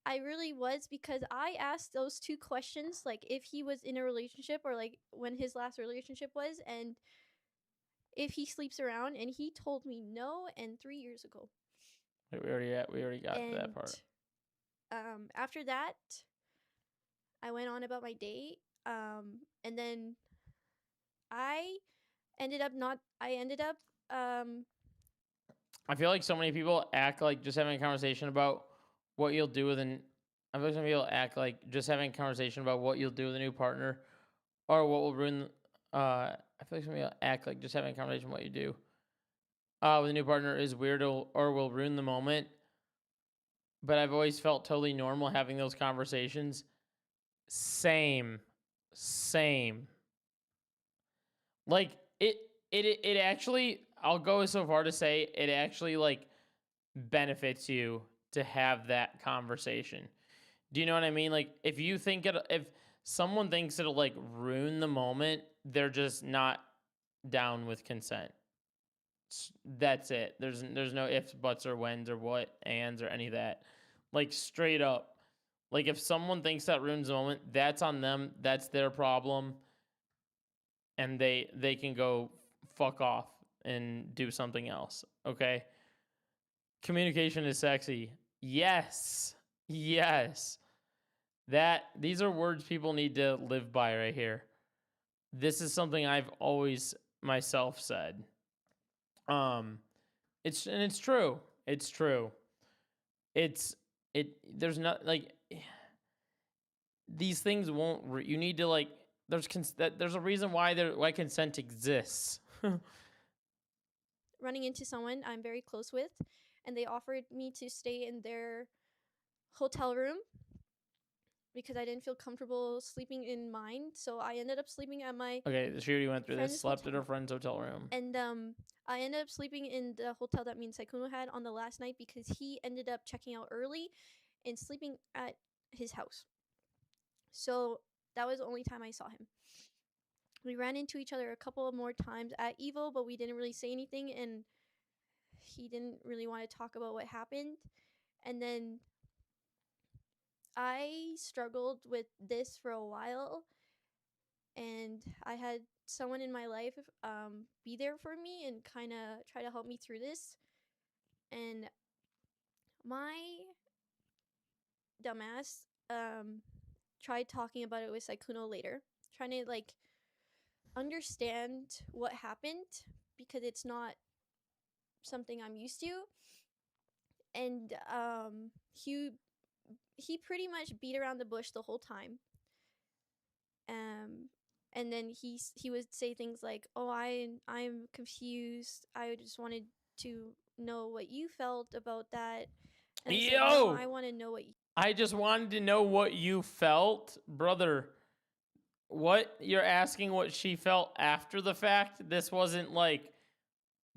I really was because I asked those two questions, like if he was in a relationship or like when his last relationship was, and if he sleeps around, and he told me no, and 3 years ago. We already got to that part. After that, I went on about my day, and then I ended up I feel like so many people act like just having a conversation about what you'll do with I feel like some people act like just having a conversation about what you'll do with a new partner or what will ruin. I feel like some people act like just having a conversation what you do with a new partner is weird or will ruin the moment. But I've always felt totally normal having those conversations. Same. Like it actually, I'll go so far to say it actually like benefits you to have that conversation. Do you know what I mean? Like, if you think if someone thinks it'll like ruin the moment, they're just not down with consent. That's it. There's no ifs, buts, or whens, or what, ands, or any of that. Like, straight up. Like, if someone thinks that ruins the moment, that's on them. That's their problem. And they can go fuck off and do something else. Okay? Communication is sexy. Yes. Yes. These are words people need to live by right here. This is something I've always myself said. It's true. It's true. There's not like these things won't you need to like there's a reason why consent exists. Running into someone I'm very close with, and they offered me to stay in their hotel room because I didn't feel comfortable sleeping in mine. So I ended up sleeping at my Okay, she already went through this. friend's Slept at hotel. her friend's hotel room. And I ended up sleeping in the hotel that me and Sykkuno had on the last night because he ended up checking out early and sleeping at his house. So that was the only time I saw him. We ran into each other a couple of more times at Evo, but we didn't really say anything, and he didn't really want to talk about what happened. And then I struggled with this for a while, and I had someone in my life be there for me and kind of try to help me through this. And my dumbass tried talking about it with Sykkuno later, trying to like understand what happened because it's not something I'm used to. And he pretty much beat around the bush the whole time. And then he would say things like, "Oh, I'm confused. I just wanted to know what you felt about that." And I said, "No, I want to know what I just wanted to know what you felt, brother. What? You're asking what she felt after the fact? This wasn't like,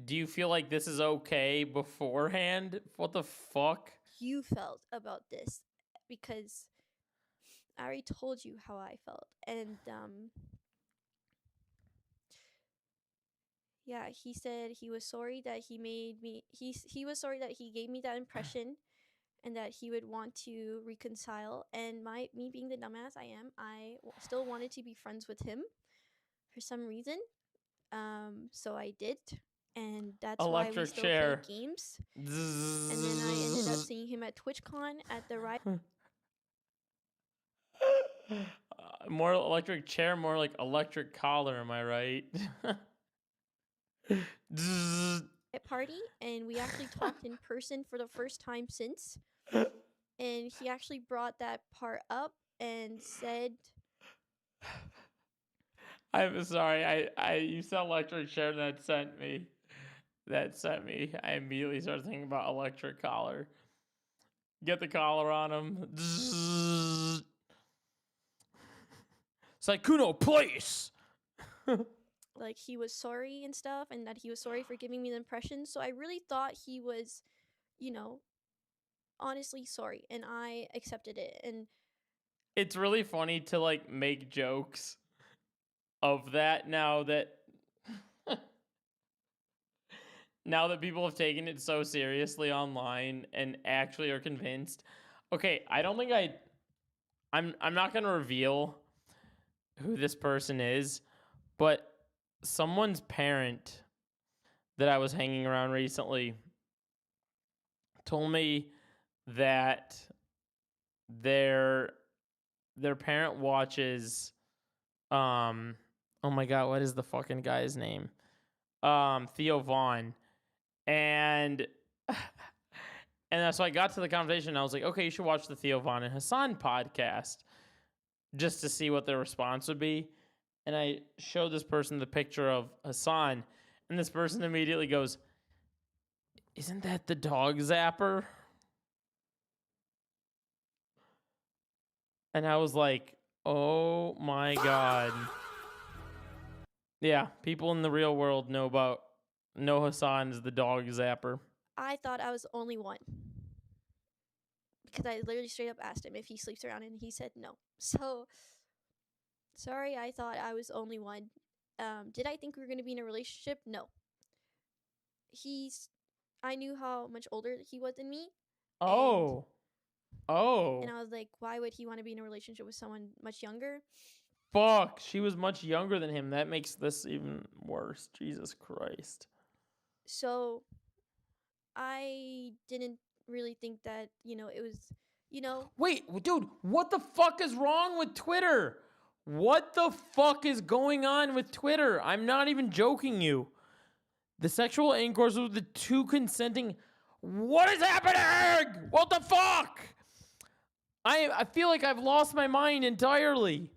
do you feel like this is okay beforehand? What the fuck? you felt about this, because I already told you how I felt." And yeah, he said he was sorry that he made me he was sorry that he gave me that impression and that he would want to reconcile. And me being the dumbass I am, still wanted to be friends with him for some reason. So I did, and that's why we Electric still chair. play games. And then I ended up seeing him at TwitchCon at the ride. More electric chair, more like electric collar, am I right? Party, and we actually talked in person for the first time since. And he actually brought that part up and said, I'm sorry. You said electric chair, and that sent me. I immediately started thinking about electric collar. Get the collar on him. Sykkuno, place. like, he was sorry and stuff, and that he was sorry for giving me the impression. So I really thought he was, honestly sorry, and I accepted it. And it's really funny to like make jokes of that now that people have taken it so seriously online and actually are convinced. Okay, I don't think I'm not going to reveal who this person is, but someone's parent that I was hanging around recently told me that their parent watches oh my god, what is the fucking guy's name? Theo Vaughn. And so I got to the conversation and I was like, okay, you should watch the Theo Vaughn and Hassan podcast just to see what their response would be. And I showed this person the picture of Hassan, and this person immediately goes, "Isn't that the dog zapper?" And I was like, oh my god. Yeah, people in the real world know Hassan as the dog zapper. I thought I was the only one. because I literally straight up asked him if he sleeps around, and he said no. So sorry, I thought I was the only one. Did I think we were going to be in a relationship? No. I knew how much older he was than me. Oh. Oh. And I was like, why would he want to be in a relationship with someone much younger? Fuck. She was much younger than him. That makes this even worse. Jesus Christ. So I didn't really think that, it was, Wait, dude, what the fuck is wrong with Twitter? What the fuck is going on with Twitter? I'm not even joking you. The sexual intercourse with the two consenting. What is happening? What the fuck? I feel like I've lost my mind entirely.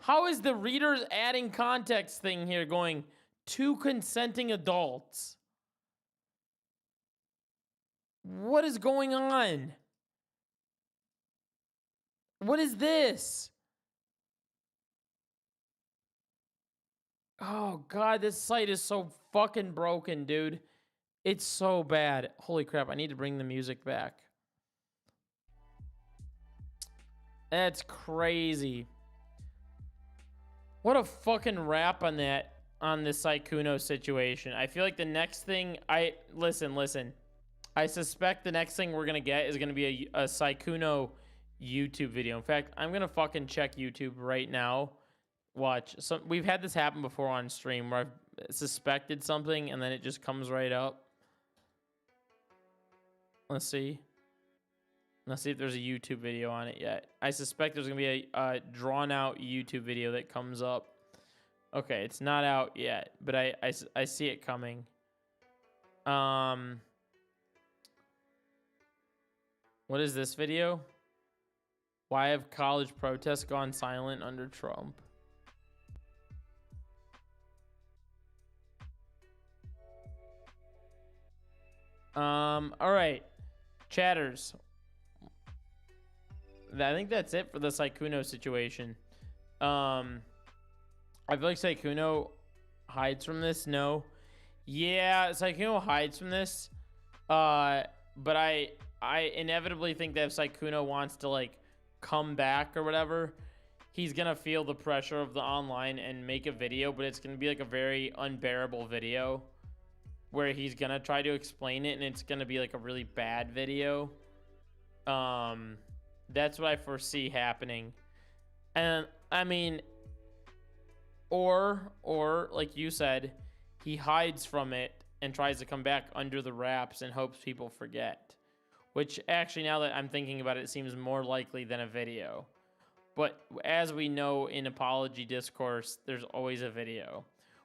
How is the readers adding context thing here going two consenting adults? What is going on? What is this? Oh, God, this site is so fucking broken, dude. It's so bad. Holy crap, I need to bring the music back. That's crazy. What a fucking rap on that, on this Sykkuno situation. I feel like the next thing listen. I suspect the next thing we're gonna get is gonna be a Sykkuno YouTube video. In fact, I'm gonna fucking check YouTube right now. Watch. So we've had this happen before on stream where I've suspected something and then it just comes right up. Let's see. Let's see if there's a YouTube video on it yet. I suspect there's gonna be a drawn out YouTube video that comes up. Okay, it's not out yet, but I see it coming. What is this video? Why have college protests gone silent under Trump? All right, chatters. I think that's it for the Sykkuno situation. I feel like Sykkuno hides from this. No. Yeah, Sykkuno hides from this. But I inevitably think that if Sykkuno wants to like come back or whatever, he's gonna feel the pressure of the online and make a video, but it's gonna be like a very unbearable video where he's gonna try to explain it and it's gonna be like a really bad video. That's what I foresee happening. And I mean, or like you said, he hides from it and tries to come back under the wraps and hopes people forget. Which actually, now that I'm thinking about it, seems more likely than a video. But as we know in apology discourse, there's always a video,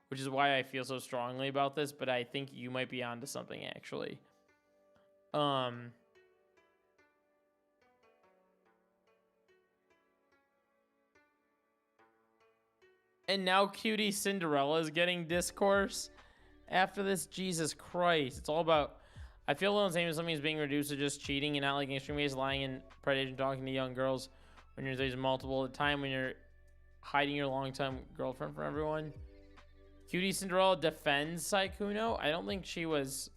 which is why I feel so strongly about this, but I think you might be onto something actually. And now cutie Cinderella is getting discourse after this. Jesus Christ. It's all about, I feel a little same as something is being reduced to just cheating and not like extreme ways, lying and predation, talking to young girls when you're dating multiple at a time, when you're hiding your long-time girlfriend from everyone. Cutie Cinderella defends Sykkuno. I don't think she was,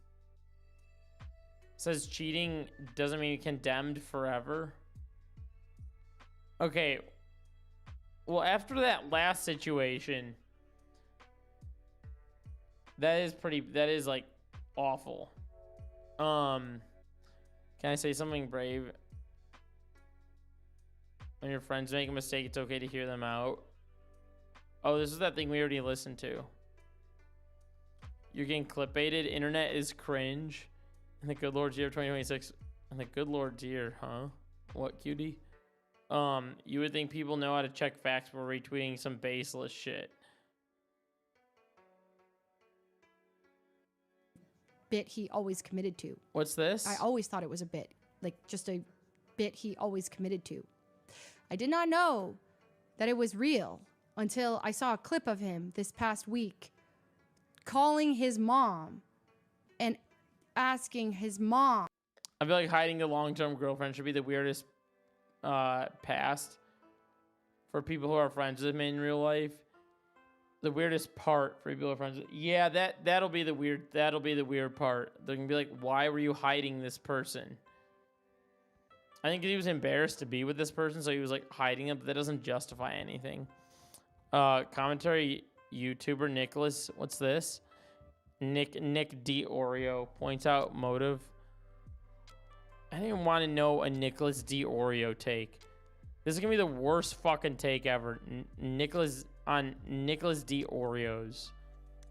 says cheating doesn't mean condemned forever. Okay. Well, after that last situation, that is like awful. Can I say something brave? When your friends make a mistake, it's okay to hear them out. Oh, this is that thing we already listened to. You're getting clickbaited. Internet is cringe. And the good Lord's year of 2026. And the good Lord's year, huh? What, cutie? You would think people know how to check facts for retweeting some baseless shit. Bit he always committed to. What's this? I always thought it was a bit. Like, just a bit he always committed to. I did not know that it was real until I saw a clip of him this past week calling his mom and asking his mom. I feel like hiding the long-term girlfriend should be the weirdest past for people who are friends with him in real life. The weirdest part for people who are friends with, yeah, that'll be the weird part. They're gonna be like, why were you hiding this person? I think he was embarrassed to be with this person, so he was like hiding it, but that doesn't justify anything. Commentary YouTuber Nicholas, what's this? Nick D Oreo points out motive. I didn't even want to know a Nicholas D Oreo take. This is gonna be the worst fucking take ever. Nicholas D Oreos.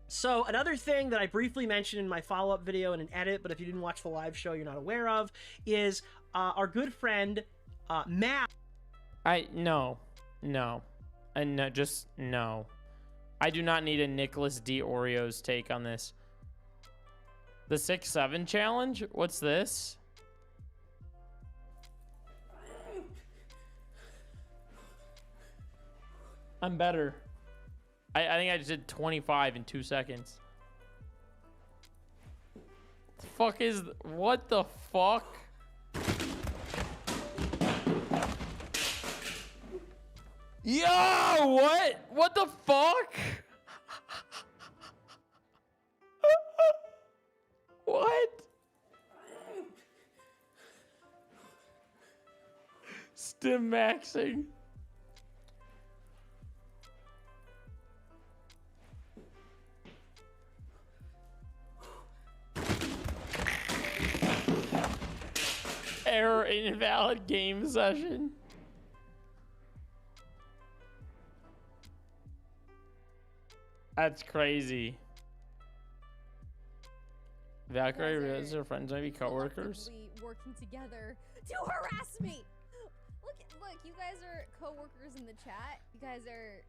So another thing that I briefly mentioned in my follow-up video in an edit, but if you didn't watch the live show, you're not aware of, is our good friend Matt. No. Just no. I do not need a Nicholas D Oreos take on this. The 6-7 challenge? What's this? I'm better. I think I just did 25 in 2 seconds. The fuck is... What the fuck? Yo, what? What the fuck? What? Stim maxing. Error, invalid game session. That's crazy. Valkyrie realizes her friends might be coworkers. Working together to harass me. Look, you guys are coworkers in the chat. You guys are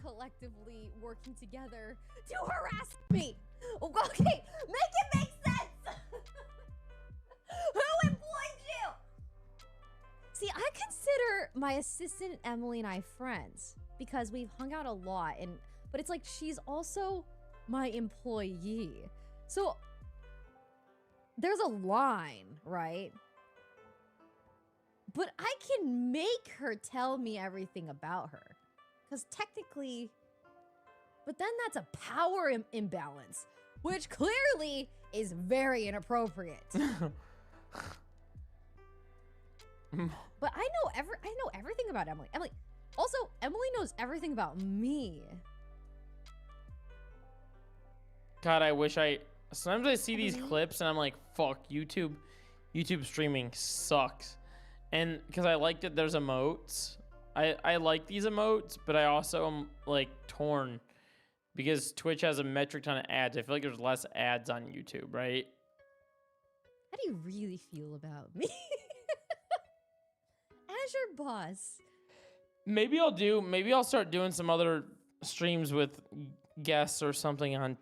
collectively working together to harass me. Okay, make it make sense. Who employed you? See, I consider my assistant Emily and I friends because we've hung out a lot, but it's like she's also my employee. So there's a line, right? But I can make her tell me everything about her. Because technically, but then that's a power imbalance, which clearly is very inappropriate. But I know everything about Emily. Emily knows everything about me. God, I wish sometimes I see these clips and I'm like, fuck, YouTube streaming sucks. And because I like that there's emotes. I like these emotes, but I also am like torn because Twitch has a metric ton of ads. I feel like there's less ads on YouTube, right? How do you really feel about me? As your boss. Maybe I'll start doing some other streams with guests or something on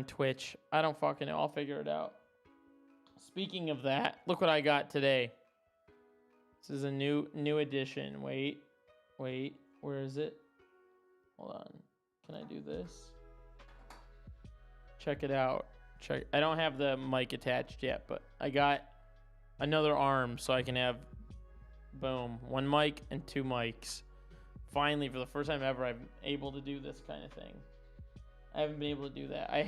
Twitch. I don't fucking know. I'll figure it out. Speaking of that, look what I got today. This is a new edition. Wait, where is it? Hold on. Can I do this? Check it out. I don't have the mic attached yet, but I got another arm so I can have, boom, 1 mic and 2 mics. Finally, for the first time ever, I'm able to do this kind of thing. I haven't been able to do that. I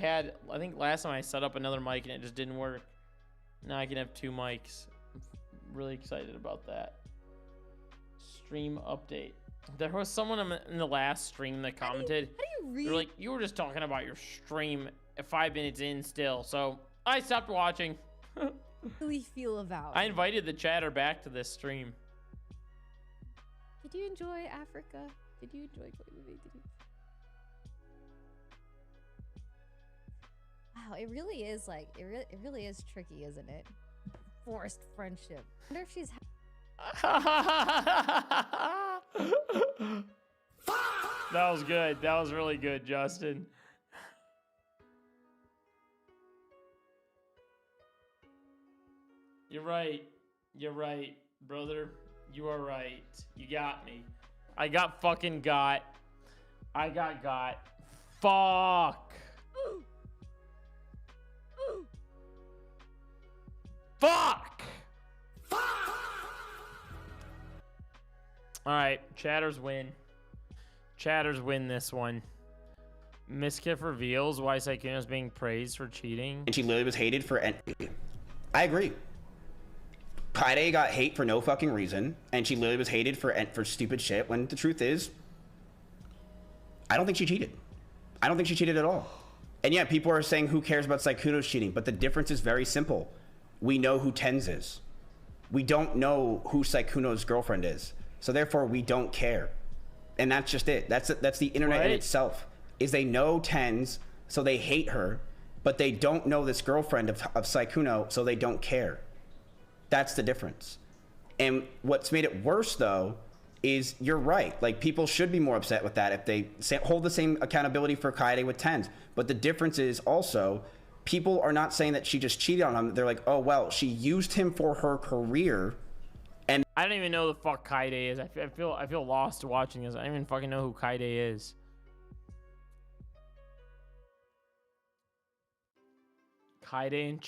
think last time I set up another mic and it just didn't work. Now I can have 2 mics. I'm really excited about that. Stream update. There was someone in the last stream that commented. They're like, you were just talking about your stream 5 minutes in still. So I stopped watching. How do you feel about I invited the chatter back to this stream. Did you enjoy Africa? Did you enjoy going to Wow, it really is like it really is tricky, isn't it? Forced friendship. I wonder if she's That was good. That was really good, Justin. You're right. You're right, brother. You are right. You got me. I got fucking got. I got. Fuck. Fuck. All right, chatters win. Chatters win this one. Miskiff reveals why Sykkuno is being praised for cheating. And she literally was hated for. I agree. Kaede got hate for no fucking reason, and she literally was hated for stupid shit, when the truth is, I don't think she cheated. I don't think she cheated at all. And yeah, people are saying who cares about Sykkuno's cheating, but the difference is very simple. We know who Tens is. We don't know who Sykkuno's girlfriend is. So therefore, we don't care. And that's just it. That's the internet in itself. Is they know Tens, so they hate her, but they don't know this girlfriend of Sykkuno, so they don't care. That's the difference. And what's made it worse, though, is you're right. Like, people should be more upset with that if they hold the same accountability for Kaede with Tens. But the difference is also, people are not saying that she just cheated on him. They're like, oh, well, she used him for her career. And I don't even know who the fuck Kaede is. I feel lost watching this. I don't even fucking know who Kaede is. Kaede and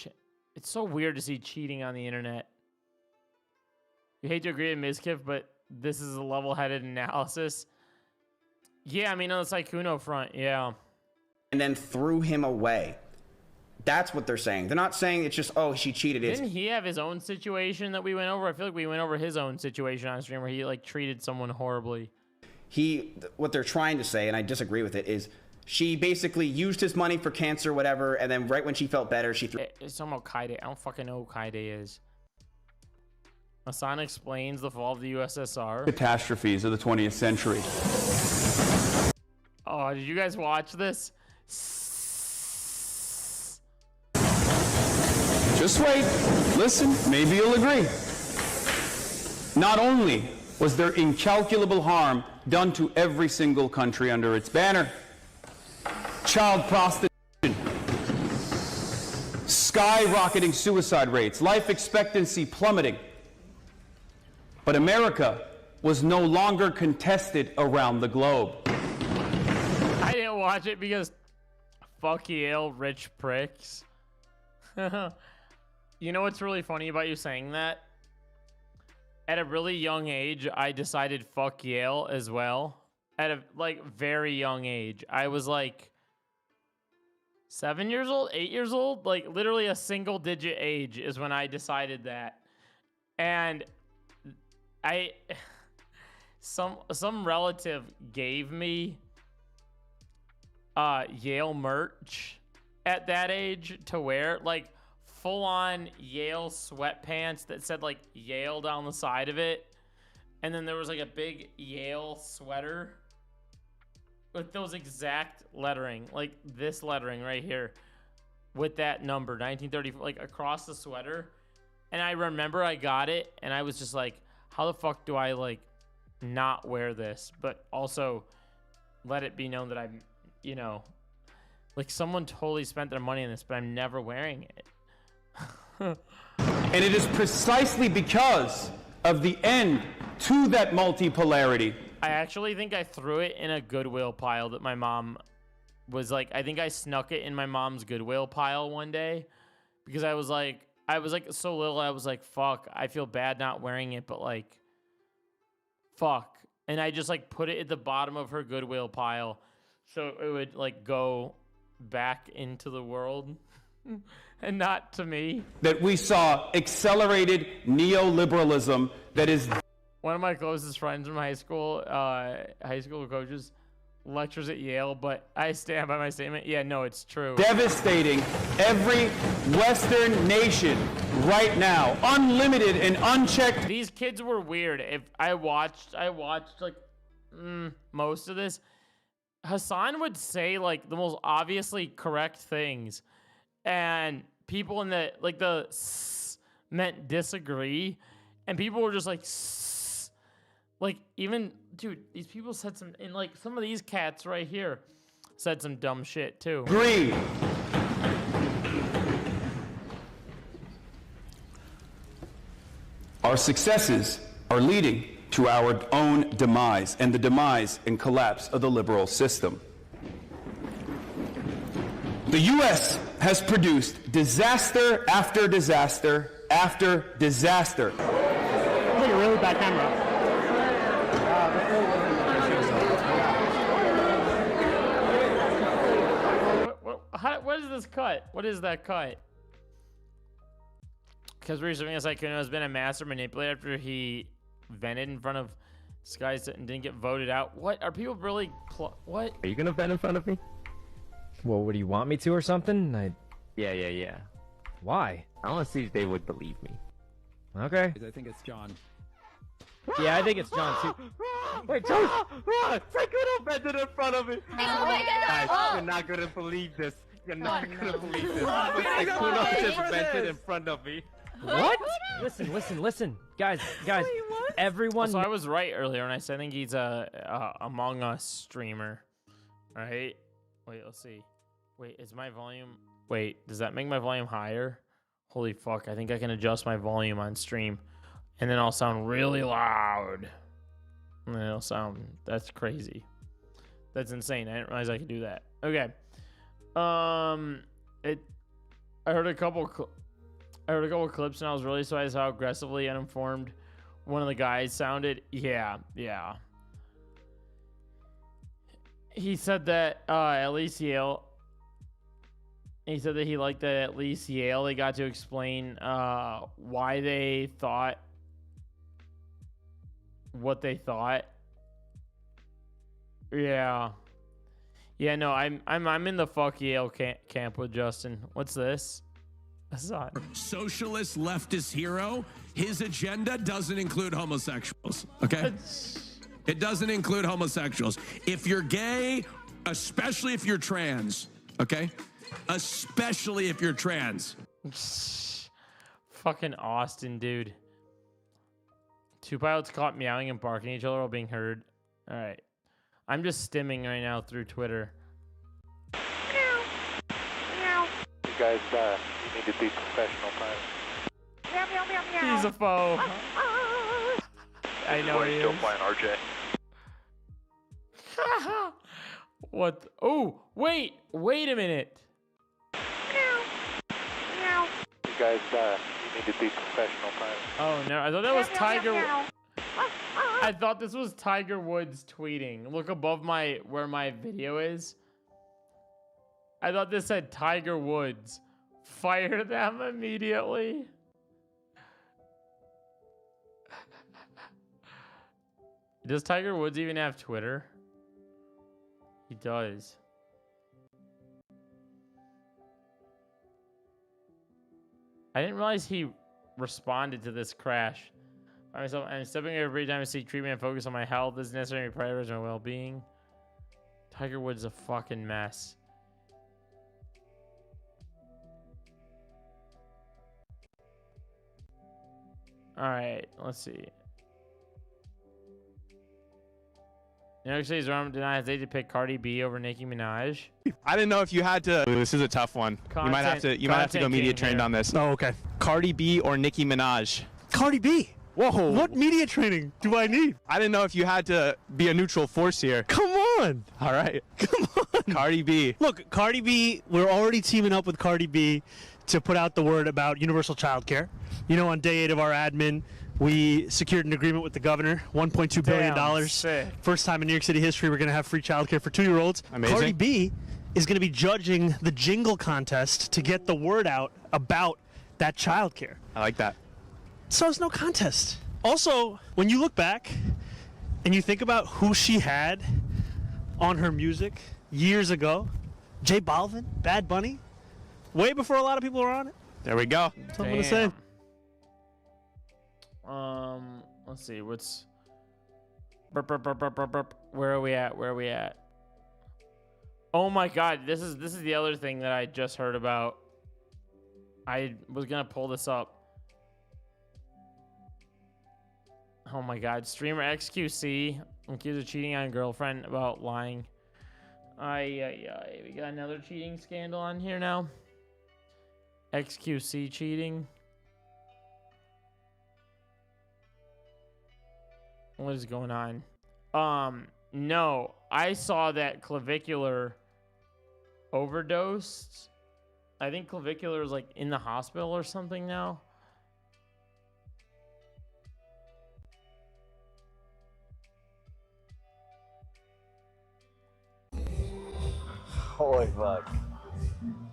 it's so weird to see cheating on the internet. You hate to agree with Mizkif, but this is a level-headed analysis. Yeah, I mean, on the Sykkuno front, yeah. And then threw him away. That's what they're saying. They're not saying it's just, oh, she cheated. Didn't he have his own situation that we went over? I feel like we went over his own situation on stream where he, like, treated someone horribly. What they're trying to say, and I disagree with it, is she basically used his money for cancer, whatever, and then right when she felt better, she threw... It's talking about Kaede. I don't fucking know who Kaede is. Hassan explains the fall of the USSR. Catastrophes of the 20th century. Oh, did you guys watch this? Just wait, listen, maybe you'll agree. Not only was there incalculable harm done to every single country under its banner, child prostitution, skyrocketing suicide rates, life expectancy plummeting, but America was no longer contested around the globe. I didn't watch it because fuck Yale, rich pricks. You know what's really funny about you saying that? At a really young age, I decided fuck Yale as well. At a like very young age. I was like 7 years old, 8 years old, like literally a single digit age is when I decided that. And some relative gave me Yale merch at that age to wear, like full on Yale sweatpants that said like Yale down the side of it, and then there was like a big Yale sweater with those exact lettering, like this lettering right here with that number 1930 like across the sweater. And I remember I got it and I was just like, how the fuck do I like not wear this, but also let it be known that I'm, you know, like someone totally spent their money on this, but I'm never wearing it. And it is precisely because of the end to that multipolarity. I actually think I threw it in a Goodwill pile that my mom was like, I think I snuck it in my mom's Goodwill pile one day because I was like so little, I was like, fuck, I feel bad not wearing it, but like, fuck. And I just like put it at the bottom of her Goodwill pile so it would like go back into the world and not to me. That we saw accelerated neoliberalism that is... One of my closest friends from high school coaches, lectures at Yale, but I stand by my statement. Yeah, no, it's true. Devastating every Western nation right now, unlimited and unchecked. These kids were weird. If I watched like most of this, Hassan would say like the most obviously correct things, and people in the like the meant disagree, and people were just like even dude, these people said some, and like some of these cats right here said some dumb shit too. Greed. Our successes are leading to our own demise and the demise and collapse of the liberal system. The U.S. has produced disaster after disaster after disaster. That's like a really bad camera. What is this cut? What is that cut? Because recently, Sykkuno has been a master manipulator after he vented in front of Skies and didn't get voted out. What are people really? What? Are you gonna vent in front of me? Well, what do you want me to or something? Yeah. Why? I want to see if they would believe me. Okay. I think it's John. Yeah, I think it's John too. Wait, John! Sykkuno vented in front of me! Oh my Guys, god! you're not gonna believe this. You're not Oh, gonna no. believe this. Oh, Sykkuno just for vented this. in front of me. What? Listen, guys, everyone. So I was right earlier when I said I think he's a Among Us streamer, right? Wait, let's see. Wait, is my volume? Wait, does that make my volume higher? Holy fuck! I think I can adjust my volume on stream, and then I'll sound really loud. And then it'll sound. That's crazy. That's insane. I didn't realize I could do that. Okay. I heard a couple clips and I was really surprised how aggressively uninformed one of the guys sounded. Yeah. He said that at least Yale. He said that he liked that at least Yale they got to explain why they thought what they thought. Yeah. Yeah, no, I'm in the fuck Yale camp with Justin. What's this? Assad. Socialist leftist hero. His agenda doesn't include homosexuals. Okay, it doesn't include homosexuals. If you're gay, especially if you're trans. Okay, especially if you're trans. Fucking Austin, dude. Two pilots caught meowing and barking at each other while being heard. All right. I'm just stimming right now through Twitter. You guys, you need to be professional pilots. He's a foe. I know he is. Still playing RJ. What? Oh, wait a minute. You guys, you need to be professional pilots. Oh no, I thought that was Tiger. I thought this was Tiger Woods tweeting. Look above where my video is. I thought this said Tiger Woods. Fire them immediately. Does Tiger Woods even have Twitter? He does. I didn't realize he responded to this crash. I'm stepping away every time I seek treatment and focus on my health. This is necessary to prioritize my well-being. Tiger Woods is a fucking mess. Alright, let's see. New York City's Rome denies they did pick Cardi B over Nicki Minaj. I didn't know if you had to. This is a tough one. You might have to go media trained on this. Oh, okay. Cardi B or Nicki Minaj? Cardi B. Whoa. What media training do I need? I didn't know if you had to be a neutral force here. Come on. All right. Come on. Cardi B. Look, Cardi B, we're already teaming up with Cardi B to put out the word about universal childcare. You know, on day 8 of our admin, we secured an agreement with the governor, $1.2 billion. Sick. First time in New York City history, we're going to have free childcare for 2-year-olds. Amazing. Cardi B is going to be judging the jingle contest to get the word out about that childcare. I like that. So it's no contest. Also, when you look back and you think about who she had on her music years ago, J Balvin, Bad Bunny, way before a lot of people were on it. There we go. That's all I'm going to say. Let's see. What's... Burp, burp, burp, burp, burp, burp. Where are we at? Oh my god, this is the other thing that I just heard about. I was gonna pull this up. Oh my god, streamer XQC accused of cheating on girlfriend about lying. We got another cheating scandal on here now. XQC cheating. What is going on? No, I saw that Clavicular overdosed. I think Clavicular is like in the hospital or something now. Holy fuck.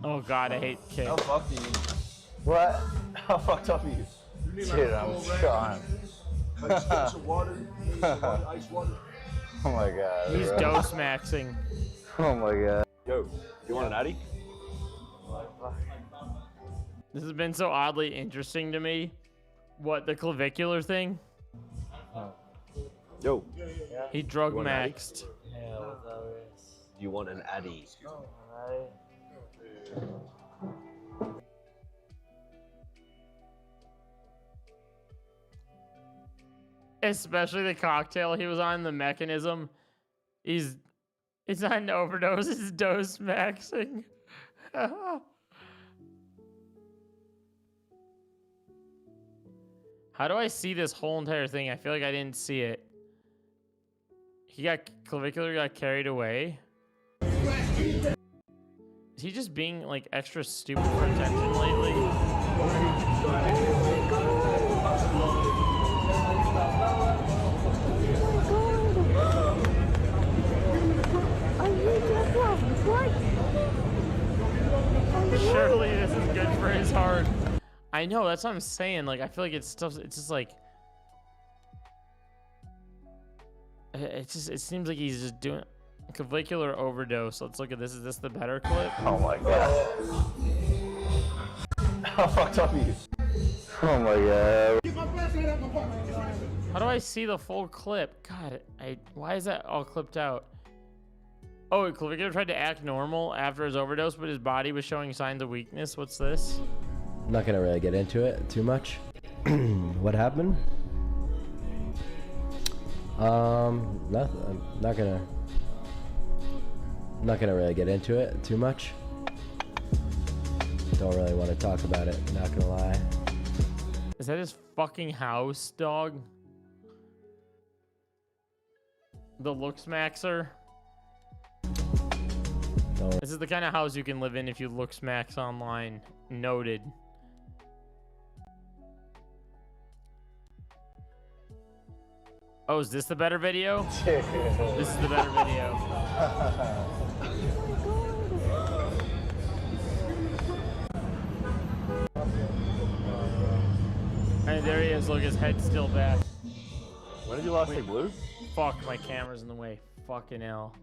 Oh god, I hate Kick. Oh, fuck you. What? How fucked up are you? Dude, I'm gone. Oh my god. He's bro. dose maxing. Oh my god. Yo, you want an Addy? This has been so oddly interesting to me. What, the clavicular thing? Yo. He drug You want an Addy? maxed. You want an Addy? Especially the cocktail he was on, the mechanism. It's not an overdose, it's dose maxing. How do I see this whole entire thing? I feel like I didn't see it. Clavicular got carried away. Is he just being like extra stupid for attention lately? Surely this is good for his heart. I know, that's what I'm saying. Like, I feel like it's just like, it seems like he's just doing clavicular overdose. Let's look at this. Is this the better clip? Oh my god. How fucked up are you? Oh my god. How do I see the full clip? God, why is that all clipped out? Oh, clavicular tried to act normal after his overdose, but his body was showing signs of weakness. What's this? I'm not gonna really get into it too much. What happened? Nothing. I'm not gonna really get into it too much. Don't really want to talk about it, not gonna lie. Is that his fucking house, dog? The looks maxer? Don't. This is the kind of house you can live in if you looks max online. Noted. Oh, is this the better video? This is the better video. Hey, there he is. Look, his head's still back. When did you last take blue? Fuck, my camera's in the way. Fucking hell.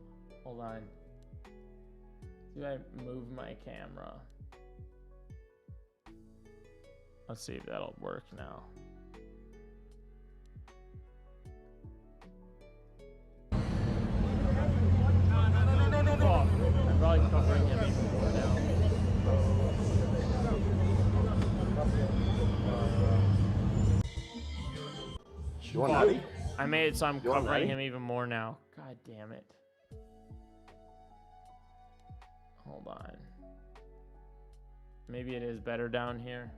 Hold on. Do I move my camera? Let's see if that'll work now. Fuck, I'm probably covering him even more now. You want Addy? I made it so I'm You want covering Addy? him even more now. God damn it. Hold on. Maybe it is better down here.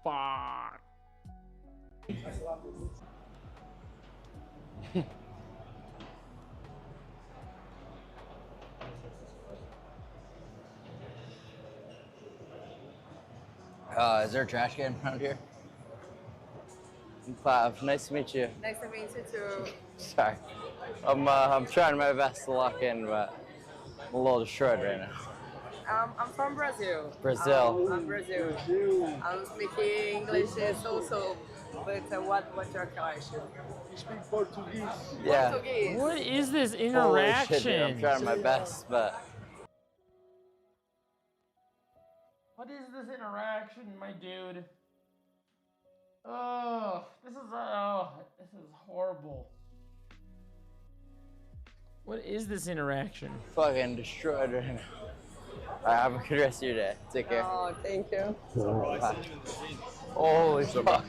Fuck. Is there a trash can around here? Five. Nice to meet you. Nice to meet you too. Sorry. I'm trying my best to lock in, but I'm a little destroyed right now. I'm from Brazil. Brazil. I'm Brazil. I'm speaking English also, but what's your question? You speak Portuguese. Yeah. Portuguese. What is this Holy interaction? shit, dude, I'm trying my best, but What is this interaction, my dude? Oh, this is horrible. What is this interaction? fucking destroyed right now. Alright, have a good rest of your day. Take care. Oh, thank you. Bye. Holy fuck.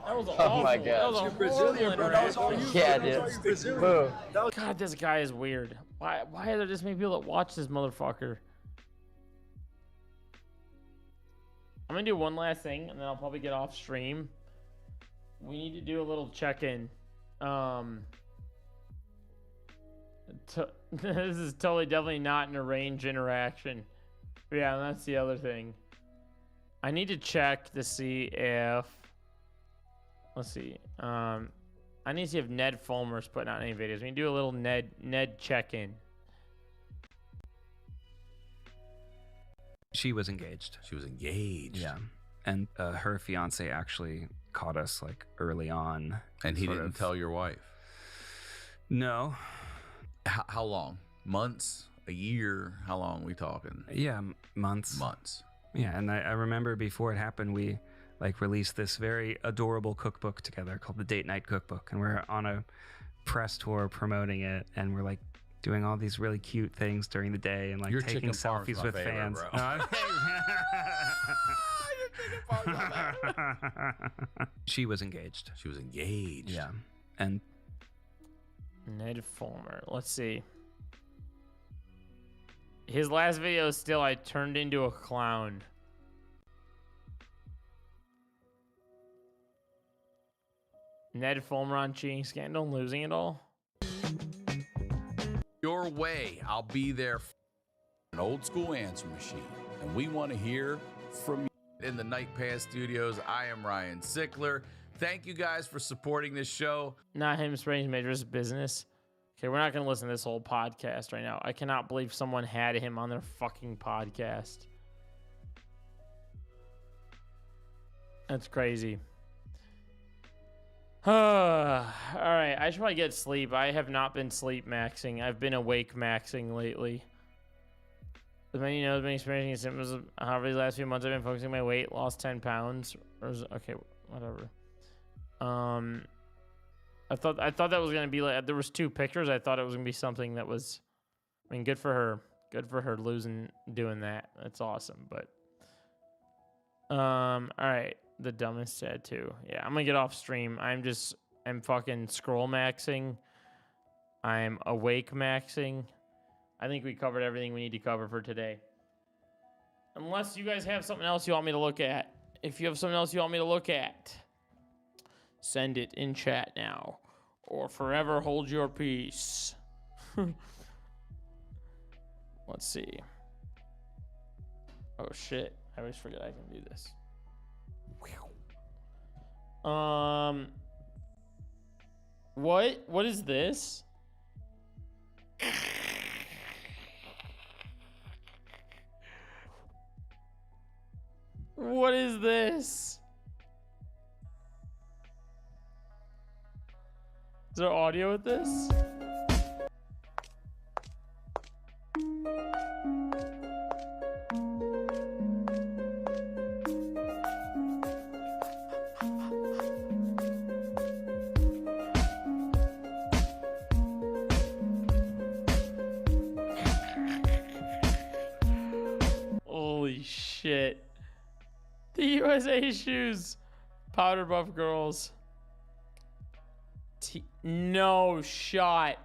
That was Oh awful. my That was god. a Brazilian, bro. That was all you. Yeah, dude. Who? God, this guy is weird. Why are there this many people that watch this motherfucker? I'm gonna do one last thing, and then I'll probably get off stream. We need to do a little check-in. This is definitely not an arranged interaction. Yeah, and that's the other thing. I need to check to see if... Let's see. I need to see if Ned Fulmer's putting out any videos. We can do a little Ned check-in. She was engaged. She was engaged. Yeah. And her fiance actually caught us like early on. And he didn't tell your wife? No. How long? Months? A year? How long are we talking? Yeah, months. Months. Yeah, and I remember before it happened, we like released this very adorable cookbook together called the Date Night Cookbook, and we're on a press tour promoting it, and we're like doing all these really cute things during the day and like Your taking chicken parm's selfies my with favorite, fans. bro. No, I'm- She was engaged. She was engaged. Yeah. And Ned Fulmer. Let's see. His last video is still I turned into a clown. Ned Fulmer on cheating scandal, losing it all. Your way. I'll be there. An old school answer machine. And we want to hear from you. In the Night Pass Studios, I am Ryan Sickler. Thank you guys for supporting this show. Not him spraying Major's business. Okay, we're not going to listen to this whole podcast right now. I cannot believe someone had him on their fucking podcast. That's crazy. All right, I should probably get sleep. I have not been sleep maxing. I've been awake maxing lately. As many know, I've been experiencing symptoms of however these last few months I've been focusing on my weight, lost 10 pounds. Okay, whatever. I thought that was gonna be like there was 2 pictures. I thought it was gonna be something that was, I mean, good for her. Good for her doing that. That's awesome. But all right, the dumbest tattoo. Yeah, I'm gonna get off stream. I'm fucking scroll maxing. I'm awake maxing. I think we covered everything we need to cover for today. Unless you guys have something else you want me to look at. If you have something else you want me to look at, send it in chat now. Or forever hold your peace. Let's see. Oh shit. I always forget I can do this. What is this? What is this? Is there audio with this? Holy shit. The USA shoes. Powder buff girls. No shot.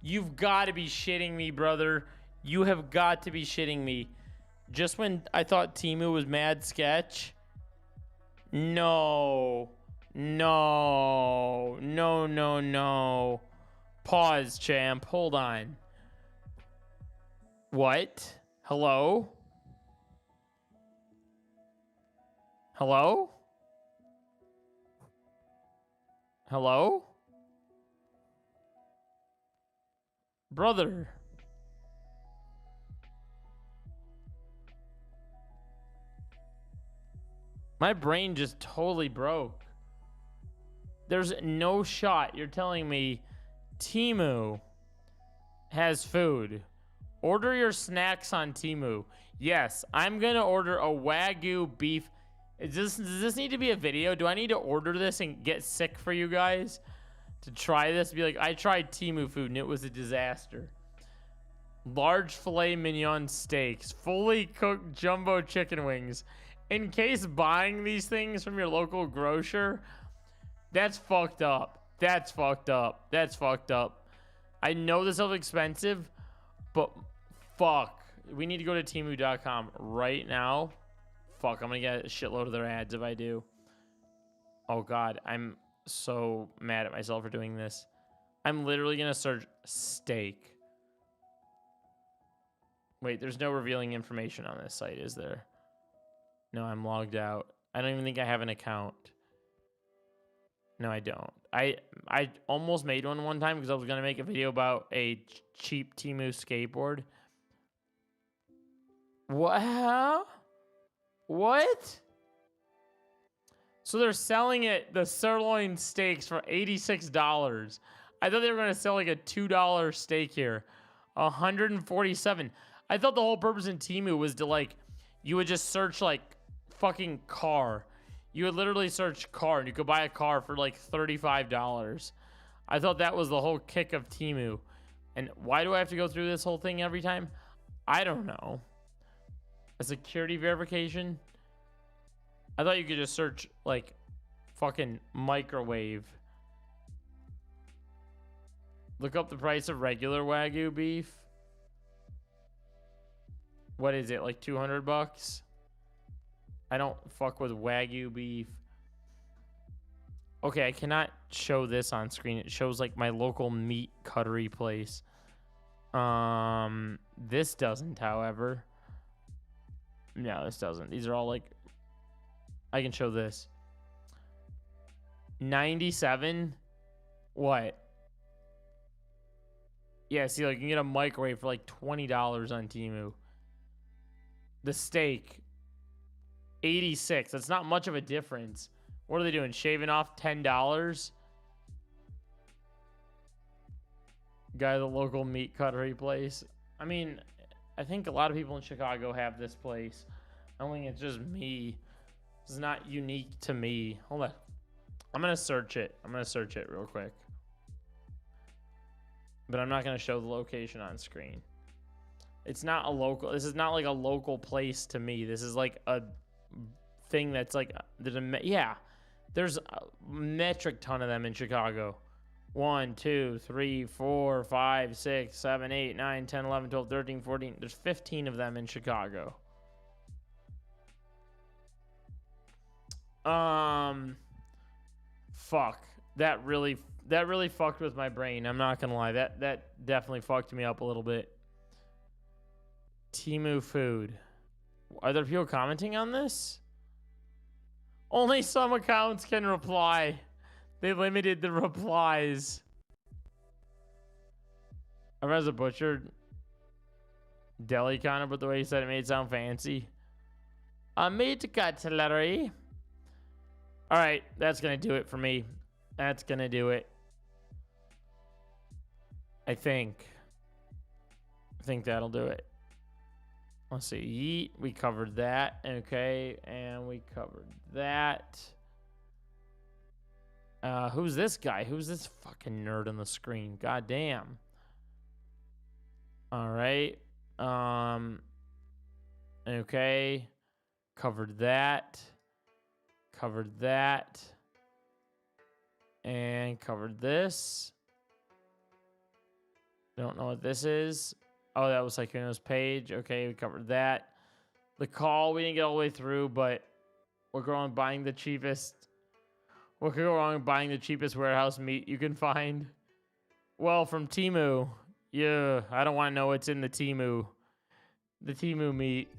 You've got to be shitting me, brother. You have got to be shitting me. Just when I thought Temu was mad sketch. No. No. No, no, no. Pause, champ. Hold on. What? Hello? Hello? Hello? Brother. My brain just totally broke. There's no shot. You're telling me Temu has food. Order your snacks on Temu. Yes, I'm going to order a Wagyu beef. Does this need to be a video? Do I need to order this and get sick for you guys to try this? Be like, I tried Temu food and it was a disaster. Large filet mignon steaks, fully cooked jumbo chicken wings. In case buying these things from your local grocer, that's fucked up. That's fucked up. That's fucked up. I know this is expensive, but fuck. We need to go to Temu.com right now. Fuck, I'm gonna get a shitload of their ads if I do. Oh god, I'm so mad at myself for doing this. I'm literally gonna search steak. Wait, there's no revealing information on this site, is there? No, I'm logged out. I don't even think I have an account. No, I don't. I almost made one time because I was gonna make a video about a cheap Temu skateboard. What? What? So they're selling it, the sirloin steaks, for $86. I thought they were gonna sell like a $2 steak here. $147. I thought the whole purpose in Temu was to like, you would just search like fucking car. You would literally search car and you could buy a car for like $35. I thought that was the whole kick of Temu. And why do I have to go through this whole thing every time? I don't know. A security verification? I thought you could just search like fucking microwave. Look up the price of regular Wagyu beef. What is it, like 200 bucks? I don't fuck with Wagyu beef. Okay, I cannot show this on screen. It shows like my local meat cuttery place. This doesn't, however. No, this doesn't. These are all like, I can show this. 97. What? Yeah, see, like you can get a microwave for like $20 on Temu. The steak, 86. That's not much of a difference. What are they doing? Shaving off $10? Guy at the local meat cuttery place. I mean, I think a lot of people in Chicago have this place. I don't think it's just me. It's not unique to me. Hold on. I'm going to search it. I'm going to search it real quick. But I'm not going to show the location on screen. It's not a local. This is not like a local place to me. This is like a thing that's like, there's a metric ton of them in Chicago. 1, 2, 3, 4, 5, 6, 7, 8, 9, 10, 11, 12, 13, 14. There's 15 of them in Chicago. Fuck. That really fucked with my brain. I'm not gonna lie. That definitely fucked me up a little bit. Temu food. Are there people commenting on this? Only some accounts can reply. They limited the replies. I was a butchered deli counter, but the way he said it made it sound fancy. A meat cutlery. All right, that's gonna do it for me. That's gonna do it. I think that'll do it. Let's see. Yeet. We covered that. Okay, and we covered that. Who's this guy? Who's this fucking nerd on the screen? God damn. All right. Okay. Covered that. Covered that. And covered this. Don't know what this is. Oh, that was Sykkuno's page. Okay, we covered that. The call, we didn't get all the way through, but we're going buying the cheapest. What could go wrong with buying the cheapest warehouse meat you can find? Well, from Temu. Yeah, I don't want to know what's in the Temu. The Temu meat.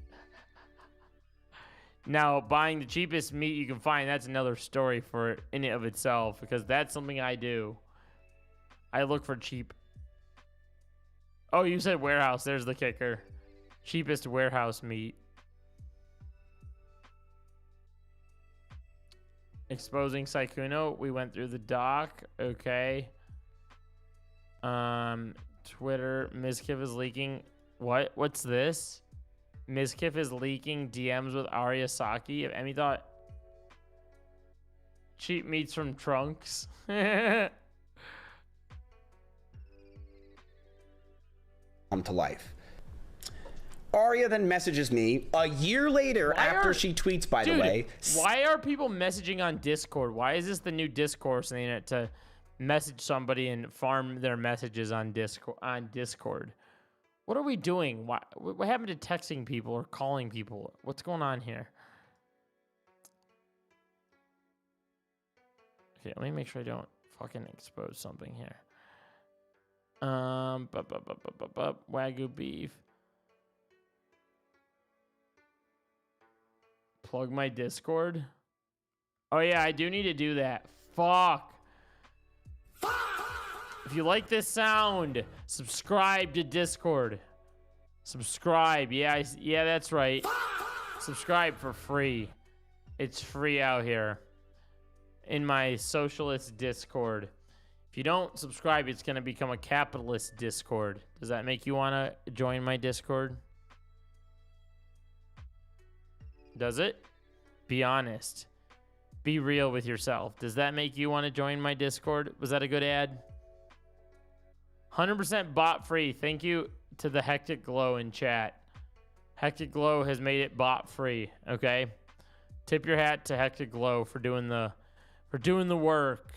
Now, buying the cheapest meat you can find, that's another story for in and of itself, because that's something I do. I look for cheap. Oh, you said warehouse. There's the kicker. Cheapest warehouse meat. Exposing Sykkuno. We went through the doc. Okay. Twitter. Mizkif is leaking. What? What's this? Mizkif is leaking DMs with Arya Saki. If Emmy thought cheap meats from Trunks. Come to life. Arya then messages me a year later after she tweets, by the way. Why are people messaging on Discord? Why is this the new discourse on the internet to message somebody and farm their messages on Discord? What are we doing? What happened to texting people or calling people? What's going on here? Okay, let me make sure I don't fucking expose something here. Wagyu beef. Plug my Discord. Oh yeah, I do need to do that. Fuck. If you like this sound, subscribe to Discord. Subscribe. Yeah, yeah, that's right. Subscribe for free. It's free out here in my socialist Discord. If you don't subscribe, it's going to become a capitalist Discord. Does that make you want to join my Discord? Does it? Be honest. Be real with yourself. Does that make you want to join my Discord? Was that a good ad? 100% bot free. Thank you to the Hectic Glow in chat. Hectic Glow has made it bot free. Okay, tip your hat to Hectic Glow for doing the work.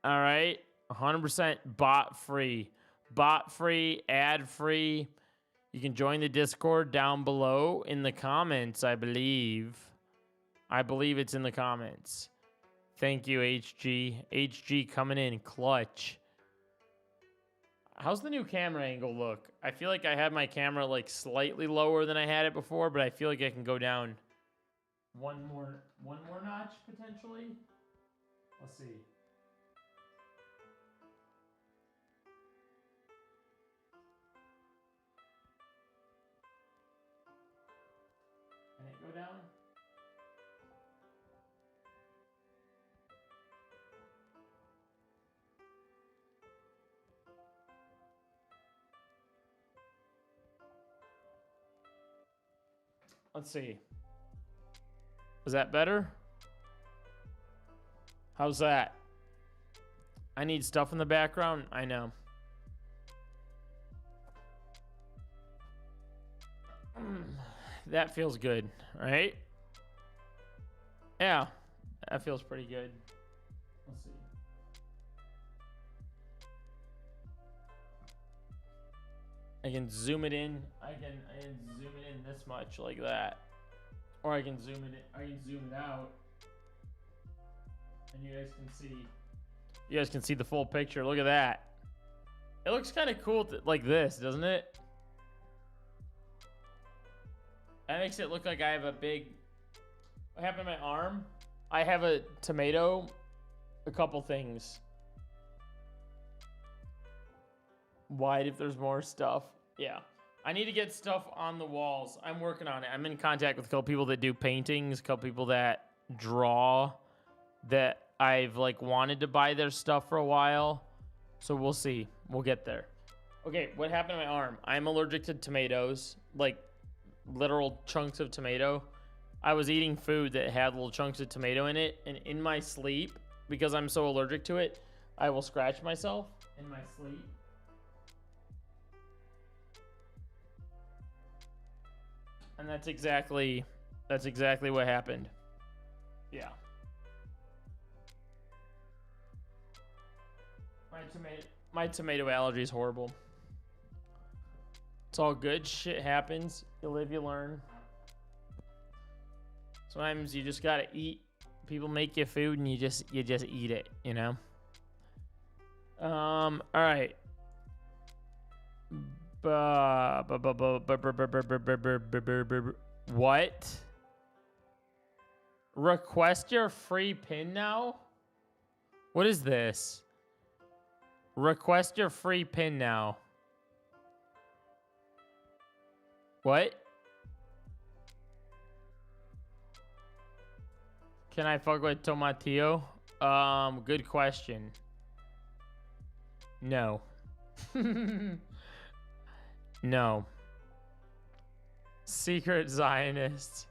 All right, 100% bot free, ad free. You can join the Discord down below in the comments, I believe. I believe it's in the comments. Thank you, HG. HG coming in clutch. How's the new camera angle look? I feel like I had my camera like slightly lower than I had it before, but I feel like I can go down one more notch potentially. Let's see. Can it go down? Let's see. Is that better? How's that? I need stuff in the background. I know. That feels good, right? Yeah, that feels pretty good. Let's see. I can zoom it in. I can zoom it in this much like that, or I can zoom it in. I can zoom it out, and you guys can see. You guys can see the full picture. Look at that. It looks kind of cool like this, doesn't it? That makes it look like I have a big. What happened to my arm? I have a tomato. A couple things. Wide if there's more stuff. Yeah. I need to get stuff on the walls. I'm working on it. I'm in contact with a couple people that do paintings, a couple people that draw, that I've like wanted to buy their stuff for a while. So we'll see. We'll get there. Okay, what happened to my arm? I'm allergic to tomatoes, like literal chunks of tomato. I was eating food that had little chunks of tomato in it, and in my sleep, because I'm so allergic to it, I will scratch myself in my sleep. And that's exactly what happened. Yeah. My tomato allergy is horrible. It's all good. Shit happens. You live, you learn. Sometimes you just gotta eat. People make you food and you just eat it, you know? All right. What? Request your free pin now? What is this? Request your free pin now. What? Can I fuck with Tomatillo? Good question. No. No. Secret Zionist.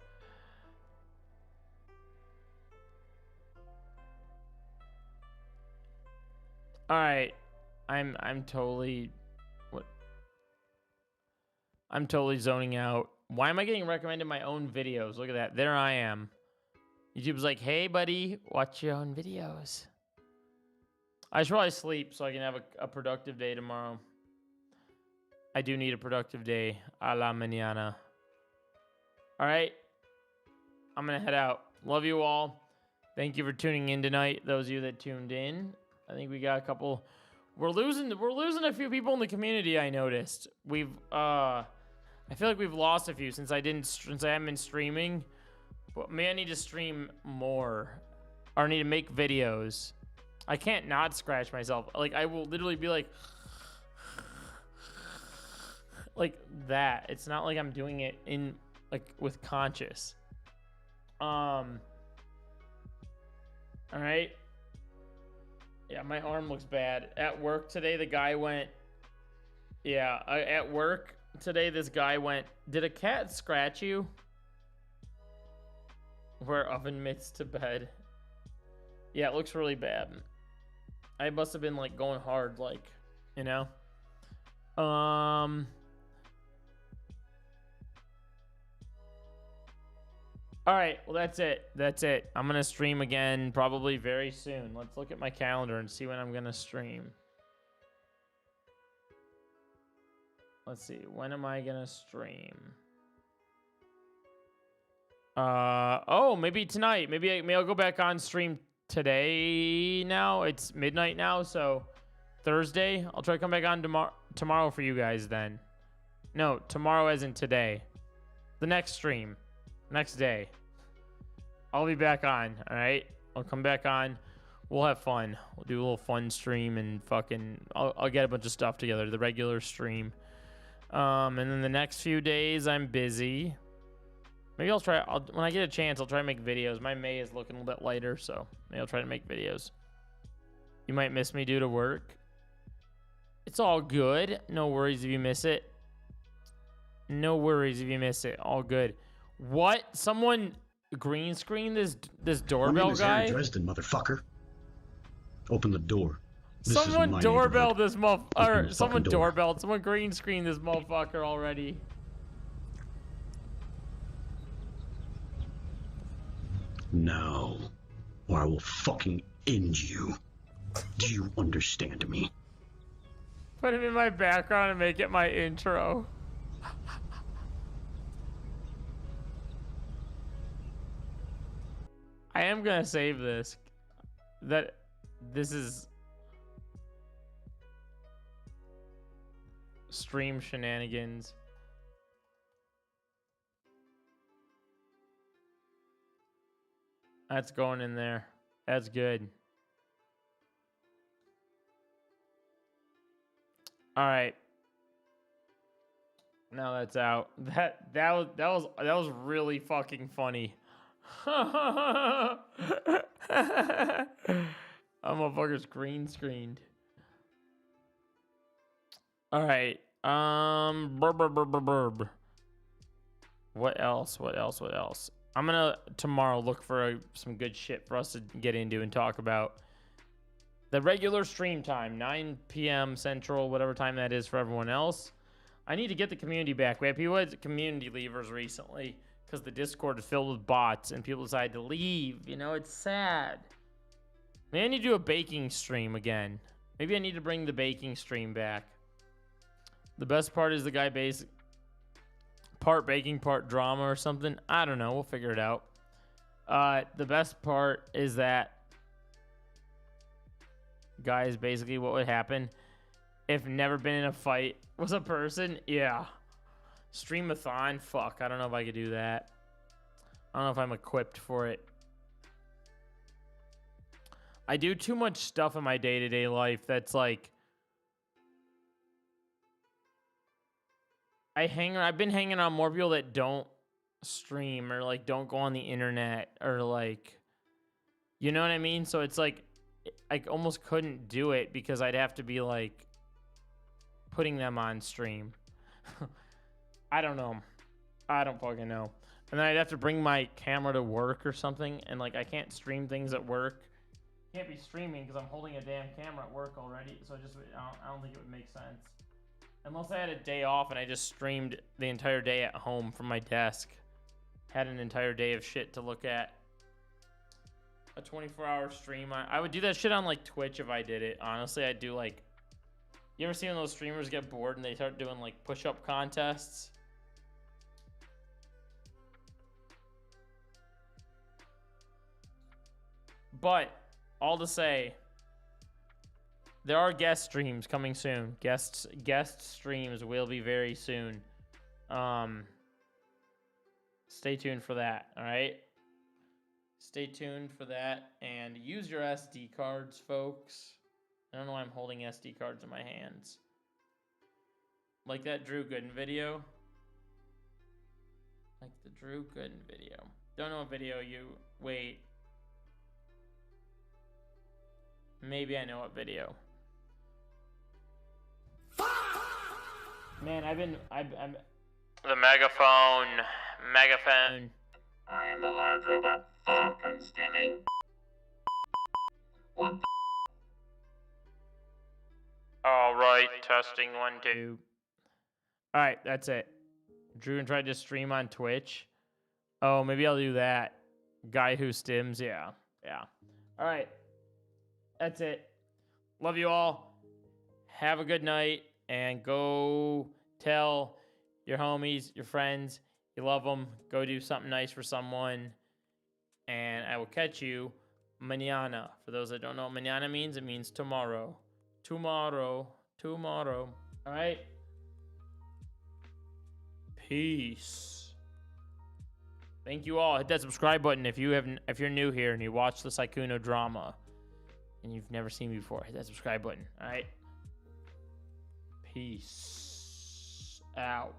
All right. I'm totally what? I'm totally zoning out. Why am I getting recommended my own videos? Look at that. There I am. YouTube's like, "Hey buddy, watch your own videos." I should probably sleep so I can have a productive day tomorrow. I do need a productive day. A la mañana. All right. I'm going to head out. Love you all. Thank you for tuning in tonight. Those of you that tuned in. I think we got a couple. We're losing a few people in the community, I noticed. I feel like we've lost a few since I haven't been streaming. But maybe I need to stream more, or I need to make videos. I can't not scratch myself. Like I will literally be like that. It's not like I'm doing it in like with conscious. All right. Yeah, my arm looks bad. At work today, the guy went. Yeah, at work today, this guy went. Did a cat scratch you? Wear oven mitts to bed. Yeah, it looks really bad. I must have been like going hard, like, you know. All right, well that's it. That's it. I'm gonna stream again probably very soon. Let's look at my calendar and see when I'm gonna stream. Let's see. When am I gonna stream? Oh, maybe tonight. Maybe I'll go back on stream today now. It's midnight now, so Thursday. I'll try to come back on tomorrow for you guys then. No, tomorrow as in today. The next stream. Next day. I'll be back on, all right? I'll come back on. We'll have fun. We'll do a little fun stream and fucking I'll get a bunch of stuff together, the regular stream. And then the next few days I'm busy. Maybe I'll try, when I get a chance, I'll try to make videos. My May is looking a little bit lighter, so maybe I'll try to make videos. You might miss me due to work. It's all good. No worries if you miss it. No worries if you miss it. All good. What? Someone green screen this doorbell guy? Harry Dresden, motherfucker. Open the door. This someone doorbell this motherfucker. Someone door. doorbell. Someone green screen this motherfucker already. No, or I will fucking end you. Do you understand me? Put him in my background and make it my intro. I am gonna save this. This is stream shenanigans. That's going in there. That's good. All right. Now that's out. That was really fucking funny. I'm motherfucker's green screened. All right. What else? I'm gonna tomorrow look for some good shit for us to get into and talk about. The regular stream time, 9 p.m. Central, whatever time that is for everyone else. I need to get the community back. We had people had community leavers recently because the Discord is filled with bots and people decided to leave. You know, it's sad. Maybe I need to do a baking stream again. Maybe I need to bring the baking stream back. The best part is the guy part baking, part drama or something. I don't know. We'll figure it out. The best part is that, guys, basically what would happen if never been in a fight was a person. Yeah. Streamathon. Fuck. I don't know if I could do that. I don't know if I'm equipped for it. I do too much stuff in my day-to-day life that's like, I've been hanging on more people that don't stream or like don't go on the internet or like, you know what I mean? So it's like, I almost couldn't do it because I'd have to be like putting them on stream. I don't know. I don't fucking know. And then I'd have to bring my camera to work or something. And like, I can't stream things at work. Can't be streaming because I'm holding a damn camera at work already. So I don't think it would make sense. Unless I had a day off and I just streamed the entire day at home from my desk. Had an entire day of shit to look at. A 24-hour stream. I would do that shit on like Twitch if I did it. Honestly, I'd do like... You ever see when those streamers get bored and they start doing like push-up contests? But, all to say... There are guest streams coming soon. Guest streams will be very soon. Stay tuned for that, all right? Stay tuned for that and use your SD cards, folks. I don't know why I'm holding SD cards in my hands. Like that Drew Gooden video. Like the Drew Gooden video. Don't know what video you... Wait. Maybe I know what video. Man, I'm... The megaphone. Megaphone. I am the large robot Falcon standing. What the? All right, testing 1, 2. All right, that's it. Drew and tried to stream on Twitch. Oh, maybe I'll do that. Guy who stims, yeah. All right, that's it. Love you all. Have a good night, and go tell your homies, your friends, you love them. Go do something nice for someone, and I will catch you mañana. For those that don't know what mañana means, it means tomorrow. Tomorrow. All right. Peace. Thank you all. Hit that subscribe button if you're new here and you watch the Sykkuno Drama and you've never seen me before. Hit that subscribe button. All right. Peace out.